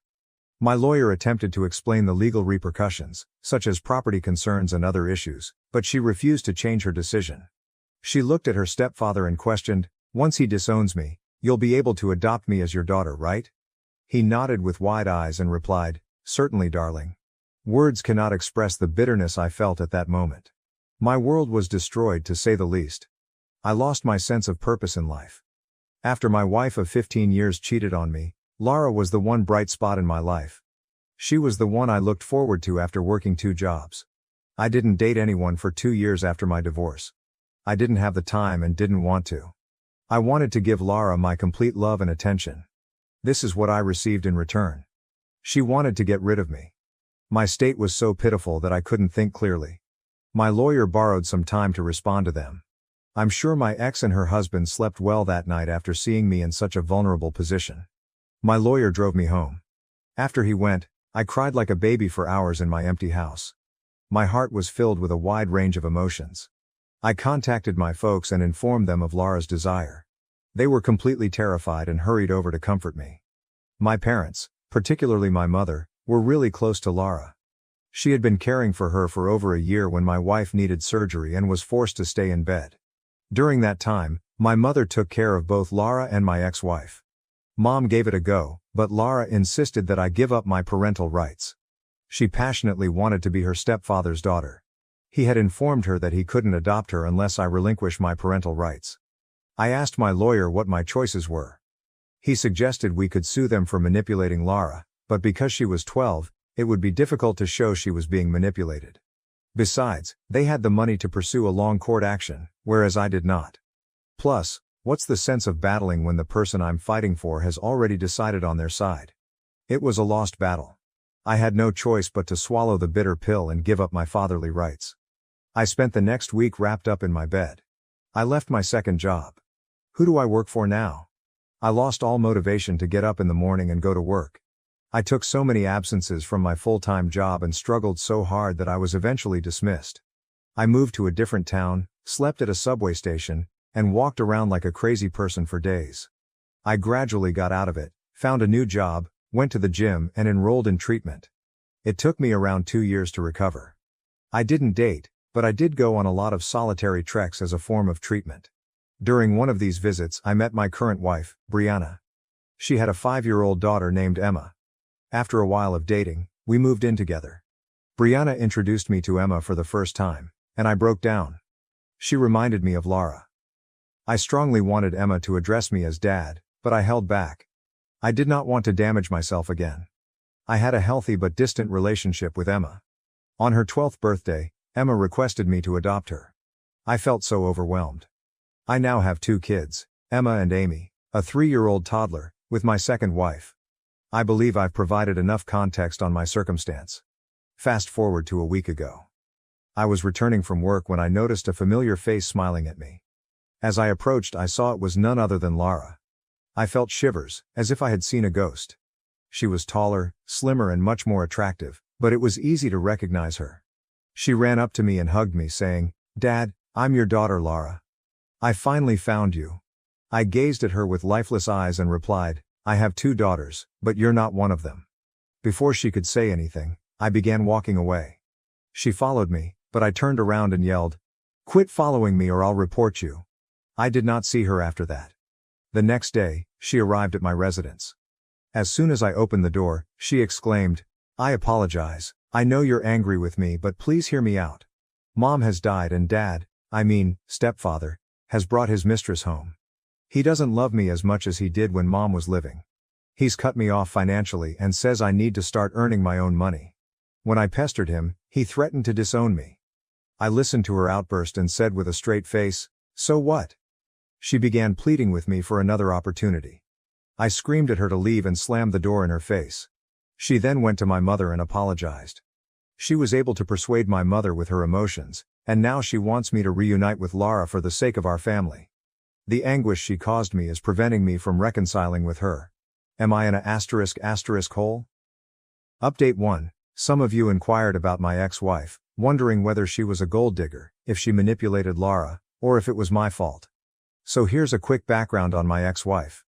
My lawyer attempted to explain the legal repercussions, such as property concerns and other issues, but she refused to change her decision. She looked at her stepfather and questioned, "Once he disowns me, you'll be able to adopt me as your daughter, right?" He nodded with wide eyes and replied, "Certainly, darling." Words cannot express the bitterness I felt at that moment. My world was destroyed, to say the least. I lost my sense of purpose in life. After my wife of 15 years cheated on me, Lara was the one bright spot in my life. She was the one I looked forward to after working 2 jobs. I didn't date anyone for 2 years after my divorce. I didn't have the time and didn't want to. I wanted to give Lara my complete love and attention. This is what I received in return. She wanted to get rid of me. My state was so pitiful that I couldn't think clearly. My lawyer borrowed some time to respond to them. I'm sure my ex and her husband slept well that night after seeing me in such a vulnerable position. My lawyer drove me home. After he went, I cried like a baby for hours in my empty house. My heart was filled with a wide range of emotions. I contacted my folks and informed them of Lara's desire. They were completely terrified and hurried over to comfort me. My parents, particularly my mother, were really close to Lara. She had been caring for her for over a year when my wife needed surgery and was forced to stay in bed. During that time, my mother took care of both Lara and my ex-wife. Mom gave it a go, but Lara insisted that I give up my parental rights. She passionately wanted to be her stepfather's daughter. He had informed her that he couldn't adopt her unless I relinquished my parental rights. I asked my lawyer what my choices were. He suggested we could sue them for manipulating Lara, but because she was 12, it would be difficult to show she was being manipulated. Besides, they had the money to pursue a long court action, whereas I did not. Plus, what's the sense of battling when the person I'm fighting for has already decided on their side? It was a lost battle. I had no choice but to swallow the bitter pill and give up my fatherly rights. I spent the next week wrapped up in my bed. I left my second job. Who do I work for now? I lost all motivation to get up in the morning and go to work. I took so many absences from my full-time job and struggled so hard that I was eventually dismissed. I moved to a different town, slept at a subway station, and walked around like a crazy person for days. I gradually got out of it, found a new job, went to the gym and enrolled in treatment. It took me around 2 years to recover. I didn't date, but I did go on a lot of solitary treks as a form of treatment. During one of these visits, I met my current wife, Brianna. She had a 5-year-old daughter named Emma. After a while of dating, we moved in together. Brianna introduced me to Emma for the first time, and I broke down. She reminded me of Laura. I strongly wanted Emma to address me as Dad, but I held back. I did not want to damage myself again. I had a healthy but distant relationship with Emma. On her 12th birthday, Emma requested me to adopt her. I felt so overwhelmed. I now have 2 kids, Emma and Amy, a 3-year-old toddler, with my second wife. I believe I've provided enough context on my circumstance. Fast forward to a week ago. I was returning from work when I noticed a familiar face smiling at me. As I approached, I saw it was none other than Laura. I felt shivers, as if I had seen a ghost. She was taller, slimmer and much more attractive, but it was easy to recognize her. She ran up to me and hugged me, saying, "Dad, I'm your daughter Laura. I finally found you." I gazed at her with lifeless eyes and replied, "I have 2 daughters, but you're not one of them." Before she could say anything, I began walking away. She followed me, but I turned around and yelled, "Quit following me or I'll report you." I did not see her after that. The next day, she arrived at my residence. As soon as I opened the door, she exclaimed, "I apologize, I know you're angry with me, but please hear me out. Mom has died and Dad, stepfather, has brought his mistress home. He doesn't love me as much as he did when Mom was living. He's cut me off financially and says I need to start earning my own money. When I pestered him, he threatened to disown me." I listened to her outburst and said with a straight face, "So what?" She began pleading with me for another opportunity. I screamed at her to leave and slammed the door in her face. She then went to my mother and apologized. She was able to persuade my mother with her emotions, and now she wants me to reunite with Laura for the sake of our family. The anguish she caused me is preventing me from reconciling with her. Am I in a *** hole? Update 1. Some of you inquired about my ex-wife, wondering whether she was a gold digger, if she manipulated Laura, or if it was my fault. So here's a quick background on my ex-wife.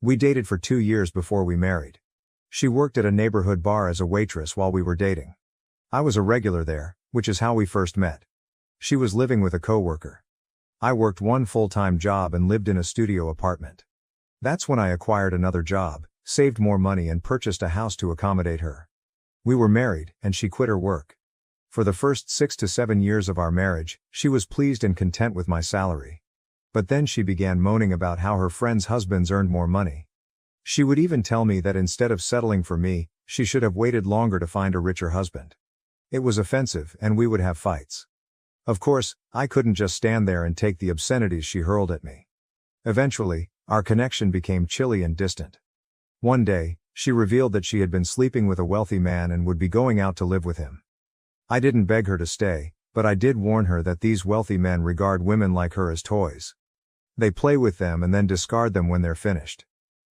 We dated for 2 years before we married. She worked at a neighborhood bar as a waitress while we were dating. I was a regular there, which is how we first met. She was living with a coworker. I worked one full-time job and lived in a studio apartment. That's when I acquired another job, saved more money and purchased a house to accommodate her. We were married, and she quit her work. For the first 6 to 7 years of our marriage, she was pleased and content with my salary. But then she began moaning about how her friends' husbands earned more money. She would even tell me that instead of settling for me, she should have waited longer to find a richer husband. It was offensive and we would have fights. Of course, I couldn't just stand there and take the obscenities she hurled at me. Eventually, our connection became chilly and distant. One day, she revealed that she had been sleeping with a wealthy man and would be going out to live with him. I didn't beg her to stay, but I did warn her that these wealthy men regard women like her as toys. They play with them and then discard them when they're finished.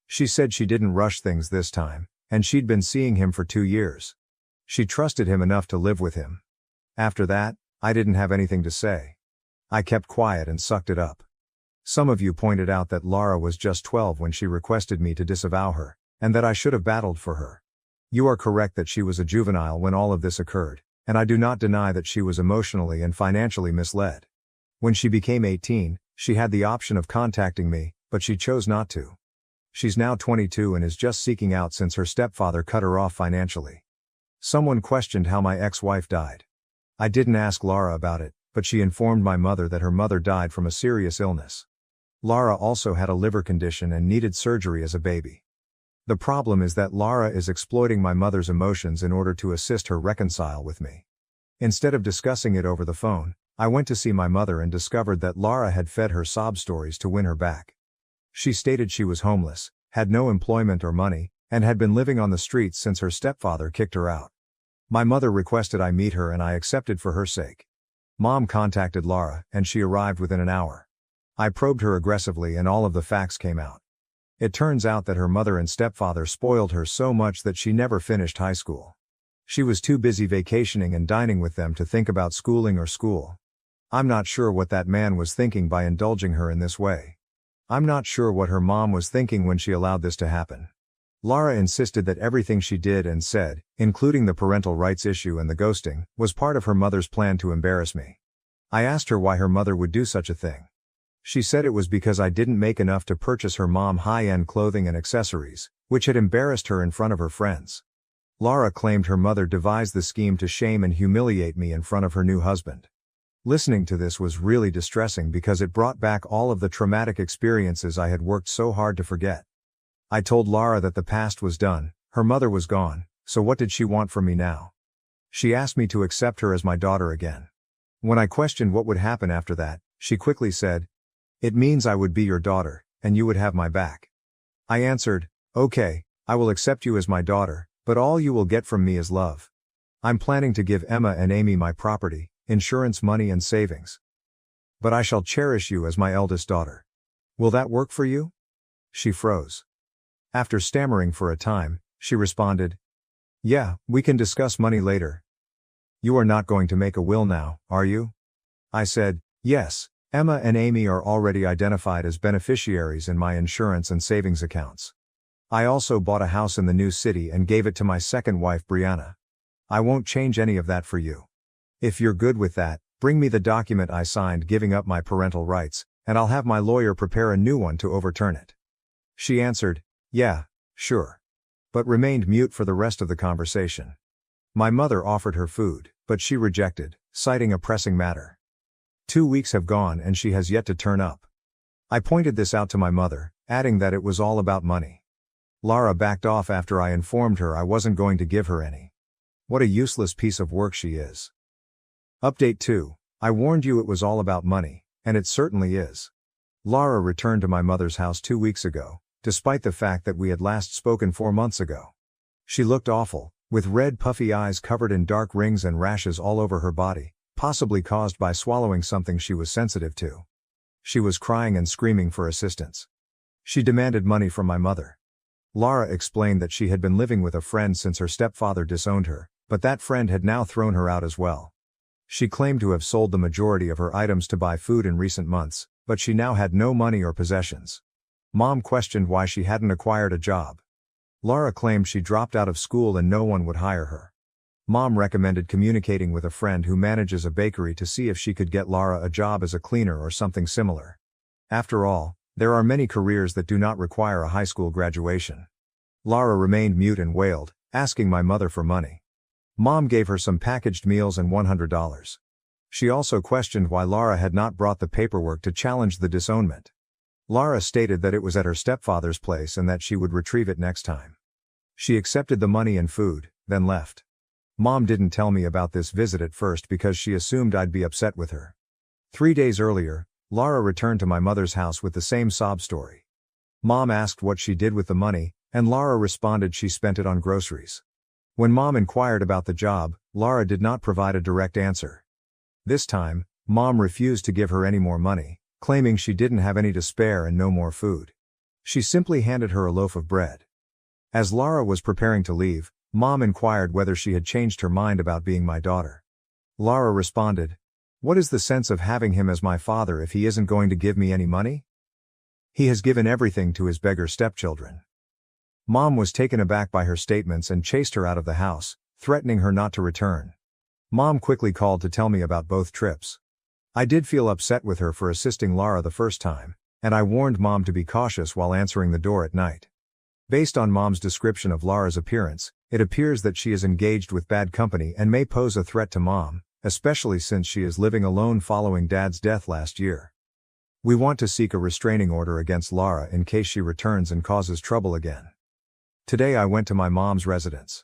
She said she didn't rush things this time, and she'd been seeing him for 2 years. She trusted him enough to live with him. After that, I didn't have anything to say. I kept quiet and sucked it up. Some of you pointed out that Laura was just 12 when she requested me to disavow her, and that I should have battled for her. You are correct that she was a juvenile when all of this occurred, and I do not deny that she was emotionally and financially misled. When she became 18, she had the option of contacting me, but she chose not to. She's now 22 and is just seeking out since her stepfather cut her off financially. Someone questioned how my ex-wife died. I didn't ask Laura about it, but she informed my mother that her mother died from a serious illness. Laura also had a liver condition and needed surgery as a baby. The problem is that Laura is exploiting my mother's emotions in order to assist her reconcile with me. Instead of discussing it over the phone, I went to see my mother and discovered that Laura had fed her sob stories to win her back. She stated she was homeless, had no employment or money, and had been living on the streets since her stepfather kicked her out. My mother requested I meet her and I accepted for her sake. Mom contacted Laura, and she arrived within an hour. I probed her aggressively and all of the facts came out. It turns out that her mother and stepfather spoiled her so much that she never finished high school. She was too busy vacationing and dining with them to think about schooling or school. I'm not sure what that man was thinking by indulging her in this way. I'm not sure what her mom was thinking when she allowed this to happen. Laura insisted that everything she did and said, including the parental rights issue and the ghosting, was part of her mother's plan to embarrass me. I asked her why her mother would do such a thing. She said it was because I didn't make enough to purchase her mom high-end clothing and accessories, which had embarrassed her in front of her friends. Laura claimed her mother devised the scheme to shame and humiliate me in front of her new husband. Listening to this was really distressing because it brought back all of the traumatic experiences I had worked so hard to forget. I told Laura that the past was done, her mother was gone, so what did she want from me now? She asked me to accept her as my daughter again. When I questioned what would happen after that, she quickly said, "It means I would be your daughter, and you would have my back." I answered, "Okay, I will accept you as my daughter, but all you will get from me is love. I'm planning to give Emma and Amy my property, insurance money and savings. But I shall cherish you as my eldest daughter. Will that work for you?" She froze. After stammering for a time, she responded, "Yeah, we can discuss money later." "You are not going to make a will now, are you?" I said, "Yes, Emma and Amy are already identified as beneficiaries in my insurance and savings accounts. I also bought a house in the new city and gave it to my second wife Brianna. I won't change any of that for you. If you're good with that, bring me the document I signed giving up my parental rights, and I'll have my lawyer prepare a new one to overturn it." She answered, "Yeah, sure." But remained mute for the rest of the conversation. My mother offered her food, but she rejected, citing a pressing matter. 2 weeks have gone and she has yet to turn up. I pointed this out to my mother, adding that it was all about money. Laura backed off after I informed her I wasn't going to give her any. What a useless piece of work she is. Update 2. I warned you it was all about money, and it certainly is. Laura returned to my mother's house 2 weeks ago, despite the fact that we had last spoken 4 months ago. She looked awful, with red puffy eyes covered in dark rings and rashes all over her body, possibly caused by swallowing something she was sensitive to. She was crying and screaming for assistance. She demanded money from my mother. Laura explained that she had been living with a friend since her stepfather disowned her, but that friend had now thrown her out as well. She claimed to have sold the majority of her items to buy food in recent months, but she now had no money or possessions. Mom questioned why she hadn't acquired a job. Laura claimed she dropped out of school and no one would hire her. Mom recommended communicating with a friend who manages a bakery to see if she could get Laura a job as a cleaner or something similar. After all, there are many careers that do not require a high school graduation. Laura remained mute and wailed, asking my mother for money. Mom gave her some packaged meals and $100. She also questioned why Laura had not brought the paperwork to challenge the disownment. Laura stated that it was at her stepfather's place and that she would retrieve it next time. She accepted the money and food, then left. Mom didn't tell me about this visit at first because she assumed I'd be upset with her. 3 days earlier, Laura returned to my mother's house with the same sob story. Mom asked what she did with the money, and Laura responded she spent it on groceries. When Mom inquired about the job, Laura did not provide a direct answer. This time, Mom refused to give her any more money, claiming she didn't have any to spare and no more food. She simply handed her a loaf of bread. As Laura was preparing to leave, Mom inquired whether she had changed her mind about being my daughter. Laura responded, "What is the sense of having him as my father if he isn't going to give me any money? He has given everything to his beggar stepchildren." Mom was taken aback by her statements and chased her out of the house, threatening her not to return. Mom quickly called to tell me about both trips. I did feel upset with her for assisting Laura the first time, and I warned Mom to be cautious while answering the door at night. Based on Mom's description of Laura's appearance, it appears that she is engaged with bad company and may pose a threat to Mom, especially since she is living alone following Dad's death last year. We want to seek a restraining order against Laura in case she returns and causes trouble again. Today I went to my mom's residence.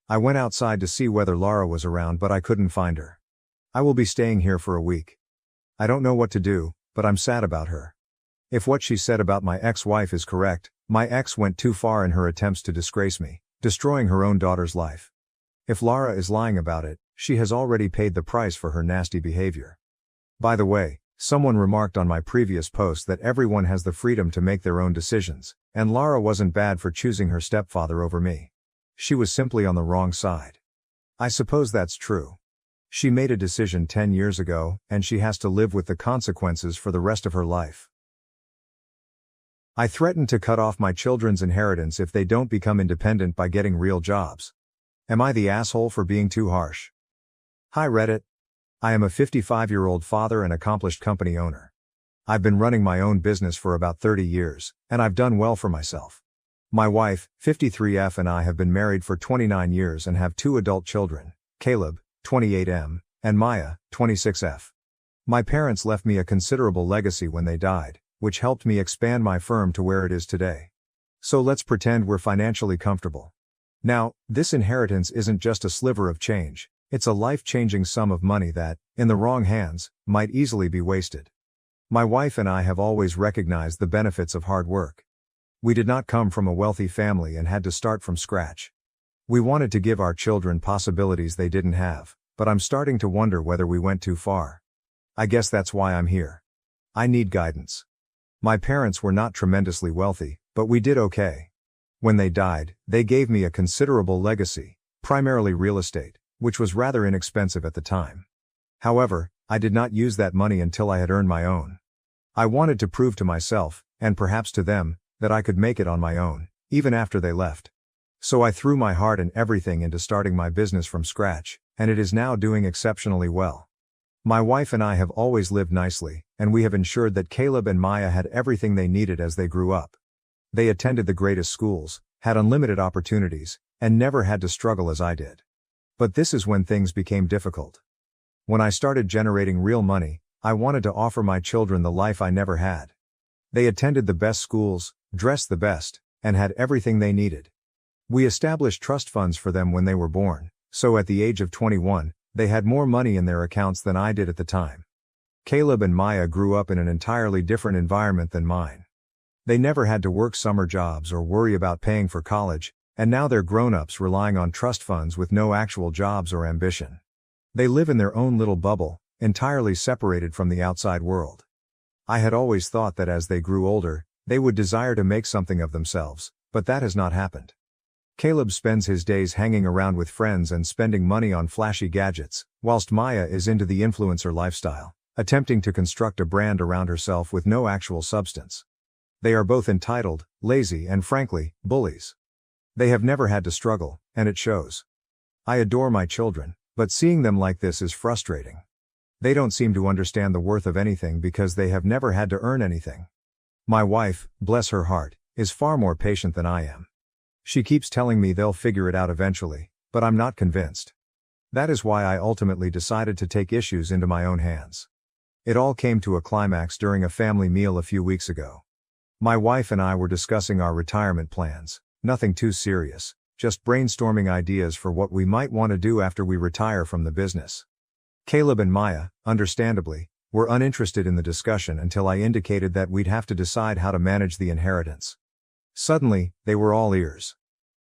I went outside to see whether Laura was around, but I couldn't find her. I will be staying here for a week. I don't know what to do, but I'm sad about her. If what she said about my ex-wife is correct, my ex went too far in her attempts to disgrace me, destroying her own daughter's life. If Laura is lying about it, she has already paid the price for her nasty behavior. By the way, someone remarked on my previous post that everyone has the freedom to make their own decisions, and Laura wasn't bad for choosing her stepfather over me. She was simply on the wrong side. I suppose that's true. She made a decision 10 years ago, and she has to live with the consequences for the rest of her life. I threatened to cut off my children's inheritance if they don't become independent by getting real jobs. Am I the asshole for being too harsh? Hi Reddit. I am a 55-year-old father and accomplished company owner. I've been running my own business for about 30 years, and I've done well for myself. My wife, 53F, and I have been married for 29 years and have 2 adult children, Caleb, 28M, and Maya, 26F. My parents left me a considerable legacy when they died, which helped me expand my firm to where it is today. So let's pretend we're financially comfortable. Now, this inheritance isn't just a sliver of change, it's a life-changing sum of money that, in the wrong hands, might easily be wasted. My wife and I have always recognized the benefits of hard work. We did not come from a wealthy family and had to start from scratch. We wanted to give our children possibilities they didn't have, but I'm starting to wonder whether we went too far. I guess that's why I'm here. I need guidance. My parents were not tremendously wealthy, but we did okay. When they died, they gave me a considerable legacy, primarily real estate, which was rather inexpensive at the time. However, I did not use that money until I had earned my own. I wanted to prove to myself, and perhaps to them, that I could make it on my own, even after they left. So I threw my heart and everything into starting my business from scratch, and it is now doing exceptionally well. My wife and I have always lived nicely, and we have ensured that Caleb and Maya had everything they needed as they grew up. They attended the greatest schools, had unlimited opportunities, and never had to struggle as I did. But this is when things became difficult. When I started generating real money, I wanted to offer my children the life I never had. They attended the best schools, dressed the best, and had everything they needed. We established trust funds for them when they were born, so at the age of 21, they had more money in their accounts than I did at the time. Caleb and Maya grew up in an entirely different environment than mine. They never had to work summer jobs or worry about paying for college, and now they're grown-ups relying on trust funds with no actual jobs or ambition. They live in their own little bubble, entirely separated from the outside world. I had always thought that as they grew older, they would desire to make something of themselves, but that has not happened. Caleb spends his days hanging around with friends and spending money on flashy gadgets, whilst Maya is into the influencer lifestyle, attempting to construct a brand around herself with no actual substance. They are both entitled, lazy, and frankly, bullies. They have never had to struggle, and it shows. I adore my children, but seeing them like this is frustrating. They don't seem to understand the worth of anything because they have never had to earn anything. My wife, bless her heart, is far more patient than I am. She keeps telling me they'll figure it out eventually, but I'm not convinced. That is why I ultimately decided to take issues into my own hands. It all came to a climax during a family meal a few weeks ago. My wife and I were discussing our retirement plans, nothing too serious, just brainstorming ideas for what we might want to do after we retire from the business. Caleb and Maya, understandably, were uninterested in the discussion until I indicated that we'd have to decide how to manage the inheritance. Suddenly, they were all ears.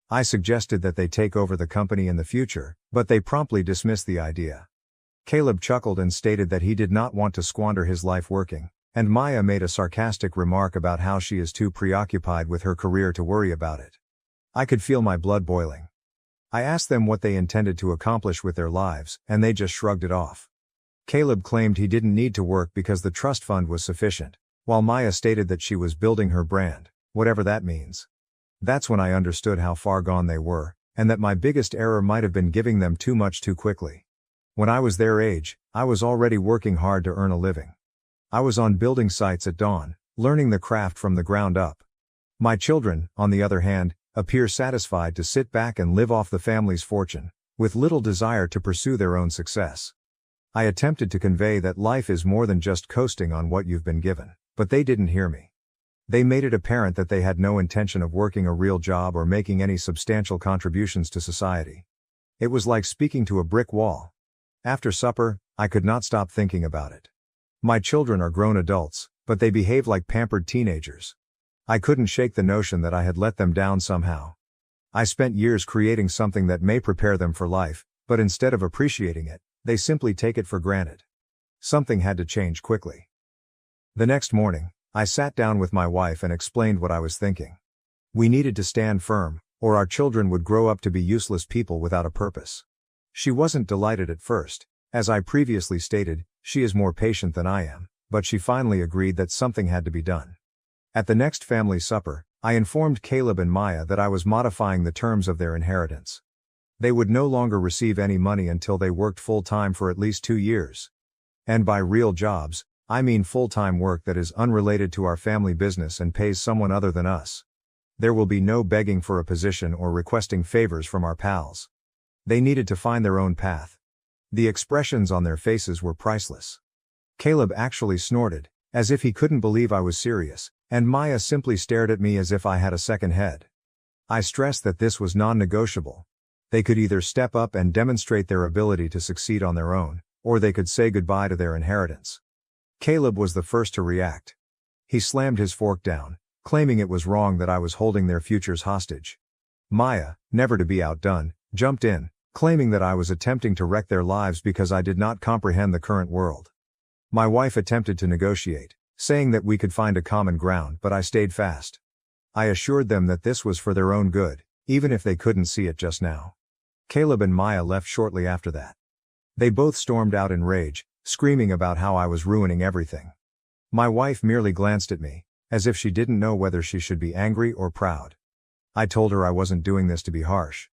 I suggested that they take over the company in the future, but they promptly dismissed the idea. Caleb chuckled and stated that he did not want to squander his life working, and Maya made a sarcastic remark about how she is too preoccupied with her career to worry about it. I could feel my blood boiling. I asked them what they intended to accomplish with their lives, and they just shrugged it off. Caleb claimed he didn't need to work because the trust fund was sufficient, while Maya stated that she was building her brand, whatever that means. That's when I understood how far gone they were, and that my biggest error might have been giving them too much too quickly. When I was their age, I was already working hard to earn a living. I was on building sites at dawn, learning the craft from the ground up. My children, on the other hand, appear satisfied to sit back and live off the family's fortune, with little desire to pursue their own success. I attempted to convey that life is more than just coasting on what you've been given, but they didn't hear me. They made it apparent that they had no intention of working a real job or making any substantial contributions to society. It was like speaking to a brick wall. After supper, I could not stop thinking about it. My children are grown adults, but they behave like pampered teenagers. I couldn't shake the notion that I had let them down somehow. I spent years creating something that may prepare them for life, but instead of appreciating it, they simply take it for granted. Something had to change quickly. The next morning, I sat down with my wife and explained what I was thinking. We needed to stand firm, or our children would grow up to be useless people without a purpose. She wasn't delighted at first. As I previously stated, she is more patient than I am, but she finally agreed that something had to be done. At the next family supper, I informed Caleb and Maya that I was modifying the terms of their inheritance. They would no longer receive any money until they worked full-time for at least 2 years. And by real jobs, I mean full-time work that is unrelated to our family business and pays someone other than us. There will be no begging for a position or requesting favors from our pals. They needed to find their own path. The expressions on their faces were priceless. Caleb actually snorted, as if he couldn't believe I was serious, and Maya simply stared at me as if I had a second head. I stressed that this was non-negotiable. They could either step up and demonstrate their ability to succeed on their own, or they could say goodbye to their inheritance. Caleb was the first to react. He slammed his fork down, claiming it was wrong that I was holding their futures hostage. Maya, never to be outdone, jumped in, claiming that I was attempting to wreck their lives because I did not comprehend the current world. My wife attempted to negotiate, saying that we could find a common ground, but I stayed fast. I assured them that this was for their own good, even if they couldn't see it just now. Caleb and Maya left shortly after that. They both stormed out in rage, screaming about how I was ruining everything. My wife merely glanced at me, as if she didn't know whether she should be angry or proud. I told her I wasn't doing this to be harsh.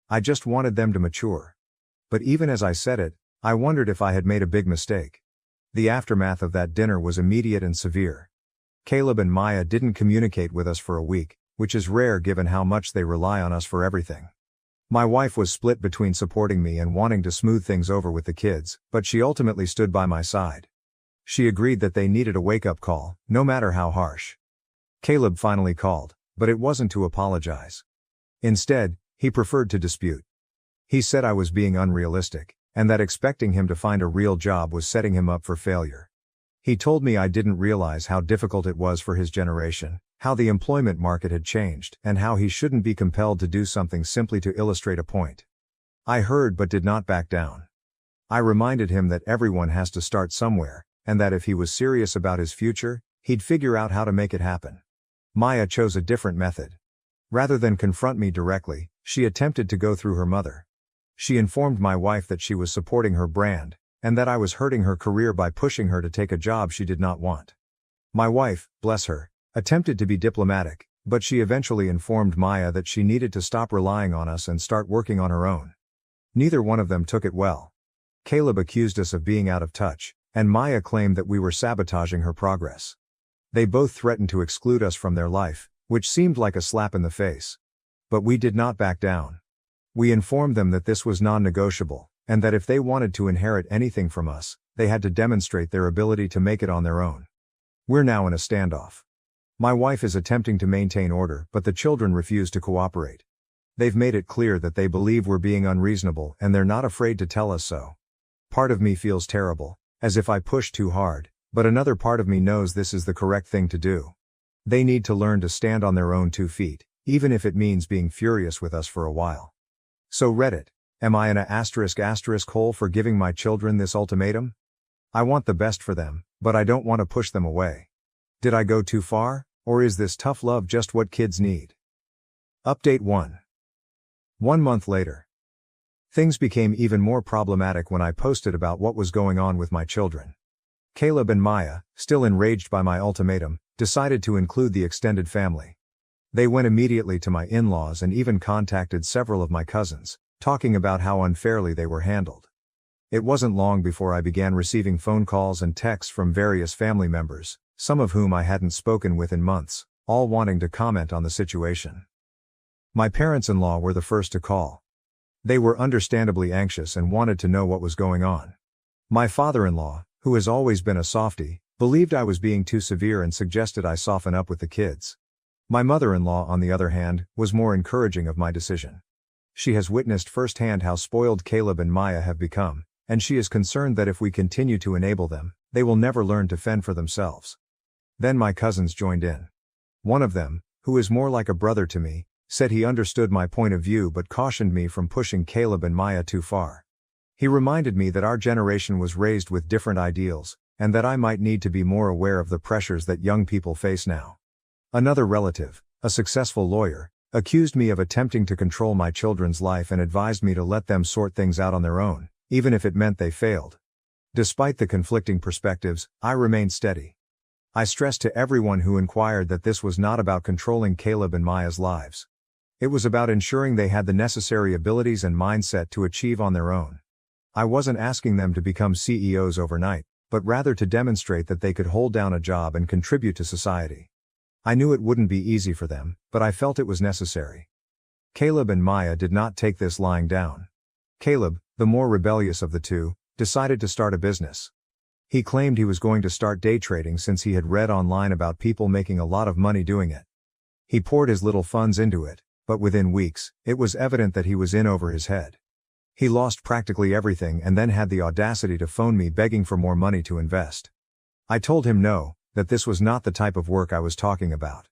I just wanted them to mature. But even as I said it, I wondered if I had made a big mistake. The aftermath of that dinner was immediate and severe. Caleb and Maya didn't communicate with us for a week, which is rare given how much they rely on us for everything. My wife was split between supporting me and wanting to smooth things over with the kids, but she ultimately stood by my side. She agreed that they needed a wake-up call, no matter how harsh. Caleb finally called, but it wasn't to apologize. Instead, he preferred to dispute. He said I was being unrealistic, and that expecting him to find a real job was setting him up for failure. He told me I didn't realize how difficult it was for his generation, how the employment market had changed, and how he shouldn't be compelled to do something simply to illustrate a point. I heard but did not back down. I reminded him that everyone has to start somewhere, and that if he was serious about his future, he'd figure out how to make it happen. Maya chose a different method. Rather than confront me directly, she attempted to go through her mother. She informed my wife that she was supporting her brand, and that I was hurting her career by pushing her to take a job she did not want. My wife, bless her, attempted to be diplomatic, but she eventually informed Maya that she needed to stop relying on us and start working on her own. Neither one of them took it well. Caleb accused us of being out of touch, and Maya claimed that we were sabotaging her progress. They both threatened to exclude us from their life, which seemed like a slap in the face. But we did not back down. We informed them that this was non-negotiable, and that if they wanted to inherit anything from us, they had to demonstrate their ability to make it on their own. We're now in a standoff. My wife is attempting to maintain order, but the children refuse to cooperate. They've made it clear that they believe we're being unreasonable, and they're not afraid to tell us so. Part of me feels terrible, as if I pushed too hard, but another part of me knows this is the correct thing to do. They need to learn to stand on their own 2 feet, even if it means being furious with us for a while. So Reddit, am I in a *** hole for giving my children this ultimatum? I want the best for them, but I don't want to push them away. Did I go too far, or is this tough love just what kids need? Update 1. 1 month later. Things became even more problematic when I posted about what was going on with my children. Caleb and Maya, still enraged by my ultimatum, decided to include the extended family. They went immediately to my in-laws and even contacted several of my cousins, talking about how unfairly they were handled. It wasn't long before I began receiving phone calls and texts from various family members, some of whom I hadn't spoken with in months, all wanting to comment on the situation. My parents-in-law were the first to call. They were understandably anxious and wanted to know what was going on. My father-in-law, who has always been a softie, believed I was being too severe and suggested I soften up with the kids. My mother-in-law, on the other hand, was more encouraging of my decision. She has witnessed firsthand how spoiled Caleb and Maya have become, and she is concerned that if we continue to enable them, they will never learn to fend for themselves. Then my cousins joined in. One of them, who is more like a brother to me, said he understood my point of view but cautioned me from pushing Caleb and Maya too far. He reminded me that our generation was raised with different ideals, and that I might need to be more aware of the pressures that young people face now. Another relative, a successful lawyer, accused me of attempting to control my children's life and advised me to let them sort things out on their own, even if it meant they failed. Despite the conflicting perspectives, I remained steady. I stressed to everyone who inquired that this was not about controlling Caleb and Maya's lives. It was about ensuring they had the necessary abilities and mindset to achieve on their own. I wasn't asking them to become CEOs overnight, but rather to demonstrate that they could hold down a job and contribute to society. I knew it wouldn't be easy for them, but I felt it was necessary. Caleb and Maya did not take this lying down. Caleb, the more rebellious of the two, decided to start a business. He claimed he was going to start day trading since he had read online about people making a lot of money doing it. He poured his little funds into it, but within weeks, it was evident that he was in over his head. He lost practically everything and then had the audacity to phone me begging for more money to invest. I told him no, that this was not the type of work I was talking about.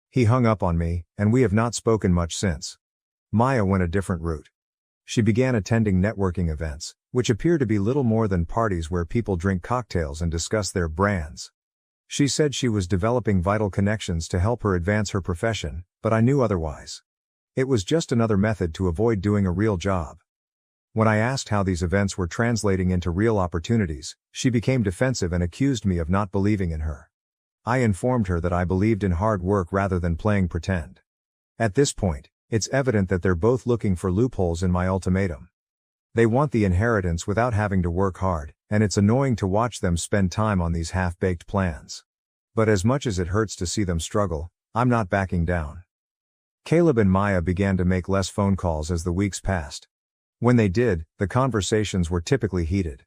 He hung up on me, and we have not spoken much since. Maya went a different route. She began attending networking events, which appear to be little more than parties where people drink cocktails and discuss their brands. She said she was developing vital connections to help her advance her profession, but I knew otherwise. It was just another method to avoid doing a real job. When I asked how these events were translating into real opportunities, she became defensive and accused me of not believing in her. I informed her that I believed in hard work rather than playing pretend. At this point, it's evident that they're both looking for loopholes in my ultimatum. They want the inheritance without having to work hard, and it's annoying to watch them spend time on these half-baked plans. But as much as it hurts to see them struggle, I'm not backing down. Caleb and Maya began to make less phone calls as the weeks passed. When they did, the conversations were typically heated.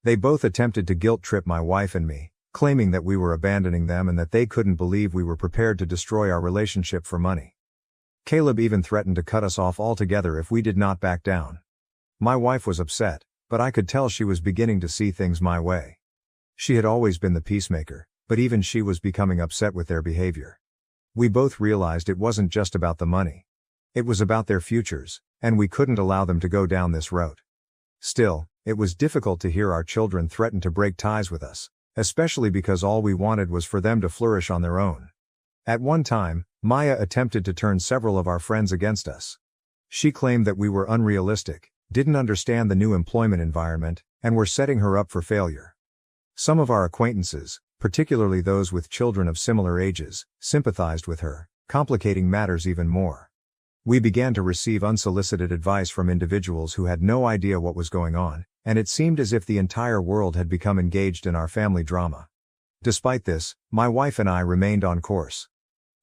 They both attempted to guilt-trip my wife and me, claiming that we were abandoning them and that they couldn't believe we were prepared to destroy our relationship for money. Caleb even threatened to cut us off altogether if we did not back down. My wife was upset, but I could tell she was beginning to see things my way. She had always been the peacemaker, but even she was becoming upset with their behavior. We both realized it wasn't just about the money. It was about their futures, and we couldn't allow them to go down this road. Still, it was difficult to hear our children threaten to break ties with us, especially because all we wanted was for them to flourish on their own. At one time, Maya attempted to turn several of our friends against us. She claimed that we were unrealistic, didn't understand the new employment environment, and were setting her up for failure. Some of our acquaintances, particularly those with children of similar ages, sympathized with her, complicating matters even more. We began to receive unsolicited advice from individuals who had no idea what was going on, and it seemed as if the entire world had become engaged in our family drama. Despite this, my wife and I remained on course.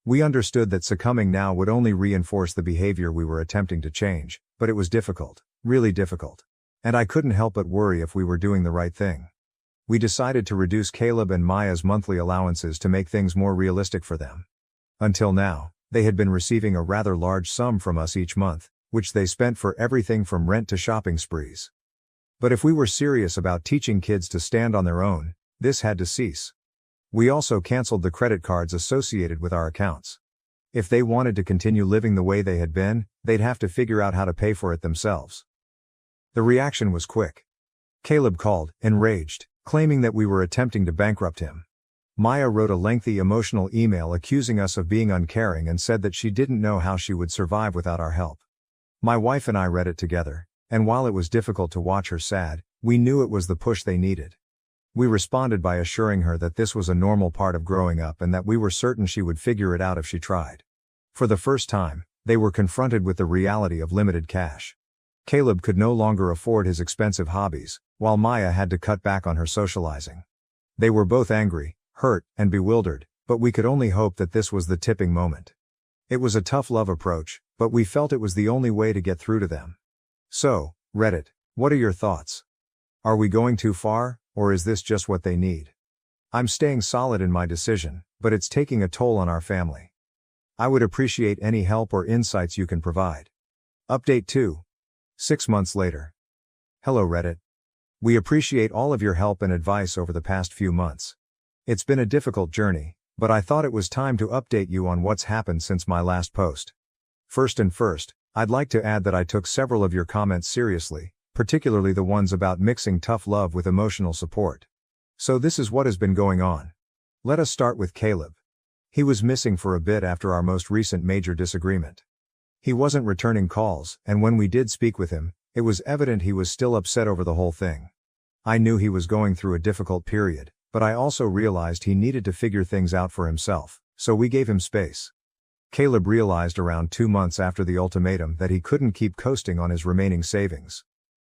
We understood that succumbing now would only reinforce the behavior we were attempting to change, but it was difficult, really difficult. And I couldn't help but worry if we were doing the right thing. We decided to reduce Caleb and Maya's monthly allowances to make things more realistic for them. Until now, they had been receiving a rather large sum from us each month, which they spent for everything from rent to shopping sprees. But if we were serious about teaching kids to stand on their own, this had to cease. We also canceled the credit cards associated with our accounts. If they wanted to continue living the way they had been, they'd have to figure out how to pay for it themselves. The reaction was quick. Caleb called, enraged, claiming that we were attempting to bankrupt him. Maya wrote a lengthy emotional email accusing us of being uncaring and said that she didn't know how she would survive without our help. My wife and I read it together, and while it was difficult to watch her sad, we knew it was the push they needed. We responded by assuring her that this was a normal part of growing up and that we were certain she would figure it out if she tried. For the first time, they were confronted with the reality of limited cash. Caleb could no longer afford his expensive hobbies, while Maya had to cut back on her socializing. They were both angry, hurt, and bewildered, but we could only hope that this was the tipping moment. It was a tough love approach, but we felt it was the only way to get through to them. So, Reddit, what are your thoughts? Are we going too far, or is this just what they need? I'm staying solid in my decision, but it's taking a toll on our family. I would appreciate any help or insights you can provide. Update 2. 6 months later. Hello Reddit. We appreciate all of your help and advice over the past few months. It's been a difficult journey, but I thought it was time to update you on what's happened since my last post. First, I'd like to add that I took several of your comments seriously, particularly the ones about mixing tough love with emotional support. So this is what has been going on. Let us start with Caleb. He was missing for a bit after our most recent major disagreement. He wasn't returning calls, and when we did speak with him, it was evident he was still upset over the whole thing. I knew he was going through a difficult period, but I also realized he needed to figure things out for himself, so we gave him space. Caleb realized around 2 months after the ultimatum that he couldn't keep coasting on his remaining savings.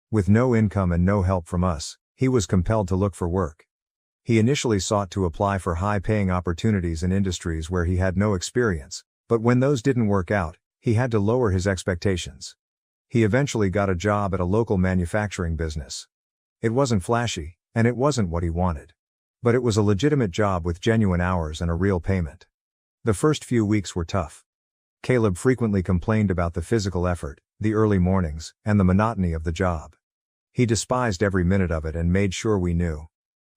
With no income and no help from us, he was compelled to look for work. He initially sought to apply for high-paying opportunities in industries where he had no experience, but when those didn't work out, he had to lower his expectations. He eventually got a job at a local manufacturing business. It wasn't flashy, and it wasn't what he wanted. But it was a legitimate job with genuine hours and a real payment. The first few weeks were tough. Caleb frequently complained about the physical effort, the early mornings, and the monotony of the job. He despised every minute of it and made sure we knew.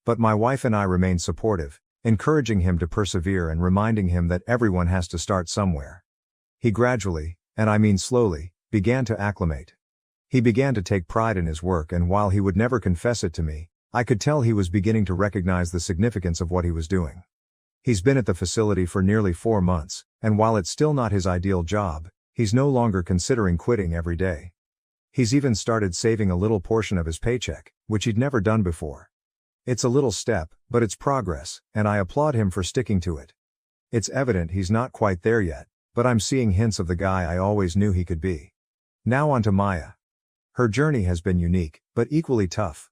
But my wife and I remained supportive, encouraging him to persevere and reminding him that everyone has to start somewhere. He gradually, and I mean slowly, began to acclimate. He began to take pride in his work, and while he would never confess it to me, I could tell he was beginning to recognize the significance of what he was doing. He's been at the facility for nearly 4 months, and while it's still not his ideal job, he's no longer considering quitting every day. He's even started saving a little portion of his paycheck, which he'd never done before. It's a little step, but it's progress, and I applaud him for sticking to it. It's evident he's not quite there yet, but I'm seeing hints of the guy I always knew he could be. Now on to Maya. Her journey has been unique, but equally tough.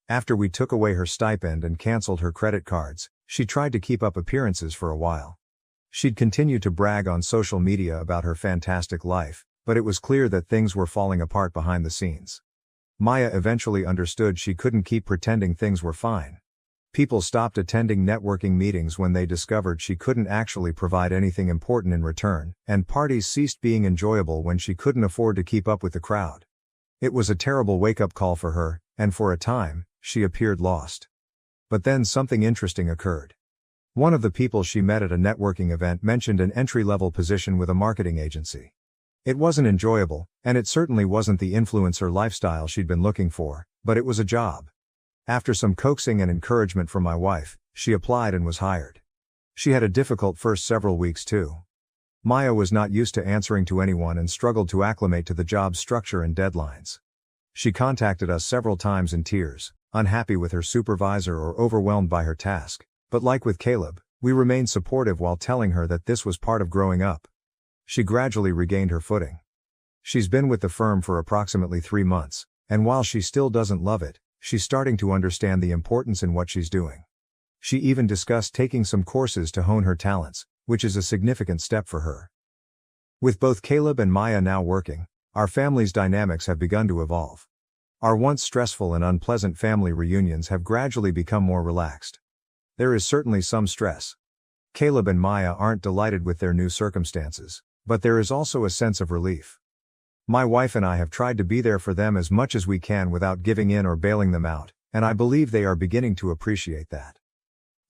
After we took away her stipend and canceled her credit cards, she tried to keep up appearances for a while. She'd continue to brag on social media about her fantastic life, but it was clear that things were falling apart behind the scenes. Maya eventually understood she couldn't keep pretending things were fine. People stopped attending networking meetings when they discovered she couldn't actually provide anything important in return, and parties ceased being enjoyable when she couldn't afford to keep up with the crowd. It was a terrible wake-up call for her, and for a time, she appeared lost. But then something interesting occurred. One of the people she met at a networking event mentioned an entry-level position with a marketing agency. It wasn't enjoyable, and it certainly wasn't the influencer lifestyle she'd been looking for, but it was a job. After some coaxing and encouragement from my wife, she applied and was hired. She had a difficult first several weeks too. Maya was not used to answering to anyone and struggled to acclimate to the job's structure and deadlines. She contacted us several times in tears, unhappy with her supervisor or overwhelmed by her task, but like with Caleb, we remained supportive while telling her that this was part of growing up. She gradually regained her footing. She's been with the firm for approximately 3 months, and while she still doesn't love it, she's starting to understand the importance in what she's doing. She even discussed taking some courses to hone her talents, which is a significant step for her. With both Caleb and Maya now working, our family's dynamics have begun to evolve. Our once stressful and unpleasant family reunions have gradually become more relaxed. There is certainly some stress. Caleb and Maya aren't delighted with their new circumstances, but there is also a sense of relief. My wife and I have tried to be there for them as much as we can without giving in or bailing them out, and I believe they are beginning to appreciate that.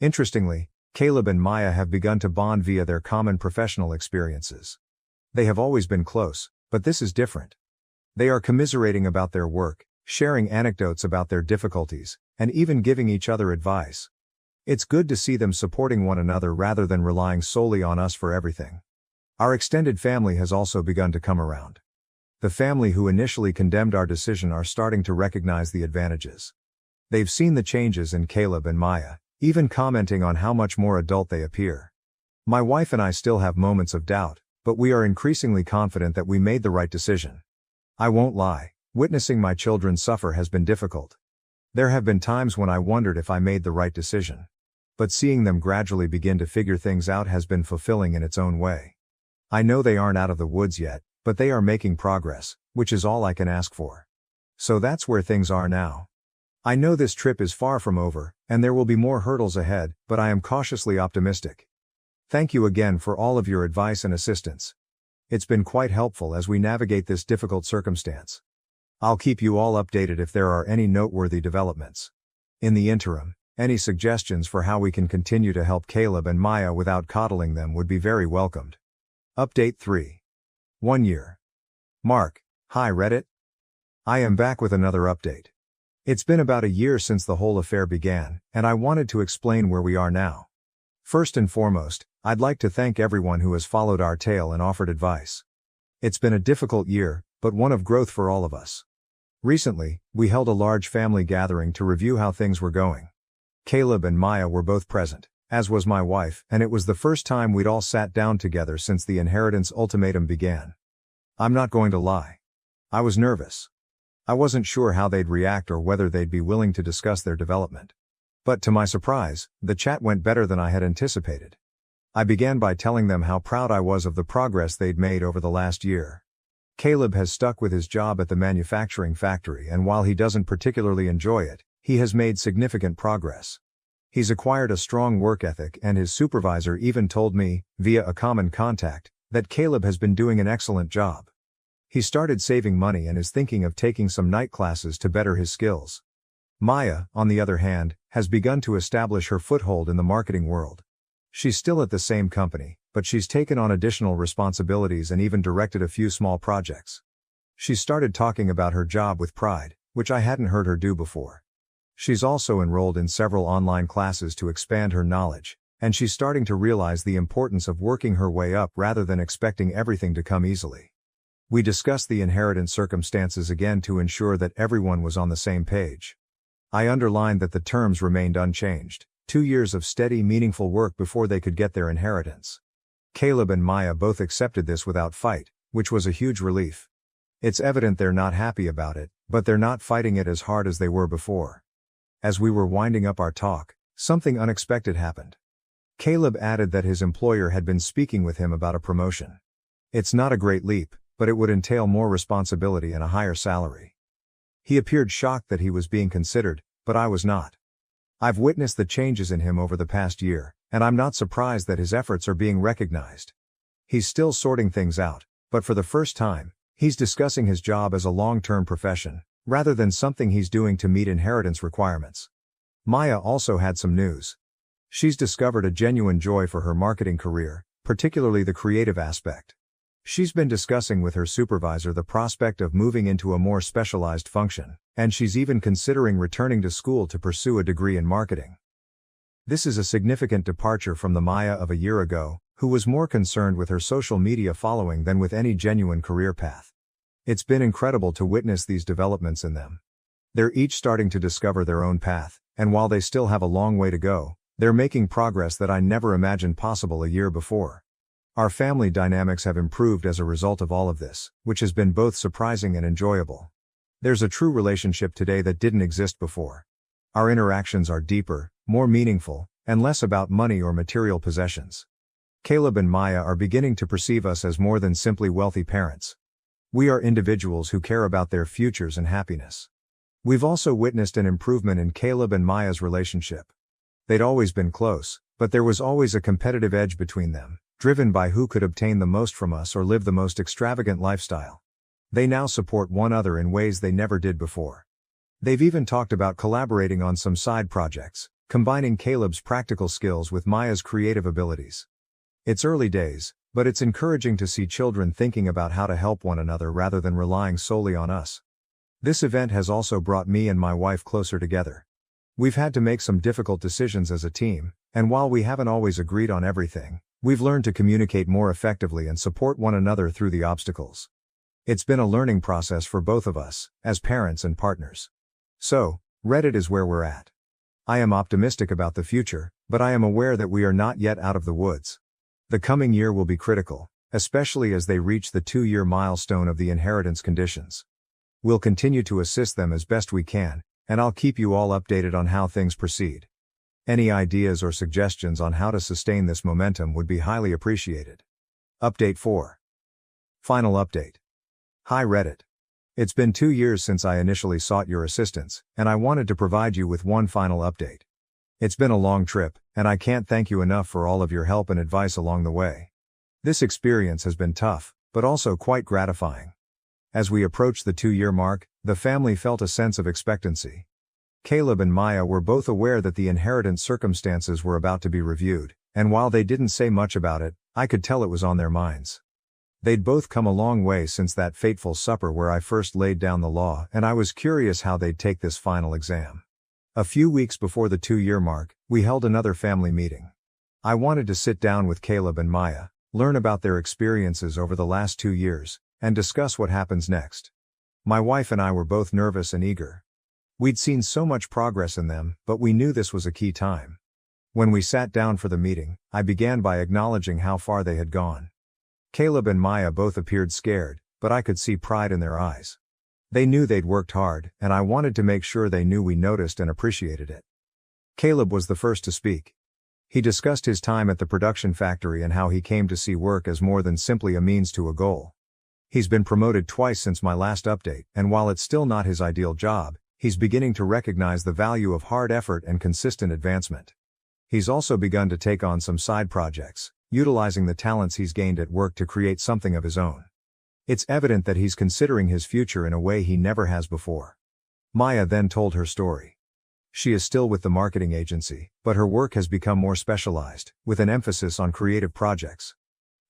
Interestingly, Caleb and Maya have begun to bond via their common professional experiences. They have always been close, but this is different. They are commiserating about their work, sharing anecdotes about their difficulties, and even giving each other advice. It's good to see them supporting one another rather than relying solely on us for everything. Our extended family has also begun to come around. The family who initially condemned our decision are starting to recognize the advantages. They've seen the changes in Caleb and Maya, even commenting on how much more adult they appear. My wife and I still have moments of doubt, but we are increasingly confident that we made the right decision. I won't lie, witnessing my children suffer has been difficult. There have been times when I wondered if I made the right decision. But seeing them gradually begin to figure things out has been fulfilling in its own way. I know they aren't out of the woods yet, but they are making progress, which is all I can ask for. So that's where things are now. I know this trip is far from over, and there will be more hurdles ahead, but I am cautiously optimistic. Thank you again for all of your advice and assistance. It's been quite helpful as we navigate this difficult circumstance. I'll keep you all updated if there are any noteworthy developments. In the interim, any suggestions for how we can continue to help Caleb and Maya without coddling them would be very welcomed. Update 3. 1 year. Mark, hi Reddit. I am back with another update. It's been about a year since the whole affair began, and I wanted to explain where we are now. First and foremost, I'd like to thank everyone who has followed our tale and offered advice. It's been a difficult year, but one of growth for all of us. Recently, we held a large family gathering to review how things were going. Caleb and Maya were both present, as was my wife, and it was the first time we'd all sat down together since the inheritance ultimatum began. I'm not going to lie. I was nervous. I wasn't sure how they'd react or whether they'd be willing to discuss their development. But to my surprise, the chat went better than I had anticipated. I began by telling them how proud I was of the progress they'd made over the last year. Caleb has stuck with his job at the manufacturing factory, and while he doesn't particularly enjoy it, he has made significant progress. He's acquired a strong work ethic, and his supervisor even told me, via a common contact, that Caleb has been doing an excellent job. He started saving money and is thinking of taking some night classes to better his skills. Maya, on the other hand, has begun to establish her foothold in the marketing world. She's still at the same company, but she's taken on additional responsibilities and even directed a few small projects. She started talking about her job with pride, which I hadn't heard her do before. She's also enrolled in several online classes to expand her knowledge, and she's starting to realize the importance of working her way up rather than expecting everything to come easily. We discussed the inheritance circumstances again to ensure that everyone was on the same page. I underlined that the terms remained unchanged, 2 years of steady, meaningful work before they could get their inheritance. Caleb and Maya both accepted this without fight, which was a huge relief. It's evident they're not happy about it, but they're not fighting it as hard as they were before. As we were winding up our talk, something unexpected happened. Caleb added that his employer had been speaking with him about a promotion. It's not a great leap, but it would entail more responsibility and a higher salary. He appeared shocked that he was being considered, but I was not. I've witnessed the changes in him over the past year, and I'm not surprised that his efforts are being recognized. He's still sorting things out, but for the first time, he's discussing his job as a long-term profession, rather than something he's doing to meet inheritance requirements. Maya also had some news. She's discovered a genuine joy for her marketing career, particularly the creative aspect. She's been discussing with her supervisor the prospect of moving into a more specialized function, and she's even considering returning to school to pursue a degree in marketing. This is a significant departure from the Maya of a year ago, who was more concerned with her social media following than with any genuine career path. It's been incredible to witness these developments in them. They're each starting to discover their own path, and while they still have a long way to go, they're making progress that I never imagined possible a year before. Our family dynamics have improved as a result of all of this, which has been both surprising and enjoyable. There's a true relationship today that didn't exist before. Our interactions are deeper, more meaningful, and less about money or material possessions. Caleb and Maya are beginning to perceive us as more than simply wealthy parents. We are individuals who care about their futures and happiness. We've also witnessed an improvement in Caleb and Maya's relationship. They'd always been close, but there was always a competitive edge between them, driven by who could obtain the most from us or live the most extravagant lifestyle. They now support one another in ways they never did before. They've even talked about collaborating on some side projects, combining Caleb's practical skills with Maya's creative abilities. It's early days, but it's encouraging to see children thinking about how to help one another rather than relying solely on us. This event has also brought me and my wife closer together. We've had to make some difficult decisions as a team, and while we haven't always agreed on everything, we've learned to communicate more effectively and support one another through the obstacles. It's been a learning process for both of us, as parents and partners. So, Reddit is where we're at. I am optimistic about the future, but I am aware that we are not yet out of the woods. The coming year will be critical, especially as they reach the 2-year milestone of the inheritance conditions. We'll continue to assist them as best we can, and I'll keep you all updated on how things proceed. Any ideas or suggestions on how to sustain this momentum would be highly appreciated. Update 4. Final update. Hi Reddit. It's been 2 years since I initially sought your assistance, and I wanted to provide you with one final update. It's been a long trip, and I can't thank you enough for all of your help and advice along the way. This experience has been tough, but also quite gratifying. As we approached the 2-year mark, the family felt a sense of expectancy. Caleb and Maya were both aware that the inheritance circumstances were about to be reviewed, and while they didn't say much about it, I could tell it was on their minds. They'd both come a long way since that fateful supper where I first laid down the law, and I was curious how they'd take this final exam. A few weeks before the 2-year mark, we held another family meeting. I wanted to sit down with Caleb and Maya, learn about their experiences over the last 2 years, and discuss what happens next. My wife and I were both nervous and eager. We'd seen so much progress in them, but we knew this was a key time. When we sat down for the meeting, I began by acknowledging how far they had gone. Caleb and Maya both appeared scared, but I could see pride in their eyes. They knew they'd worked hard, and I wanted to make sure they knew we noticed and appreciated it. Caleb was the first to speak. He discussed his time at the production factory and how he came to see work as more than simply a means to a goal. He's been promoted twice since my last update, and while it's still not his ideal job, he's beginning to recognize the value of hard effort and consistent advancement. He's also begun to take on some side projects, utilizing the talents he's gained at work to create something of his own. It's evident that he's considering his future in a way he never has before. Maya then told her story. She is still with the marketing agency, but her work has become more specialized, with an emphasis on creative projects.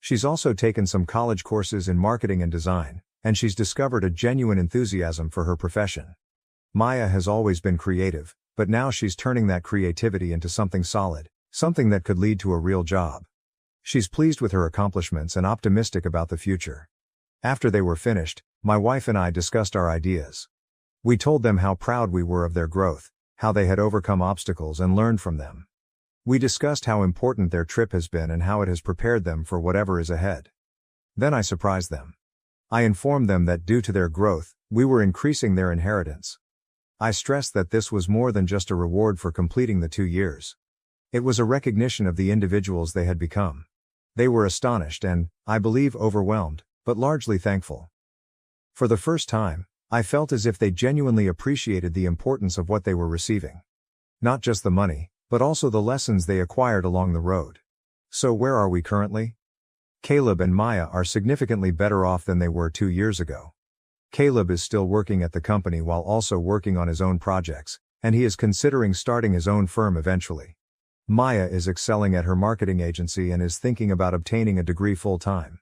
She's also taken some college courses in marketing and design, and she's discovered a genuine enthusiasm for her profession. Maya has always been creative, but now she's turning that creativity into something solid, something that could lead to a real job. She's pleased with her accomplishments and optimistic about the future. After they were finished, my wife and I discussed our ideas. We told them how proud we were of their growth, how they had overcome obstacles and learned from them. We discussed how important their trip has been and how it has prepared them for whatever is ahead. Then I surprised them. I informed them that due to their growth, we were increasing their inheritance. I stressed that this was more than just a reward for completing the 2 years. It was a recognition of the individuals they had become. They were astonished and, I believe, overwhelmed, but largely thankful. For the first time, I felt as if they genuinely appreciated the importance of what they were receiving. Not just the money, but also the lessons they acquired along the road. So where are we currently? Caleb and Maya are significantly better off than they were 2 years ago. Caleb is still working at the company while also working on his own projects, and he is considering starting his own firm eventually. Maya is excelling at her marketing agency and is thinking about obtaining a degree full-time.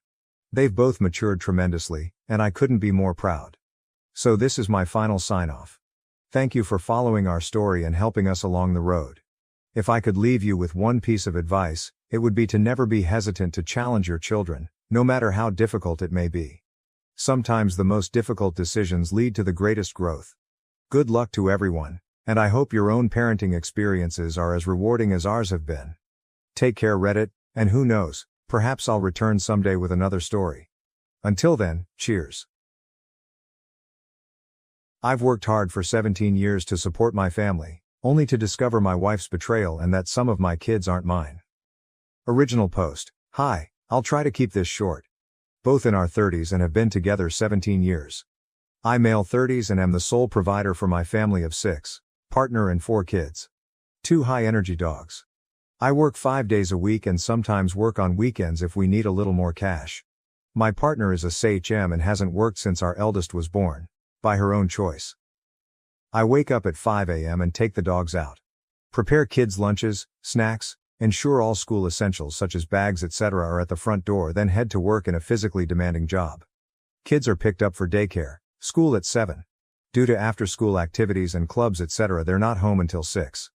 They've both matured tremendously, and I couldn't be more proud. So this is my final sign-off. Thank you for following our story and helping us along the road. If I could leave you with one piece of advice, it would be to never be hesitant to challenge your children, no matter how difficult it may be. Sometimes the most difficult decisions lead to the greatest growth. Good luck to everyone, and I hope your own parenting experiences are as rewarding as ours have been. Take care, Reddit, and who knows, perhaps I'll return someday with another story. Until then, cheers. I've worked hard for 17 years to support my family, only to discover my wife's betrayal and that some of my kids aren't mine. Original post. Hi, I'll try to keep this short. Both in our 30s and have been together 17 years. I male 30s and am the sole provider for my family of 6, partner and 4 kids. 2 high-energy dogs. I work 5 days a week and sometimes work on weekends if we need a little more cash. My partner is a SHM and hasn't worked since our eldest was born. By her own choice. I wake up at 5 a.m. and take the dogs out. Prepare kids' lunches, snacks, ensure all school essentials such as bags etc. are at the front door, then head to work in a physically demanding job. Kids are picked up for daycare, school at 7. Due to after-school activities and clubs etc. they're not home until 6.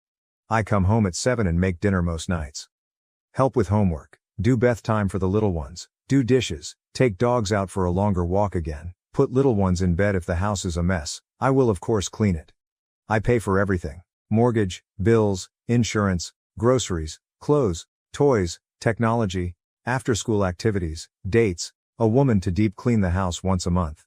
I come home at 7 and make dinner most nights. Help with homework, do bath time for the little ones, do dishes, take dogs out for a longer walk again. Put little ones in bed if the house is a mess, I will of course clean it. I pay for everything: mortgage, bills, insurance, groceries, clothes, toys, technology, after-school activities, dates, a woman to deep clean the house once a month.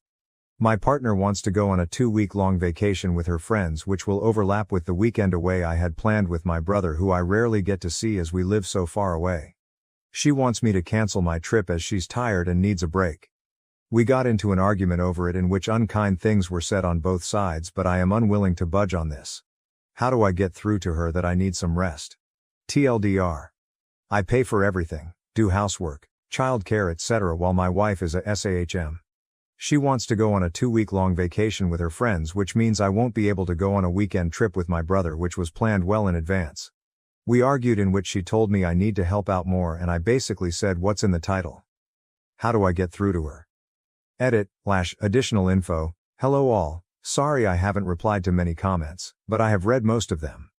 My partner wants to go on a 2-week-long vacation with her friends which will overlap with the weekend away I had planned with my brother who I rarely get to see as we live so far away. She wants me to cancel my trip as she's tired and needs a break. We got into an argument over it in which unkind things were said on both sides, but I am unwilling to budge on this. How do I get through to her that I need some rest? TLDR. I pay for everything, do housework, childcare etc. while my wife is a SAHM. She wants to go on a 2-week-long vacation with her friends, which means I won't be able to go on a weekend trip with my brother which was planned well in advance. We argued in which she told me I need to help out more and I basically said what's in the title. How do I get through to her? Edit/additional info. Hello all, sorry I haven't replied to many comments, but I have read most of them.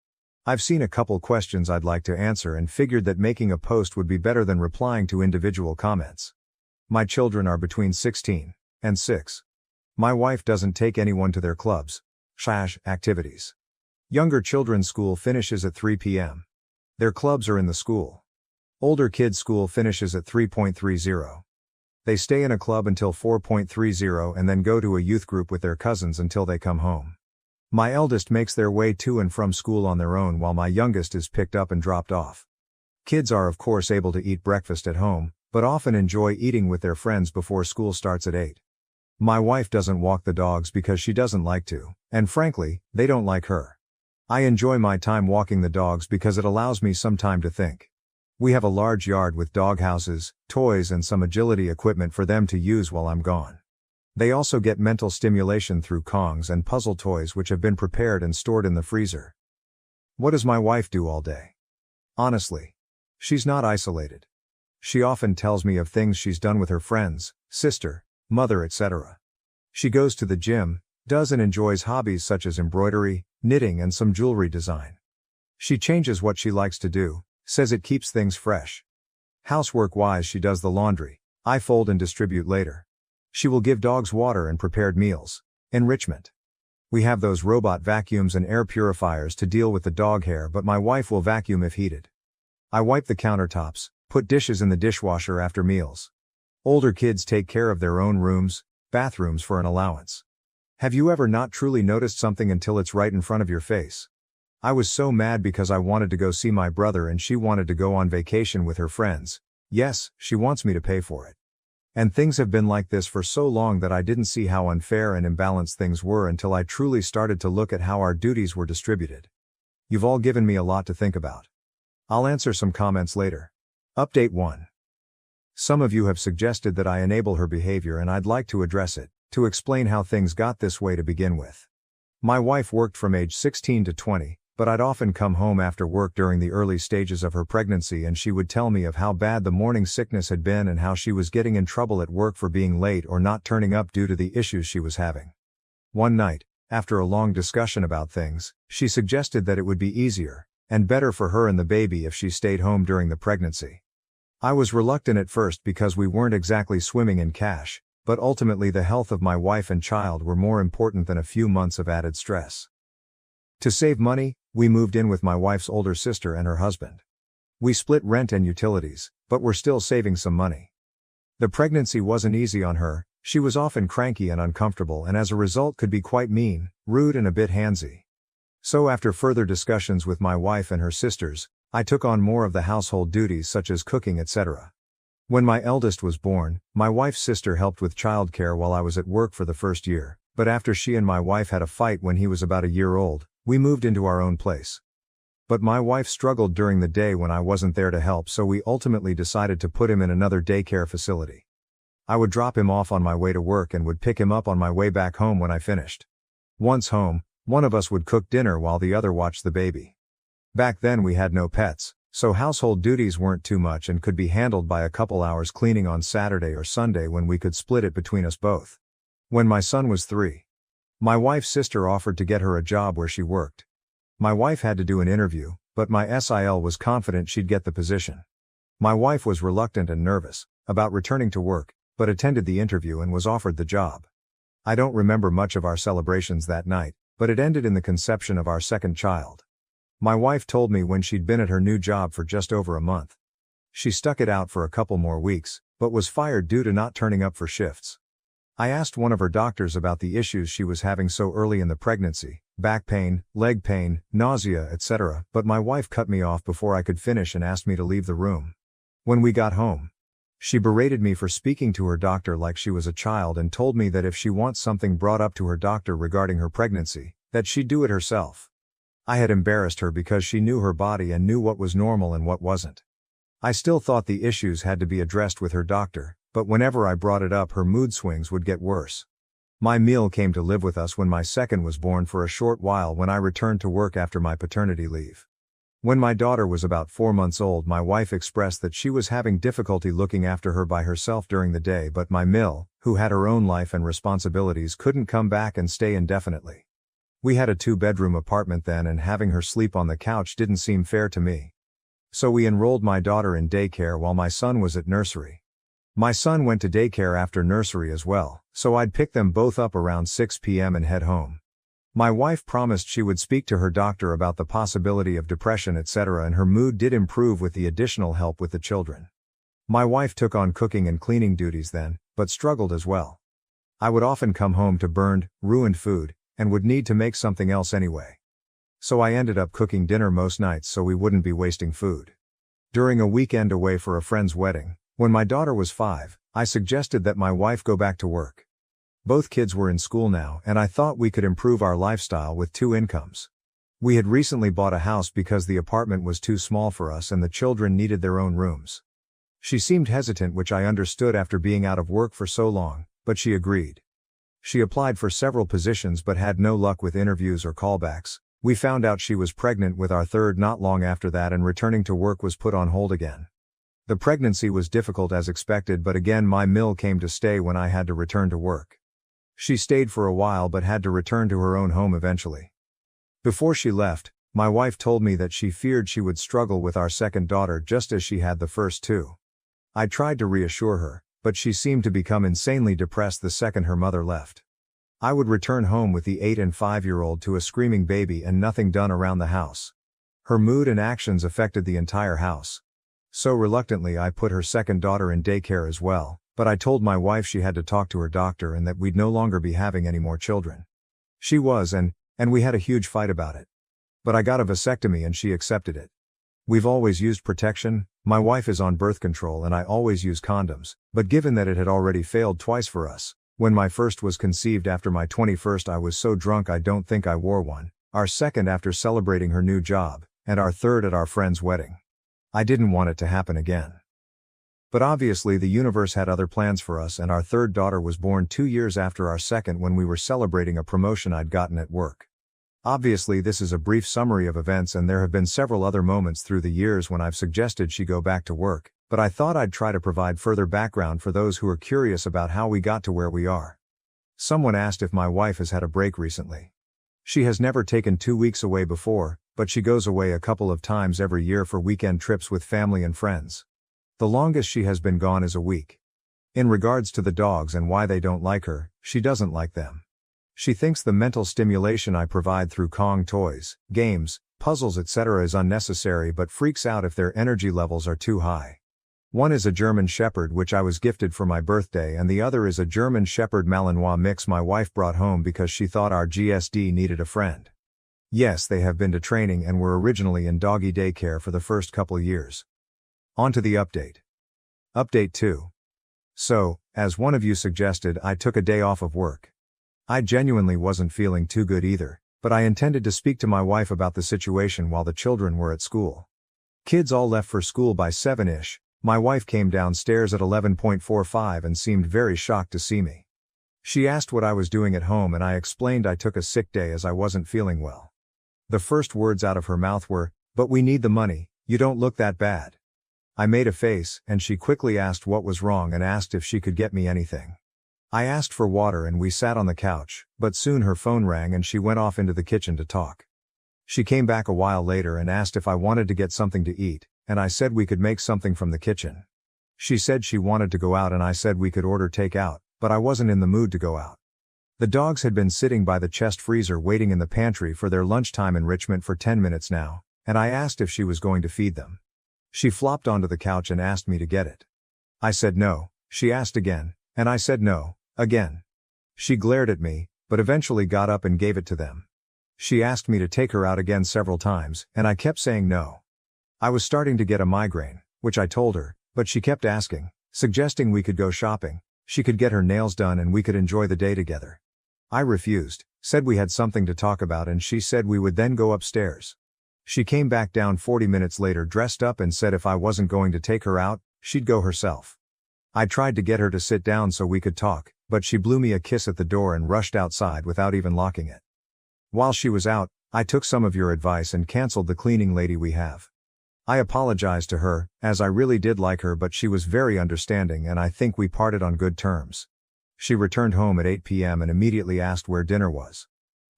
I've seen a couple questions I'd like to answer and figured that making a post would be better than replying to individual comments. My children are between 16 and 6. My wife doesn't take anyone to their clubs/activities. Younger children's school finishes at 3 p.m. Their clubs are in the school. Older kids' school finishes at 3.30. They stay in a club until 4.30 and then go to a youth group with their cousins until they come home. My eldest makes their way to and from school on their own while my youngest is picked up and dropped off. Kids are of course able to eat breakfast at home, but often enjoy eating with their friends before school starts at 8. My wife doesn't walk the dogs because she doesn't like to, and frankly, they don't like her. I enjoy my time walking the dogs because it allows me some time to think. We have a large yard with dog houses, toys and some agility equipment for them to use while I'm gone. They also get mental stimulation through Kongs and puzzle toys which have been prepared and stored in the freezer. What does my wife do all day? Honestly, she's not isolated. She often tells me of things she's done with her friends, sister, mother, etc. She goes to the gym, does and enjoys hobbies such as embroidery, knitting and some jewelry design. She changes what she likes to do, says it keeps things fresh. Housework-wise she does the laundry, I fold and distribute later. She will give dogs water and prepared meals. Enrichment. We have those robot vacuums and air purifiers to deal with the dog hair, but my wife will vacuum if heated. I wipe the countertops, put dishes in the dishwasher after meals. Older kids take care of their own rooms, bathrooms for an allowance. Have you ever not truly noticed something until it's right in front of your face? I was so mad because I wanted to go see my brother and she wanted to go on vacation with her friends. Yes, she wants me to pay for it. And things have been like this for so long that I didn't see how unfair and imbalanced things were until I truly started to look at how our duties were distributed. You've all given me a lot to think about. I'll answer some comments later. Update 1. Some of you have suggested that I enable her behavior and I'd like to address it, to explain how things got this way to begin with. My wife worked from age 16 to 20, but I'd often come home after work during the early stages of her pregnancy and she would tell me of how bad the morning sickness had been and how she was getting in trouble at work for being late or not turning up due to the issues she was having. One night, after a long discussion about things, she suggested that it would be easier and better for her and the baby if she stayed home during the pregnancy. I was reluctant at first because we weren't exactly swimming in cash, but ultimately the health of my wife and child were more important than a few months of added stress. To save money, we moved in with my wife's older sister and her husband. We split rent and utilities, but we're still saving some money. The pregnancy wasn't easy on her, she was often cranky and uncomfortable and as a result could be quite mean, rude and a bit handsy. So after further discussions with my wife and her sisters, I took on more of the household duties such as cooking, etc. When my eldest was born, my wife's sister helped with childcare while I was at work for the first year, but after she and my wife had a fight when he was about a year old, we moved into our own place. But my wife struggled during the day when I wasn't there to help, so we ultimately decided to put him in another daycare facility. I would drop him off on my way to work and would pick him up on my way back home when I finished. Once home, one of us would cook dinner while the other watched the baby. Back then we had no pets, so household duties weren't too much and could be handled by a couple hours cleaning on Saturday or Sunday when we could split it between us both. When my son was 3, my wife's sister offered to get her a job where she worked. My wife had to do an interview, but my SIL was confident she'd get the position. My wife was reluctant and nervous about returning to work, but attended the interview and was offered the job. I don't remember much of our celebrations that night, but it ended in the conception of our second child. My wife told me when she'd been at her new job for just over a month. She stuck it out for a couple more weeks, but was fired due to not turning up for shifts. I asked one of her doctors about the issues she was having so early in the pregnancy, back pain, leg pain, nausea, etc., but my wife cut me off before I could finish and asked me to leave the room. When we got home, she berated me for speaking to her doctor like she was a child and told me that if she wants something brought up to her doctor regarding her pregnancy, that she'd do it herself. I had embarrassed her because she knew her body and knew what was normal and what wasn't. I still thought the issues had to be addressed with her doctor, but whenever I brought it up her mood swings would get worse. My meal came to live with us when my second was born for a short while when I returned to work after my paternity leave. When my daughter was about 4 months old, my wife expressed that she was having difficulty looking after her by herself during the day, but my Mill, who had her own life and responsibilities, couldn't come back and stay indefinitely. We had a 2-bedroom apartment then and having her sleep on the couch didn't seem fair to me. So we enrolled my daughter in daycare while my son was at nursery. My son went to daycare after nursery as well, so I'd pick them both up around 6 p.m. and head home. My wife promised she would speak to her doctor about the possibility of depression, etc., and her mood did improve with the additional help with the children. My wife took on cooking and cleaning duties then, but struggled as well. I would often come home to burned, ruined food, and would need to make something else anyway. So I ended up cooking dinner most nights so we wouldn't be wasting food. During a weekend away for a friend's wedding, when my daughter was 5, I suggested that my wife go back to work. Both kids were in school now, and I thought we could improve our lifestyle with 2 incomes. We had recently bought a house because the apartment was too small for us and the children needed their own rooms. She seemed hesitant, which I understood after being out of work for so long, but she agreed. She applied for several positions but had no luck with interviews or callbacks. We found out she was pregnant with our third not long after that, and returning to work was put on hold again. The pregnancy was difficult as expected, but again my mill came to stay when I had to return to work. She stayed for a while but had to return to her own home eventually. Before she left, my wife told me that she feared she would struggle with our second daughter just as she had the first 2. I tried to reassure her, but she seemed to become insanely depressed the second her mother left. I would return home with the 8 and 5-year-old to a screaming baby and nothing done around the house. Her mood and actions affected the entire house. So reluctantly I put her second daughter in daycare as well, but I told my wife she had to talk to her doctor and that we'd no longer be having any more children. She was, and we had a huge fight about it. But I got a vasectomy and she accepted it. We've always used protection. My wife is on birth control and I always use condoms, but given that it had already failed twice for us, when my first was conceived after my 21st I was so drunk I don't think I wore one, our second after celebrating her new job, and our third at our friend's wedding. I didn't want it to happen again. But obviously the universe had other plans for us, and our third daughter was born 2 years after our second when we were celebrating a promotion I'd gotten at work. Obviously this is a brief summary of events, and there have been several other moments through the years when I've suggested she go back to work, but I thought I'd try to provide further background for those who are curious about how we got to where we are. Someone asked if my wife has had a break recently. She has never taken 2 weeks away before, but she goes away a couple of times every year for weekend trips with family and friends. The longest she has been gone is a week. In regards to the dogs and why they don't like her, she doesn't like them. She thinks the mental stimulation I provide through Kong toys, games, puzzles, etc. is unnecessary, but freaks out if their energy levels are too high. One is a German Shepherd which I was gifted for my birthday, and the other is a German Shepherd Malinois mix my wife brought home because she thought our GSD needed a friend. Yes, they have been to training and were originally in doggy daycare for the first couple years. On to the update. Update 2. So, as one of you suggested, I took a day off of work. I genuinely wasn't feeling too good either, but I intended to speak to my wife about the situation while the children were at school. Kids all left for school by 7-ish. My wife came downstairs at 11:45 and seemed very shocked to see me. She asked what I was doing at home and I explained I took a sick day as I wasn't feeling well. The first words out of her mouth were, "But we need the money, you don't look that bad." I made a face, and she quickly asked what was wrong and asked if she could get me anything. I asked for water and we sat on the couch, but soon her phone rang and she went off into the kitchen to talk. She came back a while later and asked if I wanted to get something to eat, and I said we could make something from the kitchen. She said she wanted to go out and I said we could order takeout, but I wasn't in the mood to go out. The dogs had been sitting by the chest freezer waiting in the pantry for their lunchtime enrichment for 10 minutes now, and I asked if she was going to feed them. She flopped onto the couch and asked me to get it. I said no. She asked again, and I said no, again. She glared at me, but eventually got up and gave it to them. She asked me to take her out again several times, and I kept saying no. I was starting to get a migraine, which I told her, but she kept asking, suggesting we could go shopping, she could get her nails done and we could enjoy the day together. I refused, said we had something to talk about, and she said we would then go upstairs. She came back down 40 minutes later dressed up and said if I wasn't going to take her out, she'd go herself. I tried to get her to sit down so we could talk, but she blew me a kiss at the door and rushed outside without even locking it. While she was out, I took some of your advice and canceled the cleaning lady we have. I apologized to her, as I really did like her, but she was very understanding and I think we parted on good terms. She returned home at 8 p.m. and immediately asked where dinner was.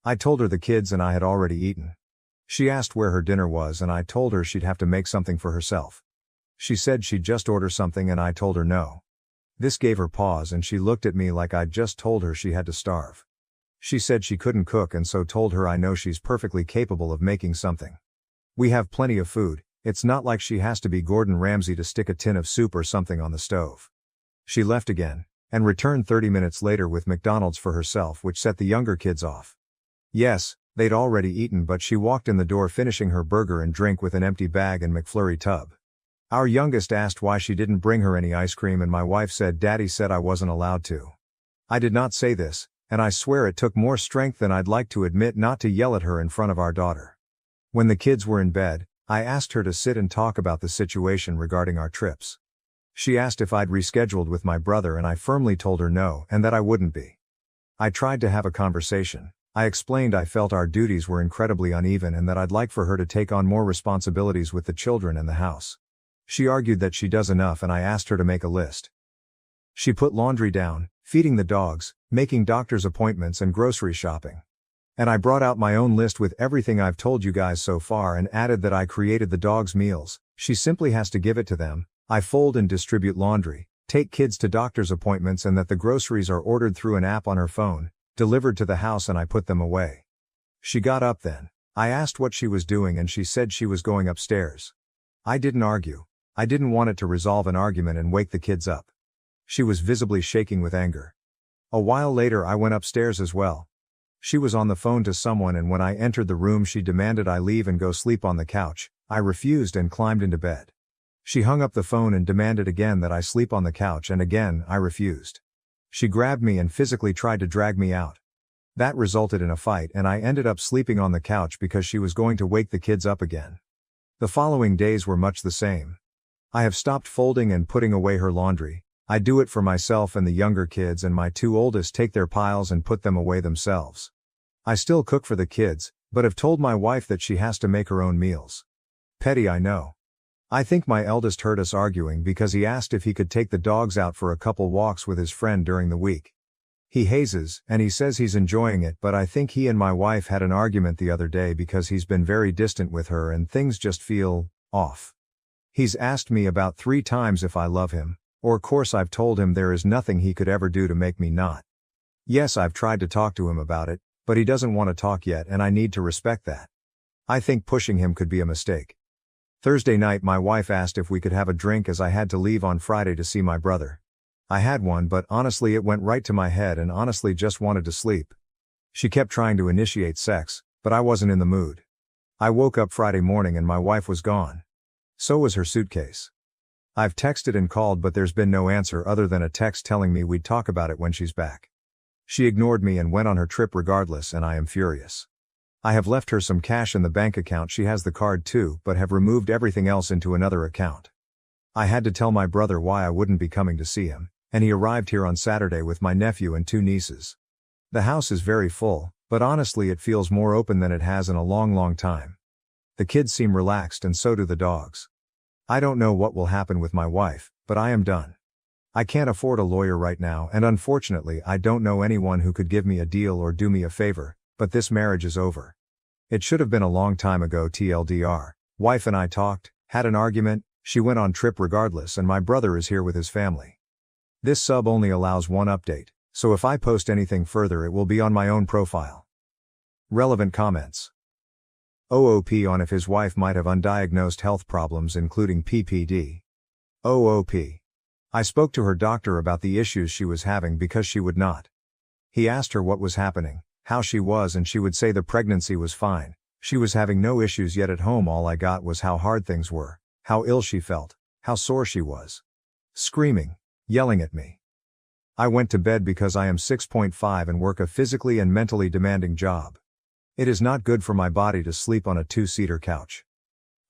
I told her the kids and I had already eaten. She asked where her dinner was and I told her she'd have to make something for herself. She said she'd just order something and I told her no. This gave her pause and she looked at me like I'd just told her she had to starve. She said she couldn't cook and so told her I know she's perfectly capable of making something. We have plenty of food, it's not like she has to be Gordon Ramsay to stick a tin of soup or something on the stove. She left again, and returned 30 minutes later with McDonald's for herself, which set the younger kids off. Yes, they'd already eaten, but she walked in the door finishing her burger and drink with an empty bag and McFlurry tub. Our youngest asked why she didn't bring her any ice cream and my wife said Daddy said I wasn't allowed to. I did not say this, and I swear it took more strength than I'd like to admit not to yell at her in front of our daughter. When the kids were in bed, I asked her to sit and talk about the situation regarding our trips. She asked if I'd rescheduled with my brother and I firmly told her no and that I wouldn't be. I tried to have a conversation. I explained I felt our duties were incredibly uneven and that I'd like for her to take on more responsibilities with the children and the house. She argued that she does enough and I asked her to make a list. She put laundry down, feeding the dogs, making doctor's appointments and grocery shopping. And I brought out my own list with everything I've told you guys so far and added that I created the dogs' meals, she simply has to give it to them, I fold and distribute laundry, take kids to doctor's appointments and that the groceries are ordered through an app on her phone, delivered to the house and I put them away. She got up then. I asked what she was doing and she said she was going upstairs. I didn't argue. I didn't want it to resolve an argument and wake the kids up. She was visibly shaking with anger. A while later I went upstairs as well. She was on the phone to someone and when I entered the room she demanded I leave and go sleep on the couch. I refused and climbed into bed. She hung up the phone and demanded again that I sleep on the couch and again I refused. She grabbed me and physically tried to drag me out. That resulted in a fight and I ended up sleeping on the couch because she was going to wake the kids up again. The following days were much the same. I have stopped folding and putting away her laundry. I do it for myself and the younger kids and my two oldest take their piles and put them away themselves. I still cook for the kids, but have told my wife that she has to make her own meals. Petty, I know. I think my eldest heard us arguing because he asked if he could take the dogs out for a couple walks with his friend during the week. He hazes, and he says he's enjoying it, but I think he and my wife had an argument the other day because he's been very distant with her and things just feel off. He's asked me about 3 times if I love him, or course I've told him there is nothing he could ever do to make me not. Yes, I've tried to talk to him about it, but he doesn't want to talk yet and I need to respect that. I think pushing him could be a mistake. Thursday night my wife asked if we could have a drink as I had to leave on Friday to see my brother. I had one but honestly it went right to my head and honestly just wanted to sleep. She kept trying to initiate sex, but I wasn't in the mood. I woke up Friday morning and my wife was gone. So was her suitcase. I've texted and called but there's been no answer other than a text telling me we'd talk about it when she's back. She ignored me and went on her trip regardless and I am furious. I have left her some cash in the bank account, she has the card too, but have removed everything else into another account. I had to tell my brother why I wouldn't be coming to see him, and he arrived here on Saturday with my nephew and 2 nieces. The house is very full, but honestly it feels more open than it has in a long time. The kids seem relaxed and so do the dogs. I don't know what will happen with my wife, but I am done. I can't afford a lawyer right now and unfortunately I don't know anyone who could give me a deal or do me a favor, but this marriage is over. It should have been a long time ago TLDR. Wife and I talked, had an argument, she went on trip regardless and my brother is here with his family. This sub only allows one update, so if I post anything further it will be on my own profile. Relevant comments. OOP on if his wife might have undiagnosed health problems including PPD. OOP. I spoke to her doctor about the issues she was having because she would not. He asked her what was happening, how she was and she would say the pregnancy was fine, she was having no issues yet at home all I got was how hard things were, how ill she felt, how sore she was. Screaming, yelling at me. I went to bed because I am 6.5 and work a physically and mentally demanding job. It is not good for my body to sleep on a 2-seater couch.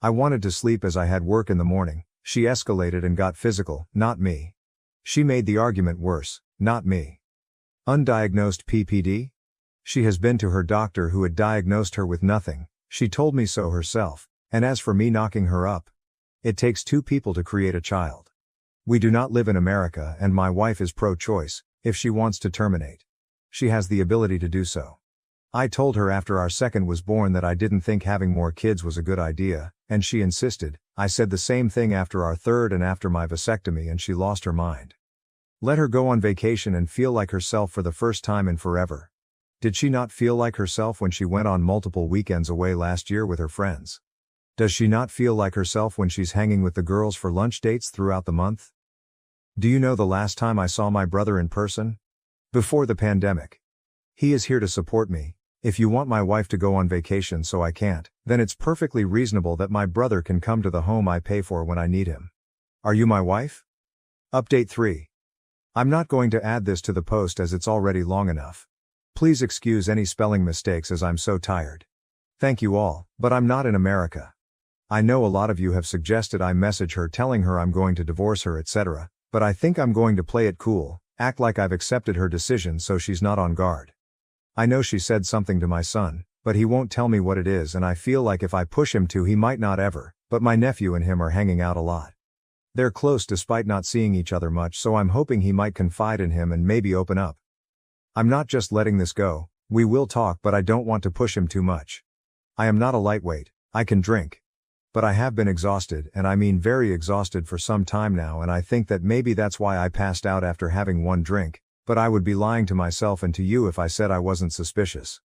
I wanted to sleep as I had work in the morning, she escalated and got physical, not me. She made the argument worse, not me. Undiagnosed PPD? She has been to her doctor who had diagnosed her with nothing, she told me so herself, and as for me knocking her up, it takes 2 people to create a child. We do not live in America and my wife is pro-choice, if she wants to terminate. She has the ability to do so. I told her after our second was born that I didn't think having more kids was a good idea, and she insisted. I said the same thing after our third and after my vasectomy and she lost her mind. Let her go on vacation and feel like herself for the first time in forever. Did she not feel like herself when she went on multiple weekends away last year with her friends? Does she not feel like herself when she's hanging with the girls for lunch dates throughout the month? Do you know the last time I saw my brother in person? Before the pandemic. He is here to support me. If you want my wife to go on vacation so I can't, then it's perfectly reasonable that my brother can come to the home I pay for when I need him. Are you my wife? Update 3. I'm not going to add this to the post as it's already long enough. Please excuse any spelling mistakes as I'm so tired. Thank you all, but I'm not in America. I know a lot of you have suggested I message her telling her I'm going to divorce her, etc., but I think I'm going to play it cool, act like I've accepted her decision so she's not on guard. I know she said something to my son, but he won't tell me what it is, and I feel like if I push him to, he might not ever, but my nephew and him are hanging out a lot. They're close despite not seeing each other much, so I'm hoping he might confide in him and maybe open up. I'm not just letting this go, we will talk, but I don't want to push him too much. I am not a lightweight, I can drink. But I have been exhausted, and I mean very exhausted for some time now, and I think that maybe that's why I passed out after having one drink, but I would be lying to myself and to you if I said I wasn't suspicious.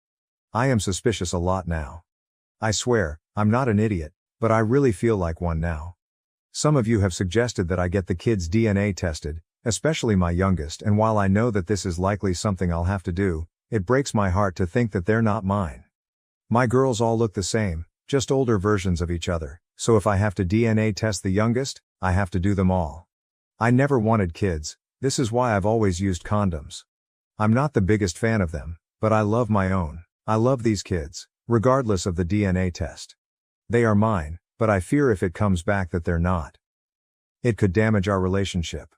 I am suspicious a lot now. I swear, I'm not an idiot, but I really feel like one now. Some of you have suggested that I get the kids' DNA tested, especially my youngest, and while I know that this is likely something I'll have to do, it breaks my heart to think that they're not mine. My girls all look the same, just older versions of each other, so if I have to DNA test the youngest, I have to do them all. I never wanted kids, this is why I've always used condoms. I'm not the biggest fan of them, but I love my own. I love these kids, regardless of the DNA test. They are mine, but I fear if it comes back that they're not. It could damage our relationship.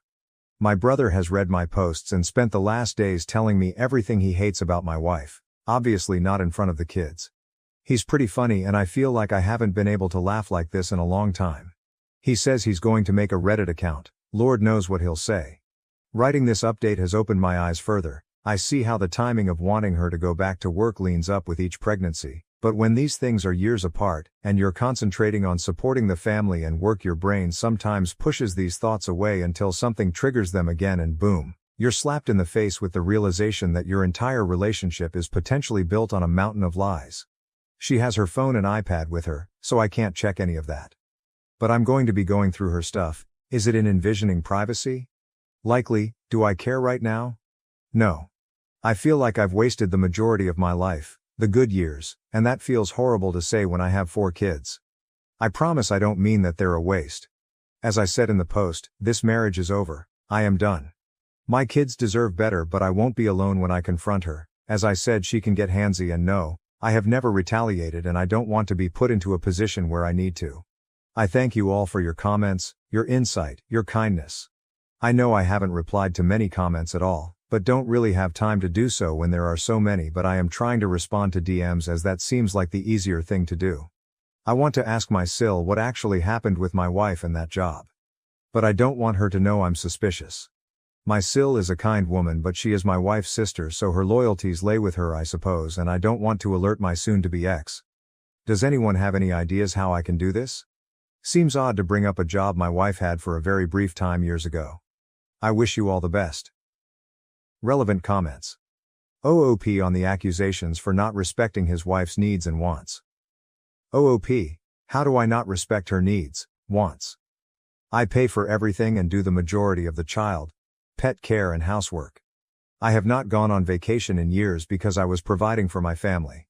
My brother has read my posts and spent the last days telling me everything he hates about my wife, obviously not in front of the kids. He's pretty funny, and I feel like I haven't been able to laugh like this in a long time. He says he's going to make a Reddit account, Lord knows what he'll say. Writing this update has opened my eyes further. I see how the timing of wanting her to go back to work leans up with each pregnancy, but when these things are years apart, and you're concentrating on supporting the family and work, your brain sometimes pushes these thoughts away until something triggers them again, and boom, you're slapped in the face with the realization that your entire relationship is potentially built on a mountain of lies. She has her phone and iPad with her, so I can't check any of that. But I'm going to be going through her stuff. Is it in envisioning privacy? Likely. Do I care right now? No. I feel like I've wasted the majority of my life, the good years, and that feels horrible to say when I have 4 kids. I promise I don't mean that they're a waste. As I said in the post, this marriage is over. I am done. My kids deserve better, but I won't be alone when I confront her. As I said, she can get handsy, and no, I have never retaliated, and I don't want to be put into a position where I need to. I thank you all for your comments, your insight, your kindness. I know I haven't replied to many comments at all, but don't really have time to do so when there are so many, but I am trying to respond to DMs as that seems like the easier thing to do. I want to ask my Sil what actually happened with my wife and that job. But I don't want her to know I'm suspicious. My Sil is a kind woman, but she is my wife's sister, so her loyalties lay with her, I suppose, and I don't want to alert my soon-to-be ex. Does anyone have any ideas how I can do this? Seems odd to bring up a job my wife had for a very brief time years ago. I wish you all the best. Relevant comments. OOP on the accusations for not respecting his wife's needs and wants. OOP, how do I not respect her needs, wants? I pay for everything and do the majority of the child, pet care and housework. I have not gone on vacation in years because I was providing for my family.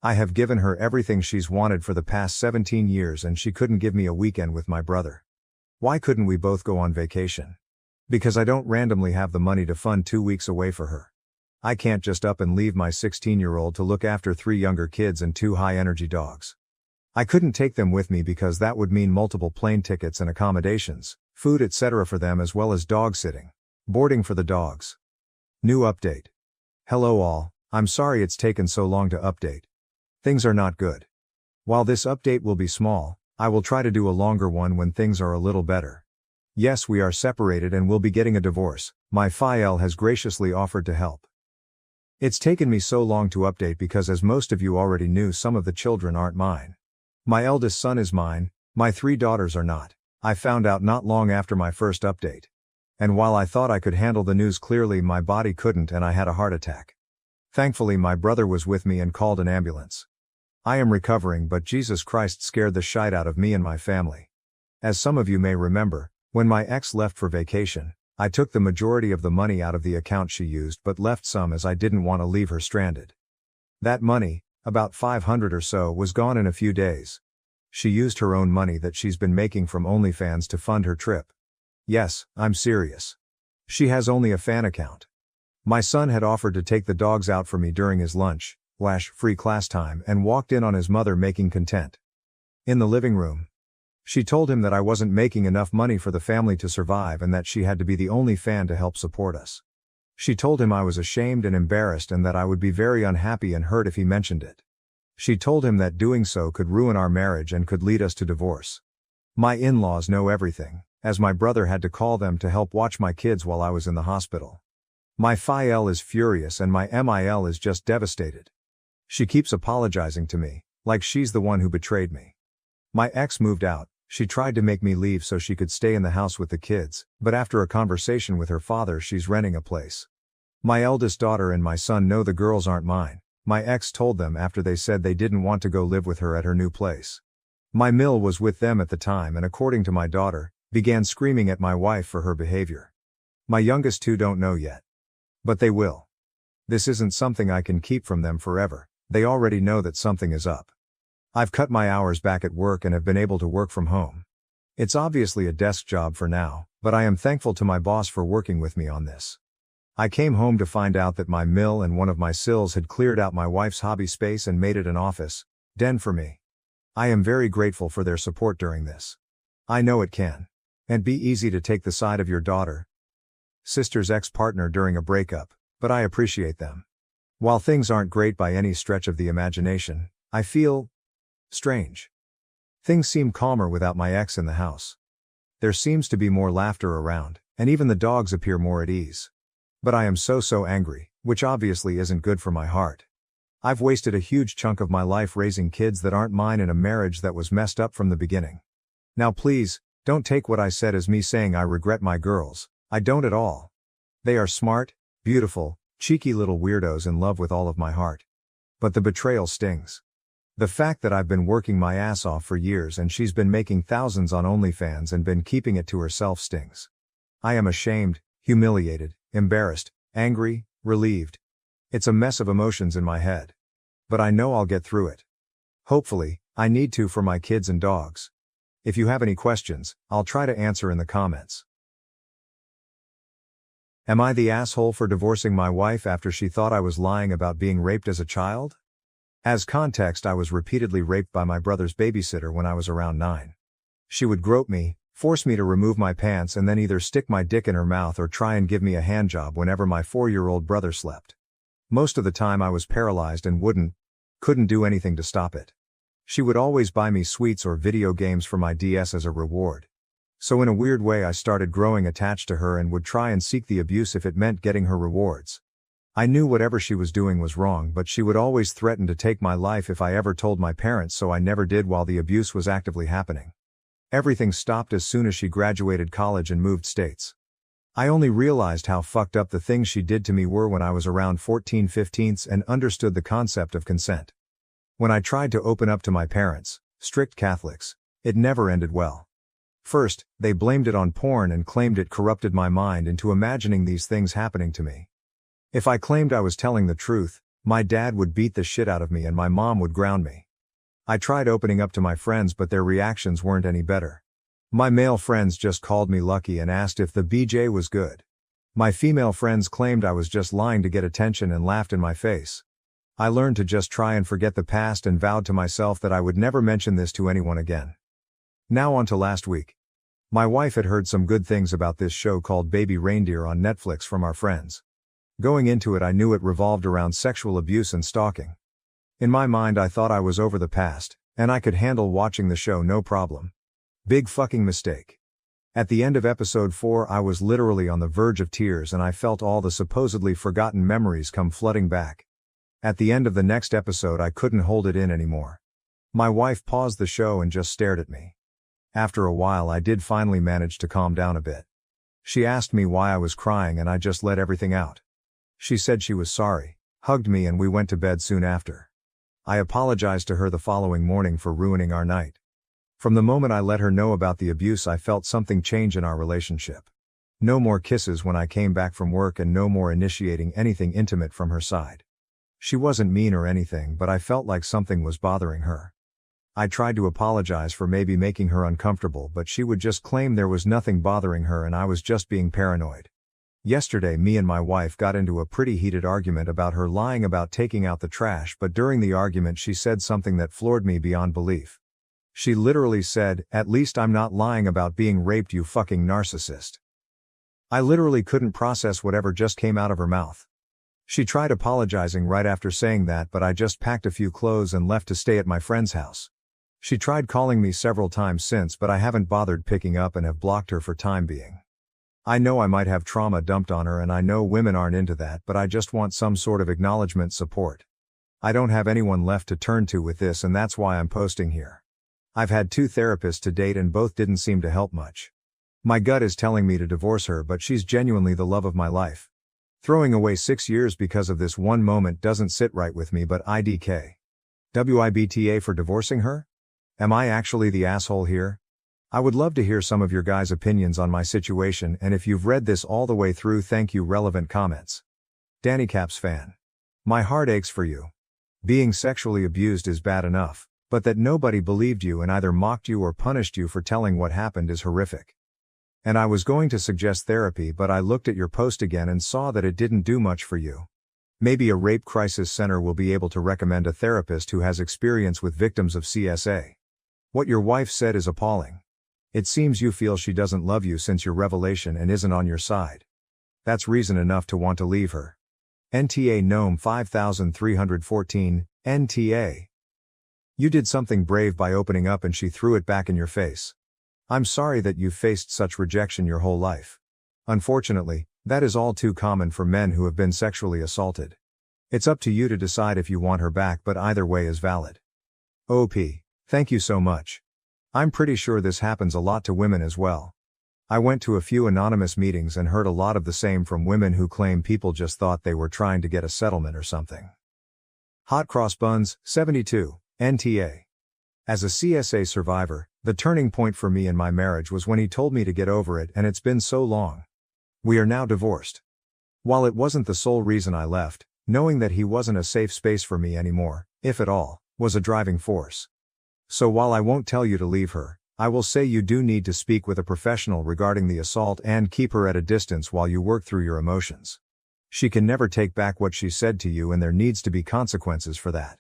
I have given her everything she's wanted for the past 17 years, and she couldn't give me a weekend with my brother. Why couldn't we both go on vacation? Because I don't randomly have the money to fund 2 weeks away for her. I can't just up and leave my 16-year-old to look after 3 younger kids and 2 high-energy dogs. I couldn't take them with me because that would mean multiple plane tickets and accommodations, food, etc. for them, as well as dog sitting, boarding for the dogs. New update. Hello all, I'm sorry it's taken so long to update. Things are not good. While this update will be small, I will try to do a longer one when things are a little better. Yes, we are separated and will be getting a divorce. My FIL has graciously offered to help. It's taken me so long to update because, as most of you already knew, some of the children aren't mine. My eldest son is mine, my 3 daughters are not. I found out not long after my first update. And while I thought I could handle the news clearly, my body couldn't, and I had a heart attack. Thankfully, my brother was with me and called an ambulance. I am recovering, but Jesus Christ scared the shite out of me and my family. As some of you may remember, when my ex left for vacation, I took the majority of the money out of the account she used but left some as I didn't want to leave her stranded. That money, about $500 or so, was gone in a few days. She used her own money that she's been making from OnlyFans to fund her trip. Yes, I'm serious. She has only a fan account. My son had offered to take the dogs out for me during his lunch/free class time and walked in on his mother making content. In the living room. She told him that I wasn't making enough money for the family to survive and that she had to be the only fan to help support us. She told him I was ashamed and embarrassed and that I would be very unhappy and hurt if he mentioned it. She told him that doing so could ruin our marriage and could lead us to divorce. My in-laws know everything, as my brother had to call them to help watch my kids while I was in the hospital. My FIL is furious and my MIL is just devastated. She keeps apologizing to me, like she's the one who betrayed me. My ex moved out. She tried to make me leave so she could stay in the house with the kids, but after a conversation with her father, she's renting a place. My eldest daughter and my son know the girls aren't mine. My ex told them after they said they didn't want to go live with her at her new place. My mill was with them at the time and, according to my daughter, began screaming at my wife for her behavior. My youngest two don't know yet. But they will. This isn't something I can keep from them forever. They already know that something is up. I've cut my hours back at work and have been able to work from home. It's obviously a desk job for now, but I am thankful to my boss for working with me on this. I came home to find out that my mill and one of my sills had cleared out my wife's hobby space and made it an office den for me. I am very grateful for their support during this. I know it can and be easy to take the side of your daughter, sister's ex-partner during a breakup, but I appreciate them. While things aren't great by any stretch of the imagination, I feel strange. Things seem calmer without my ex in the house. There seems to be more laughter around, and even the dogs appear more at ease. But I am so angry, which obviously isn't good for my heart. I've wasted a huge chunk of my life raising kids that aren't mine in a marriage that was messed up from the beginning. Now please, don't take what I said as me saying I regret my girls. I don't at all. They are smart, beautiful, cheeky little weirdos in love with all of my heart. But the betrayal stings. The fact that I've been working my ass off for years and she's been making thousands on OnlyFans and been keeping it to herself stings. I am ashamed, humiliated, embarrassed, angry, relieved. It's a mess of emotions in my head. But I know I'll get through it. Hopefully, I need to for my kids and dogs. If you have any questions, I'll try to answer in the comments. Am I the asshole for divorcing my wife after she thought I was lying about being raped as a child? As context, I was repeatedly raped by my brother's babysitter when I was around 9. She would grope me, force me to remove my pants and then either stick my dick in her mouth or try and give me a handjob whenever my 4-year-old brother slept. Most of the time I was paralyzed and couldn't do anything to stop it. She would always buy me sweets or video games for my DS as a reward. So in a weird way I started growing attached to her and would try and seek the abuse if it meant getting her rewards. I knew whatever she was doing was wrong, but she would always threaten to take my life if I ever told my parents, so I never did while the abuse was actively happening. Everything stopped as soon as she graduated college and moved states. I only realized how fucked up the things she did to me were when I was around 14-15 and understood the concept of consent. When I tried to open up to my parents, strict Catholics, it never ended well. First, they blamed it on porn and claimed it corrupted my mind into imagining these things happening to me. If I claimed I was telling the truth, my dad would beat the shit out of me and my mom would ground me. I tried opening up to my friends, but their reactions weren't any better. My male friends just called me lucky and asked if the BJ was good. My female friends claimed I was just lying to get attention and laughed in my face. I learned to just try and forget the past and vowed to myself that I would never mention this to anyone again. Now on to last week. My wife had heard some good things about this show called Baby Reindeer on Netflix from our friends. Going into it, I knew it revolved around sexual abuse and stalking. In my mind, I thought I was over the past, and I could handle watching the show no problem. Big fucking mistake. At the end of episode 4, I was literally on the verge of tears and I felt all the supposedly forgotten memories come flooding back. At the end of the next episode, I couldn't hold it in anymore. My wife paused the show and just stared at me. After a while, I did finally manage to calm down a bit. She asked me why I was crying and I just let everything out. She said she was sorry, hugged me, and we went to bed soon after. I apologized to her the following morning for ruining our night. From the moment I let her know about the abuse, I felt something change in our relationship. No more kisses when I came back from work, and no more initiating anything intimate from her side. She wasn't mean or anything, but I felt like something was bothering her. I tried to apologize for maybe making her uncomfortable, but she would just claim there was nothing bothering her and I was just being paranoid. Yesterday, me and my wife got into a pretty heated argument about her lying about taking out the trash, but during the argument she said something that floored me beyond belief. She literally said, "At least I'm not lying about being raped, you fucking narcissist." I literally couldn't process whatever just came out of her mouth. She tried apologizing right after saying that, but I just packed a few clothes and left to stay at my friend's house. She tried calling me several times since, but I haven't bothered picking up and have blocked her for time being. I know I might have trauma dumped on her, and I know women aren't into that, but I just want some sort of acknowledgement, support. I don't have anyone left to turn to with this, and that's why I'm posting here. I've had 2 therapists to date and both didn't seem to help much. My gut is telling me to divorce her, but she's genuinely the love of my life. Throwing away 6 years because of this one moment doesn't sit right with me, but IDK. WIBTA for divorcing her? Am I actually the asshole here? I would love to hear some of your guys' opinions on my situation, and if you've read this all the way through, thank you. Relevant comments. Danny Caps fan. My heart aches for you. Being sexually abused is bad enough, but that nobody believed you and either mocked you or punished you for telling what happened is horrific. And I was going to suggest therapy, but I looked at your post again and saw that it didn't do much for you. Maybe a rape crisis center will be able to recommend a therapist who has experience with victims of CSA. What your wife said is appalling. It seems you feel she doesn't love you since your revelation and isn't on your side. That's reason enough to want to leave her. NTA Gnome 5314, NTA. You did something brave by opening up and she threw it back in your face. I'm sorry that you've faced such rejection your whole life. Unfortunately, that is all too common for men who have been sexually assaulted. It's up to you to decide if you want her back, but either way is valid. OP. Thank you so much. I'm pretty sure this happens a lot to women as well. I went to a few anonymous meetings and heard a lot of the same from women who claim people just thought they were trying to get a settlement or something. Hot Cross Buns, 72, NTA. As a CSA survivor, the turning point for me in my marriage was when he told me to get over it, and it's been so long. We are now divorced. While it wasn't the sole reason I left, knowing that he wasn't a safe space for me anymore, if at all, was a driving force. So while I won't tell you to leave her, I will say you do need to speak with a professional regarding the assault and keep her at a distance while you work through your emotions. She can never take back what she said to you, and there needs to be consequences for that.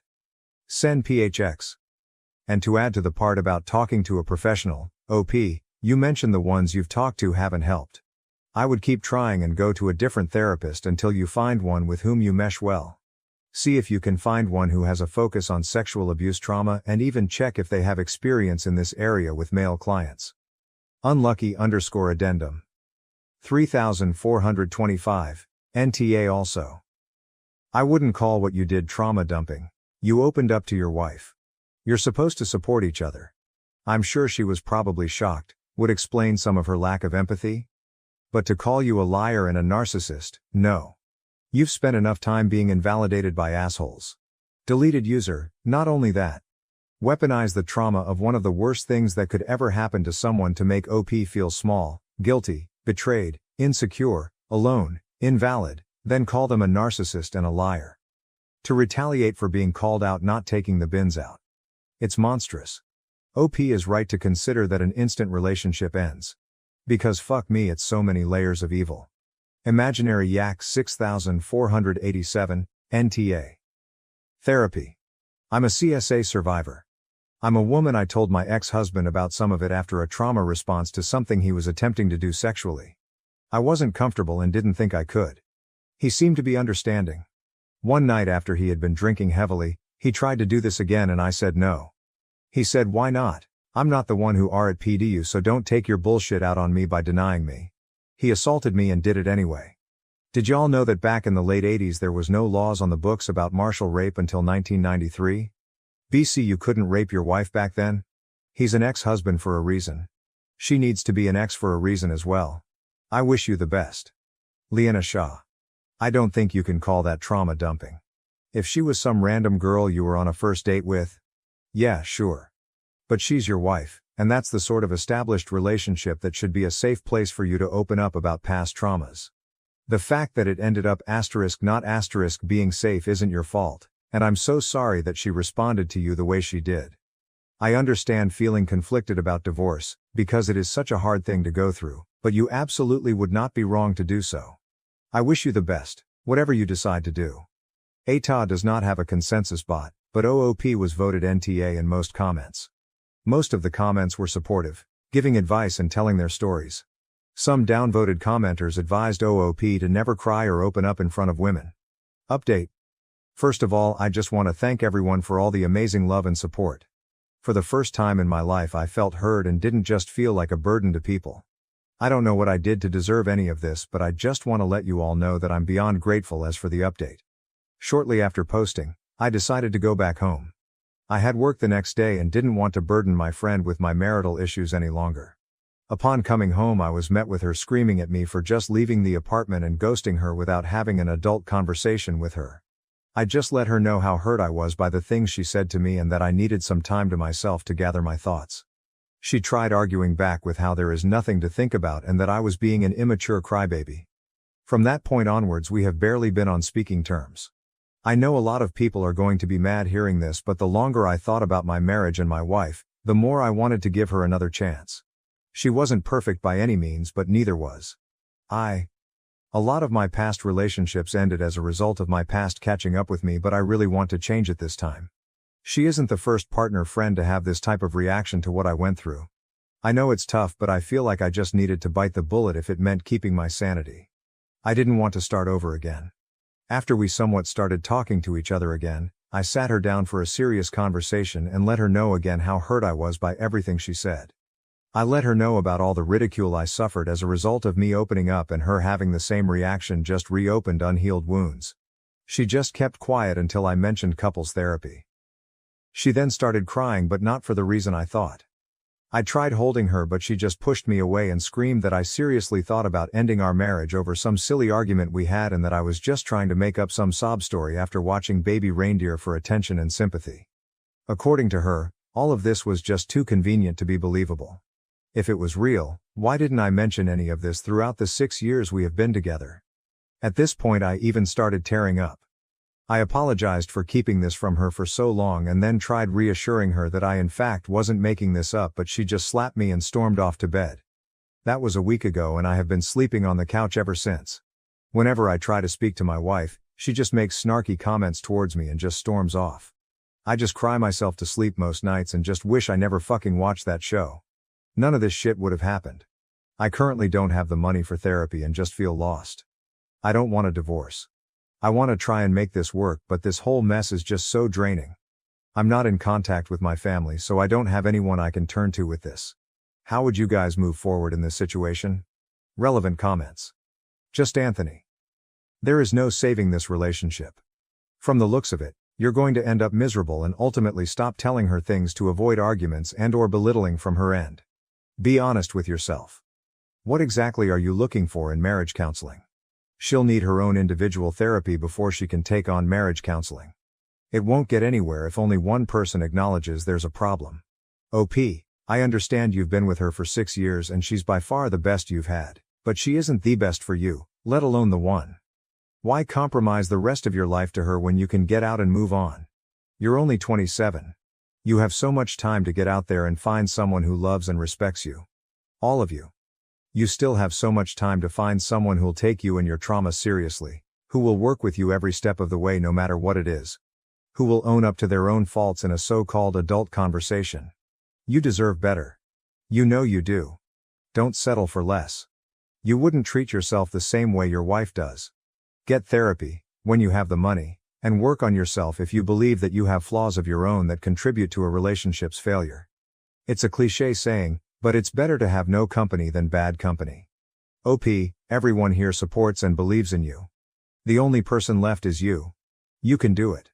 Send PHX. And to add to the part about talking to a professional, OP, you mentioned the ones you've talked to haven't helped. I would keep trying and go to a different therapist until you find one with whom you mesh well. See if you can find one who has a focus on sexual abuse trauma, and even check if they have experience in this area with male clients. Unlucky_addendum. 3425, NTA also. I wouldn't call what you did trauma dumping. You opened up to your wife. You're supposed to support each other. I'm sure she was probably shocked, would explain some of her lack of empathy. But to call you a liar and a narcissist, no. You've spent enough time being invalidated by assholes. Deleted user, not only that. Weaponize the trauma of one of the worst things that could ever happen to someone to make OP feel small, guilty, betrayed, insecure, alone, invalid, then call them a narcissist and a liar. To retaliate for being called out, not taking the bins out. It's monstrous. OP is right to consider that an instant relationship ends. Because fuck me, it's so many layers of evil. Imaginary Yak 6487, NTA. Therapy. I'm a CSA survivor. I'm a woman. I told my ex-husband about some of it after a trauma response to something he was attempting to do sexually. I wasn't comfortable and didn't think I could. He seemed to be understanding. One night after he had been drinking heavily, he tried to do this again and I said no. He said, "Why not? I'm not the one who RP'd you, so don't take your bullshit out on me by denying me." He assaulted me and did it anyway. Did y'all know that back in the late 80s there was no laws on the books about martial rape until 1993? BC, you couldn't rape your wife back then? He's an ex-husband for a reason. She needs to be an ex for a reason as well. I wish you the best. Leanna Shaw. I don't think you can call that trauma dumping. If she was some random girl you were on a first date with? Yeah, sure. But she's your wife, and that's the sort of established relationship that should be a safe place for you to open up about past traumas. The fact that it ended up not being safe isn't your fault, and I'm so sorry that she responded to you the way she did. I understand feeling conflicted about divorce, because it is such a hard thing to go through, but you absolutely would not be wrong to do so. I wish you the best, whatever you decide to do. ATA does not have a consensus bot, but OOP was voted NTA in most comments. Most of the comments were supportive, giving advice and telling their stories. Some downvoted commenters advised OOP to never cry or open up in front of women. Update. First of all, I just want to thank everyone for all the amazing love and support. For the first time in my life I felt heard and didn't just feel like a burden to people. I don't know what I did to deserve any of this, but I just want to let you all know that I'm beyond grateful. As for the update. Shortly after posting, I decided to go back home. I had work the next day and didn't want to burden my friend with my marital issues any longer. Upon coming home I was met with her screaming at me for just leaving the apartment and ghosting her without having an adult conversation with her. I just let her know how hurt I was by the things she said to me and that I needed some time to myself to gather my thoughts. She tried arguing back with how there is nothing to think about and that I was being an immature crybaby. From that point onwards we have barely been on speaking terms. I know a lot of people are going to be mad hearing this, but the longer I thought about my marriage and my wife, the more I wanted to give her another chance. She wasn't perfect by any means, but neither was I. A lot of my past relationships ended as a result of my past catching up with me, but I really want to change it this time. She isn't the first partner friend to have this type of reaction to what I went through. I know it's tough, but I feel like I just needed to bite the bullet if it meant keeping my sanity. I didn't want to start over again. After we somewhat started talking to each other again, I sat her down for a serious conversation and let her know again how hurt I was by everything she said. I let her know about all the ridicule I suffered as a result of me opening up and her having the same reaction, just reopened unhealed wounds. She just kept quiet until I mentioned couples therapy. She then started crying, but not for the reason I thought. I tried holding her, but she just pushed me away and screamed that I seriously thought about ending our marriage over some silly argument we had and that I was just trying to make up some sob story after watching Baby Reindeer for attention and sympathy. According to her, all of this was just too convenient to be believable. If it was real, why didn't I mention any of this throughout the 6 years we have been together? At this point I even started tearing up. I apologized for keeping this from her for so long and then tried reassuring her that I in fact wasn't making this up, but she just slapped me and stormed off to bed. That was a week ago and I have been sleeping on the couch ever since. Whenever I try to speak to my wife, she just makes snarky comments towards me and just storms off. I just cry myself to sleep most nights and just wish I never fucking watched that show. None of this shit would have happened. I currently don't have the money for therapy and just feel lost. I don't want a divorce. I want to try and make this work, but this whole mess is just so draining. I'm not in contact with my family, so I don't have anyone I can turn to with this. How would you guys move forward in this situation? Relevant comments. Just Anthony. There is no saving this relationship. From the looks of it, you're going to end up miserable and ultimately stop telling her things to avoid arguments and/or belittling from her end. Be honest with yourself. What exactly are you looking for in marriage counseling? She'll need her own individual therapy before she can take on marriage counseling. It won't get anywhere if only one person acknowledges there's a problem. OP, I understand you've been with her for 6 years and she's by far the best you've had, but she isn't the best for you, let alone the one. Why compromise the rest of your life to her when you can get out and move on? You're only 27. You have so much time to get out there and find someone who loves and respects you. All of you. You still have so much time to find someone who'll take you and your trauma seriously, who will work with you every step of the way no matter what it is, who will own up to their own faults in a so-called adult conversation. You deserve better. You know you do. Don't settle for less. You wouldn't treat yourself the same way your wife does. Get therapy, when you have the money, and work on yourself if you believe that you have flaws of your own that contribute to a relationship's failure. It's a cliché saying, but it's better to have no company than bad company. OP, everyone here supports and believes in you. The only person left is you. You can do it.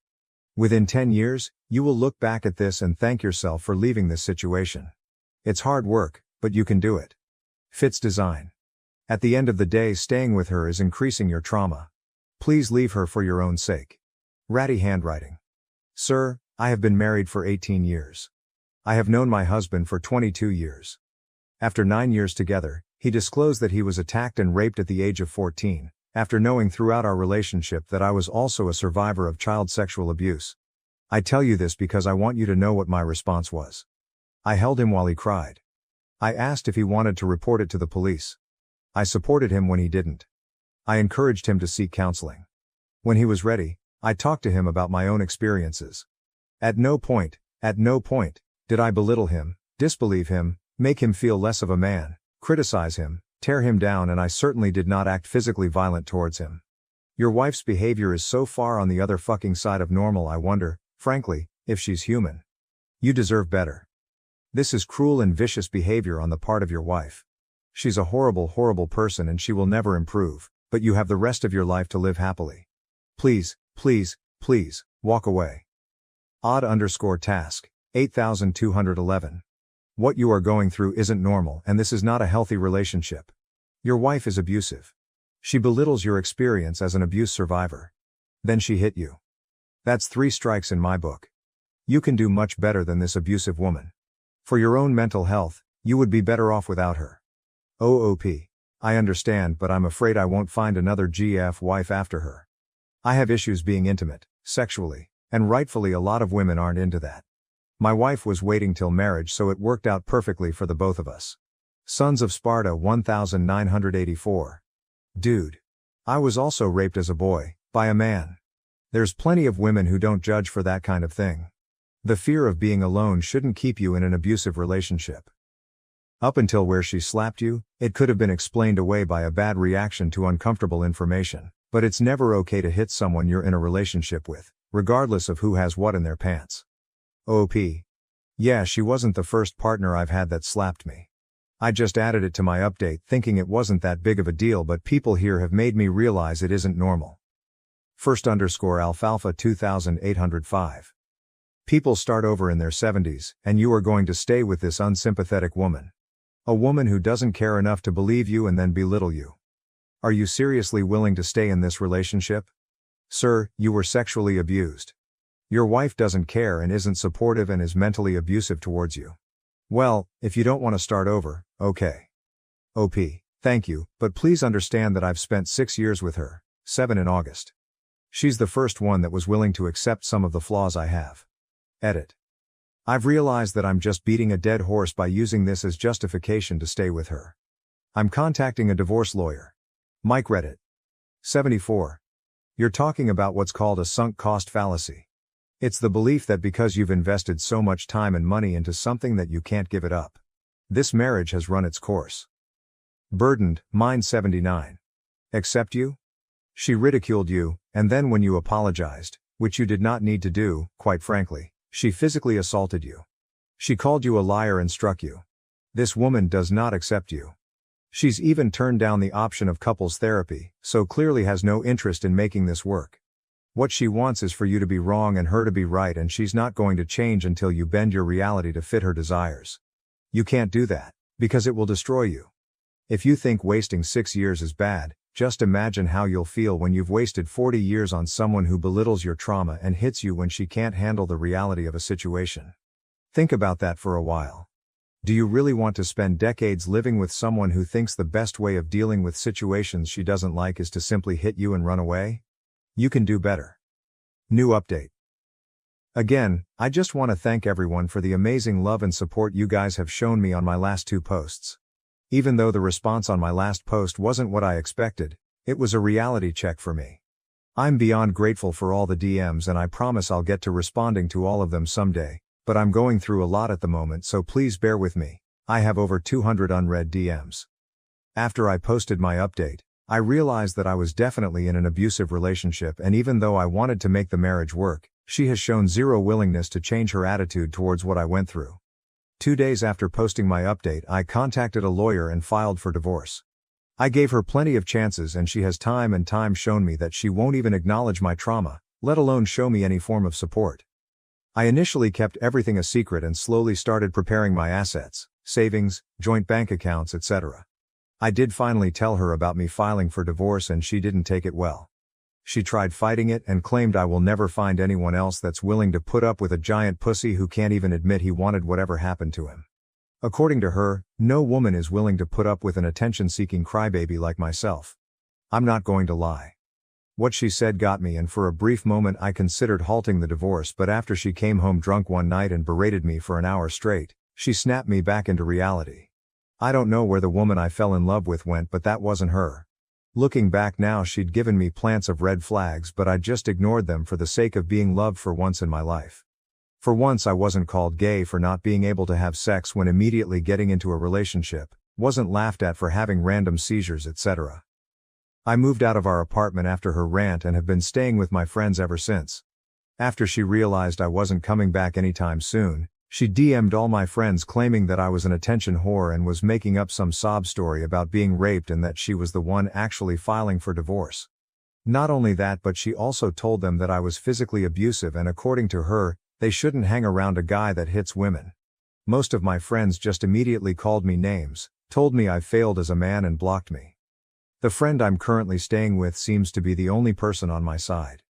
Within 10 years, you will look back at this and thank yourself for leaving this situation. It's hard work, but you can do it. Fits design. At the end of the day, staying with her is increasing your trauma. Please leave her for your own sake. Ratty handwriting. Sir, I have been married for 18 years. I have known my husband for 22 years. After 9 years together, he disclosed that he was attacked and raped at the age of 14, after knowing throughout our relationship that I was also a survivor of child sexual abuse. I tell you this because I want you to know what my response was. I held him while he cried. I asked if he wanted to report it to the police. I supported him when he didn't. I encouraged him to seek counseling. When he was ready, I talked to him about my own experiences. At no point, did I belittle him, disbelieve him, make him feel less of a man, criticize him, tear him down, and I certainly did not act physically violent towards him. Your wife's behavior is so far on the other fucking side of normal, I wonder, frankly, if she's human. You deserve better. This is cruel and vicious behavior on the part of your wife. She's a horrible, horrible person and she will never improve, but you have the rest of your life to live happily. Please, please, please, walk away. Odd_task, 8211. What you are going through isn't normal and this is not a healthy relationship. Your wife is abusive. She belittles your experience as an abuse survivor. Then she hit you. That's 3 strikes in my book. You can do much better than this abusive woman. For your own mental health, you would be better off without her. OOP. I understand, but I'm afraid I won't find another GF wife after her. I have issues being intimate, sexually, and rightfully a lot of women aren't into that. My wife was waiting till marriage, so it worked out perfectly for the both of us. Sons of Sparta 1984. Dude. I was also raped as a boy, by a man. There's plenty of women who don't judge for that kind of thing. The fear of being alone shouldn't keep you in an abusive relationship. Up until where she slapped you, it could have been explained away by a bad reaction to uncomfortable information, but it's never okay to hit someone you're in a relationship with, regardless of who has what in their pants. OP. Yeah, she wasn't the first partner I've had that slapped me. I just added it to my update thinking it wasn't that big of a deal, but people here have made me realize it isn't normal. First_alfalfa 2805. People start over in their 70s, and you are going to stay with this unsympathetic woman. A woman who doesn't care enough to believe you and then belittle you. Are you seriously willing to stay in this relationship? Sir, you were sexually abused. Your wife doesn't care and isn't supportive and is mentally abusive towards you. Well, if you don't want to start over, okay. OP, thank you, but please understand that I've spent 6 years with her, 7 in August. She's the first one that was willing to accept some of the flaws I have. Edit. I've realized that I'm just beating a dead horse by using this as justification to stay with her. I'm contacting a divorce lawyer. Mike Reddit. 74. You're talking about what's called a sunk cost fallacy. It's the belief that because you've invested so much time and money into something that you can't give it up. This marriage has run its course. Burdened, Mind 79. Accept you? She ridiculed you, and then when you apologized, which you did not need to do, quite frankly, she physically assaulted you. She called you a liar and struck you. This woman does not accept you. She's even turned down the option of couples therapy, so clearly has no interest in making this work. What she wants is for you to be wrong and her to be right, and she's not going to change until you bend your reality to fit her desires. You can't do that, because it will destroy you. If you think wasting 6 years is bad, just imagine how you'll feel when you've wasted 40 years on someone who belittles your trauma and hits you when she can't handle the reality of a situation. Think about that for a while. Do you really want to spend decades living with someone who thinks the best way of dealing with situations she doesn't like is to simply hit you and run away? You can do better. New update. Again, I just want to thank everyone for the amazing love and support you guys have shown me on my last 2 posts. Even though the response on my last post wasn't what I expected, it was a reality check for me. I'm beyond grateful for all the DMs and I promise I'll get to responding to all of them someday, but I'm going through a lot at the moment, so please bear with me. I have over 200 unread DMs. After I posted my update, I realized that I was definitely in an abusive relationship, and even though I wanted to make the marriage work, she has shown zero willingness to change her attitude towards what I went through. 2 days after posting my update, I contacted a lawyer and filed for divorce. I gave her plenty of chances and she has time and time shown me that she won't even acknowledge my trauma, let alone show me any form of support. I initially kept everything a secret and slowly started preparing my assets, savings, joint bank accounts, etc. I did finally tell her about me filing for divorce and she didn't take it well. She tried fighting it and claimed I will never find anyone else that's willing to put up with a giant pussy who can't even admit he wanted whatever happened to him. According to her, no woman is willing to put up with an attention-seeking crybaby like myself. I'm not going to lie. What she said got me, and for a brief moment I considered halting the divorce, but after she came home drunk one night and berated me for an hour straight, she snapped me back into reality. I don't know where the woman I fell in love with went, but that wasn't her. Looking back now, she'd given me plants of red flags, but I just ignored them for the sake of being loved for once in my life. For once I wasn't called gay for not being able to have sex when immediately getting into a relationship, wasn't laughed at for having random seizures, etc. I moved out of our apartment after her rant and have been staying with my friends ever since. After she realized I wasn't coming back anytime soon, she DM'd all my friends claiming that I was an attention whore and was making up some sob story about being raped and that she was the one actually filing for divorce. Not only that, but she also told them that I was physically abusive, and according to her, they shouldn't hang around a guy that hits women. Most of my friends just immediately called me names, told me I failed as a man, and blocked me. The friend I'm currently staying with seems to be the only person on my side.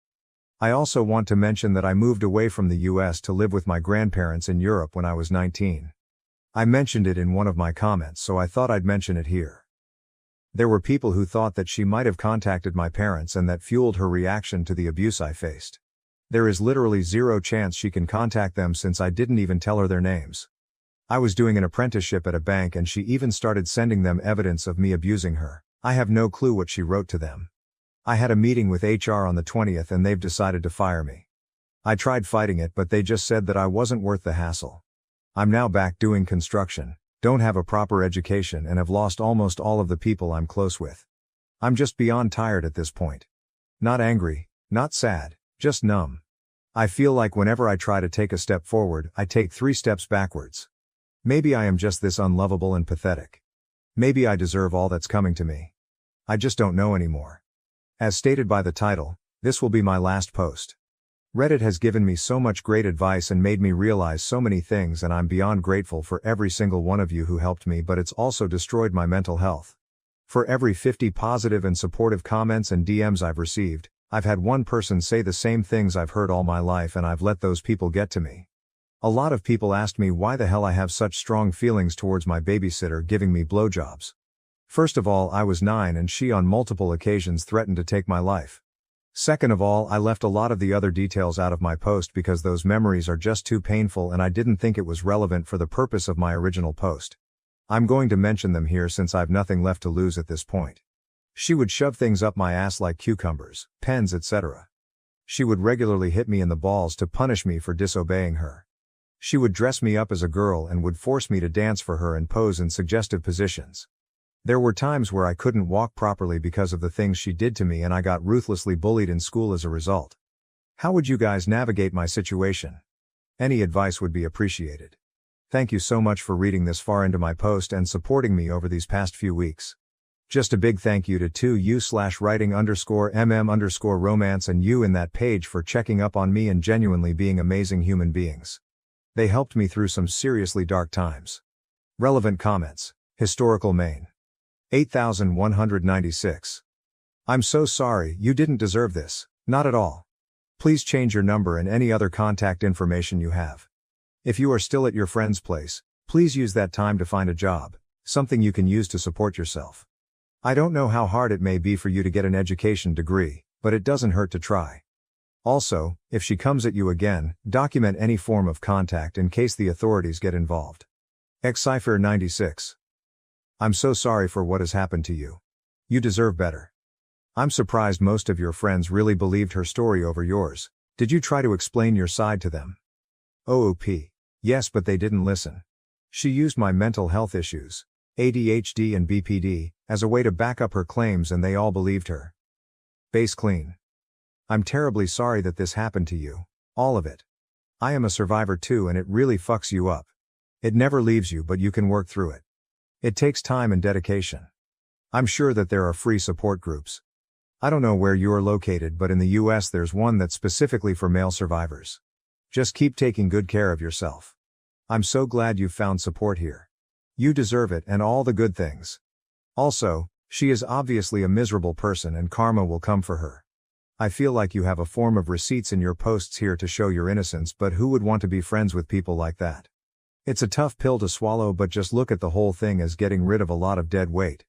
I also want to mention that I moved away from the US to live with my grandparents in Europe when I was 19. I mentioned it in one of my comments, so I thought I'd mention it here. There were people who thought that she might have contacted my parents, and that fueled her reaction to the abuse I faced. There is literally zero chance she can contact them since I didn't even tell her their names. I was doing an apprenticeship at a bank and she even started sending them evidence of me abusing her. I have no clue what she wrote to them. I had a meeting with HR on the 20th and they've decided to fire me. I tried fighting it, but they just said that I wasn't worth the hassle. I'm now back doing construction, don't have a proper education, and have lost almost all of the people I'm close with. I'm just beyond tired at this point. Not angry, not sad, just numb. I feel like whenever I try to take a step forward, I take 3 steps backwards. Maybe I am just this unlovable and pathetic. Maybe I deserve all that's coming to me. I just don't know anymore. As stated by the title, this will be my last post. Reddit has given me so much great advice and made me realize so many things, and I'm beyond grateful for every single one of you who helped me, but it's also destroyed my mental health. For every 50 positive and supportive comments and DMs I've received, I've had one person say the same things I've heard all my life, and I've let those people get to me. A lot of people asked me why the hell I have such strong feelings towards my babysitter giving me blowjobs. First of all, I was 9 and she on multiple occasions threatened to take my life. Second of all, I left a lot of the other details out of my post because those memories are just too painful and I didn't think it was relevant for the purpose of my original post. I'm going to mention them here since I've nothing left to lose at this point. She would shove things up my ass like cucumbers, pens, etc. She would regularly hit me in the balls to punish me for disobeying her. She would dress me up as a girl and would force me to dance for her and pose in suggestive positions. There were times where I couldn't walk properly because of the things she did to me, and I got ruthlessly bullied in school as a result. How would you guys navigate my situation? Any advice would be appreciated. Thank you so much for reading this far into my post and supporting me over these past few weeks. Just a big thank you to 2u/writing_mm_romance and you in that page for checking up on me and genuinely being amazing human beings. They helped me through some seriously dark times. Relevant comments. Historical Maine. 8196. I'm so sorry, you didn't deserve this, not at all. Please change your number and any other contact information you have. If you are still at your friend's place, please use that time to find a job, something you can use to support yourself. I don't know how hard it may be for you to get an education degree, but it doesn't hurt to try. Also, if she comes at you again, document any form of contact in case the authorities get involved. Xcypher 96. I'm so sorry for what has happened to you. You deserve better. I'm surprised most of your friends really believed her story over yours. Did you try to explain your side to them? OOP. Yes, but they didn't listen. She used my mental health issues, ADHD and BPD, as a way to back up her claims, and they all believed her. Base clean. I'm terribly sorry that this happened to you. All of it. I am a survivor too, and it really fucks you up. It never leaves you, but you can work through it. It takes time and dedication. I'm sure that there are free support groups. I don't know where you are located, but in the US there's one that's specifically for male survivors. Just keep taking good care of yourself. I'm so glad you found support here. You deserve it and all the good things. Also, she is obviously a miserable person and karma will come for her. I feel like you have a form of receipts in your posts here to show your innocence, but who would want to be friends with people like that? It's a tough pill to swallow, but just look at the whole thing as getting rid of a lot of dead weight.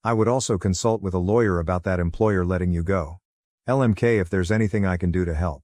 I would also consult with a lawyer about that employer letting you go. LMK if there's anything I can do to help.